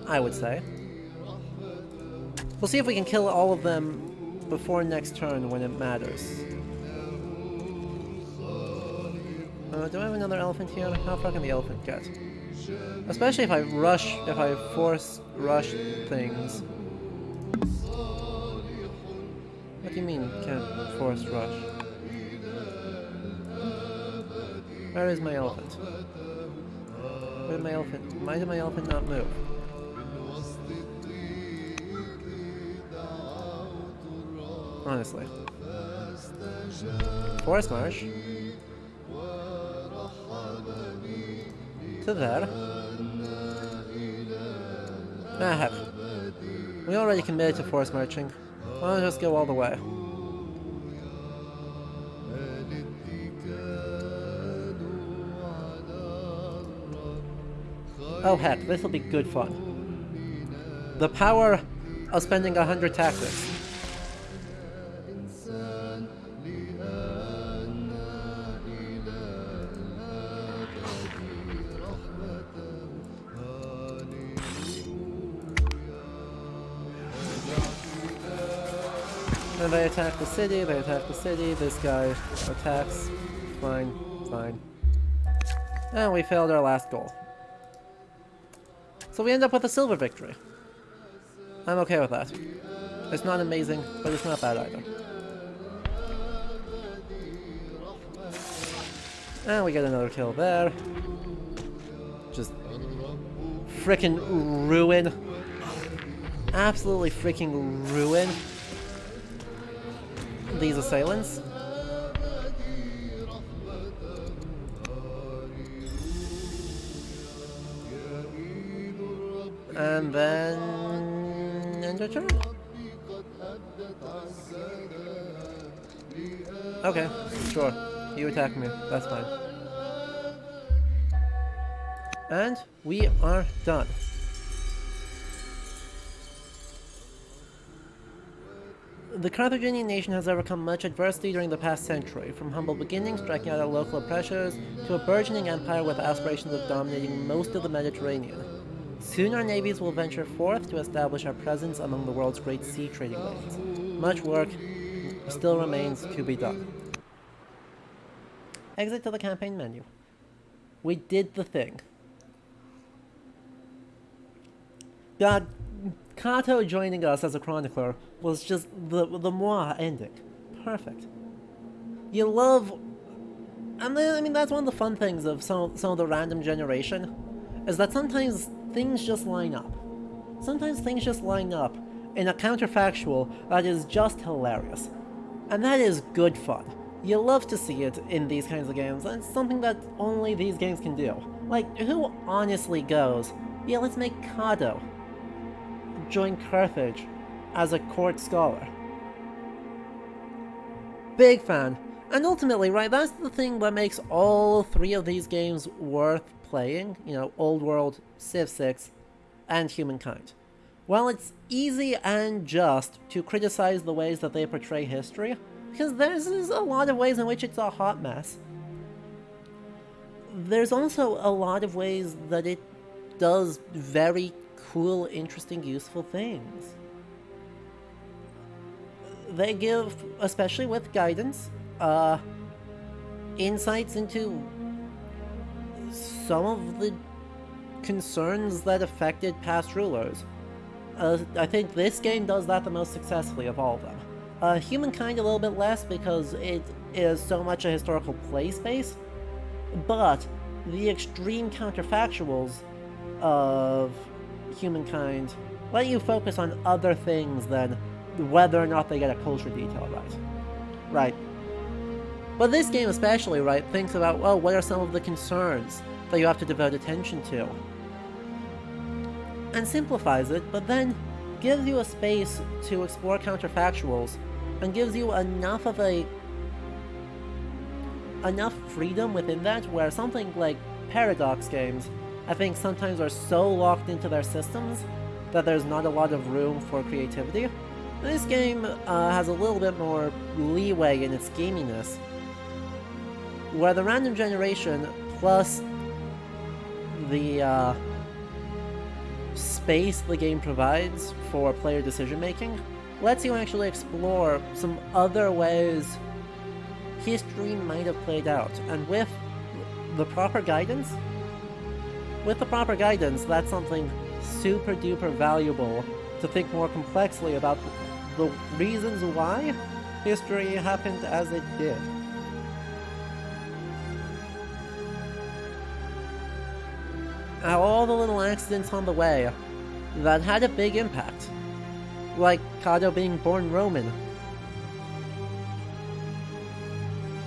I would say. We'll see if we can kill all of them before next turn when it matters. Do I have another elephant here? How far can the elephant get? Especially if I force rush things. What do you mean, can't force rush? Where is my elephant? Where did my elephant? Why did my elephant not move? Honestly. Force march. To there. Ah, heck. We already committed to force marching. Why don't I just go all the way? Oh heck, this'll be good fun. The power of spending 100 tactics. And they attack the city, this guy attacks. Fine, fine. And we failed our last goal. So we end up with a silver victory. I'm okay with that. It's not amazing, but it's not bad either. And we get another kill there. Just frickin' ruin. Absolutely freaking ruin these assailants. And then end your turn. Okay, sure. You attack me. That's fine. And we are done. The Carthaginian nation has overcome much adversity during the past century, from humble beginnings striking out at local pressures to a burgeoning empire with aspirations of dominating most of the Mediterranean. Soon our navies will venture forth to establish our presence among the world's great sea trading lanes. Much work still remains to be done. Exit to the campaign menu. We did the thing. God, Cato joining us as a chronicler was just the moi ending. Perfect. You love... I mean, that's one of the fun things of some of the random generation, is that sometimes things just line up. Sometimes things just line up in a counterfactual that is just hilarious. And that is good fun. You love to see it in these kinds of games, and it's something that only these games can do. Like, who honestly goes, yeah, let's make Cato join Carthage as a court scholar? Big fan. And ultimately, right, that's the thing that makes all three of these games worth playing. You know, Old World, Civ 6, and Humankind. While it's easy and just to criticize the ways that they portray history, because there's a lot of ways in which it's a hot mess, there's also a lot of ways that it does very cool, interesting, useful things. They give, especially with guidance, insights into some of the concerns that affected past rulers. I think this game does that the most successfully of all of them. Humankind a little bit less because it is so much a historical play space, but the extreme counterfactuals of Humankind let you focus on other things than whether or not they get a culture detail right. Right. But this game especially, right, thinks about, well, what are some of the concerns that you have to devote attention to? And simplifies it, but then gives you a space to explore counterfactuals and gives you enough freedom within that where something like Paradox games, I think sometimes are so locked into their systems that there's not a lot of room for creativity. This game has a little bit more leeway in its gaminess, where the random generation plus the space the game provides for player decision making lets you actually explore some other ways history might have played out. And with the proper guidance, that's something super duper valuable to think more complexly about the reasons why history happened as it did. Now, all the little accidents on the way that had a big impact, like Cato being born Roman,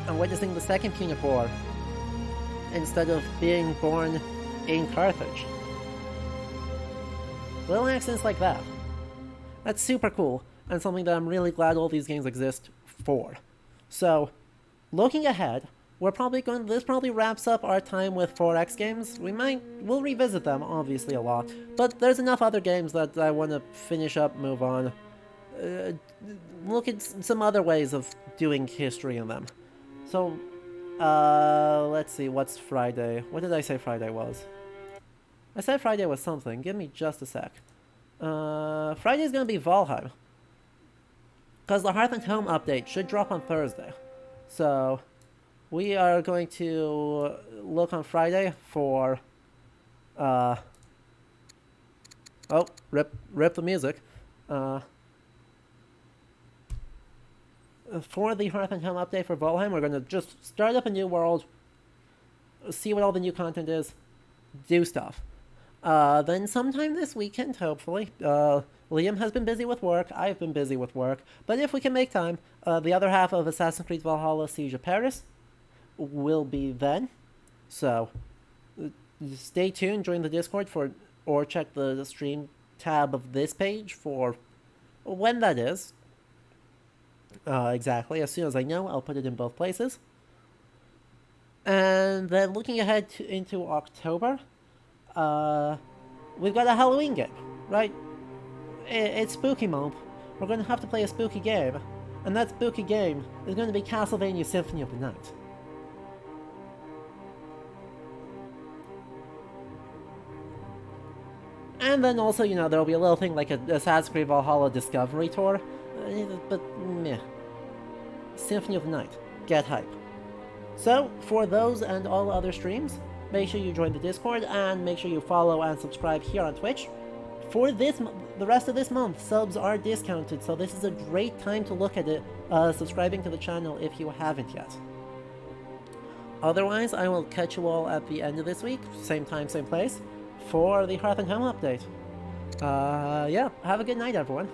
and witnessing the Second Punic War instead of being born in Carthage. Little accidents like that. That's super cool, and something that I'm really glad all these games exist for. So, looking ahead, this probably wraps up our time with 4X games. We'll revisit them, obviously, a lot, but there's enough other games that I want to finish up, move on, look at some other ways of doing history in them. So, let's see, what's Friday? What did I say Friday was? I said Friday was something, give me just a sec. Friday's gonna be Valheim, because the Hearth and Home update should drop on Thursday. So, we are going to look on Friday for, oh, rip the music. For the Hearth and Home update for Valheim, we're going to just start up a new world, see what all the new content is, do stuff. Then sometime this weekend, hopefully. Liam has been busy with work, I've been busy with work, but if we can make time, the other half of Assassin's Creed Valhalla Siege of Paris will be then. So, stay tuned, join the Discord or check the stream tab of this page for when that is. Exactly, as soon as I know, I'll put it in both places. And then looking ahead into October, we've got a Halloween game, right? It's spooky month. We're going to have to play a spooky game, and that spooky game is going to be Castlevania Symphony of the Night. And then also, there'll be a little thing like a Assassin's Creed Valhalla Discovery Tour, but meh. Symphony of the Night. Get hype. So, for those and all other streams, make sure you join the Discord, and make sure you follow and subscribe here on Twitch. For the rest of this month, subs are discounted, so this is a great time to look at it, subscribing to the channel if you haven't yet. Otherwise, I will catch you all at the end of this week, same time, same place, for the Hearth and Home update. Yeah, have a good night, everyone.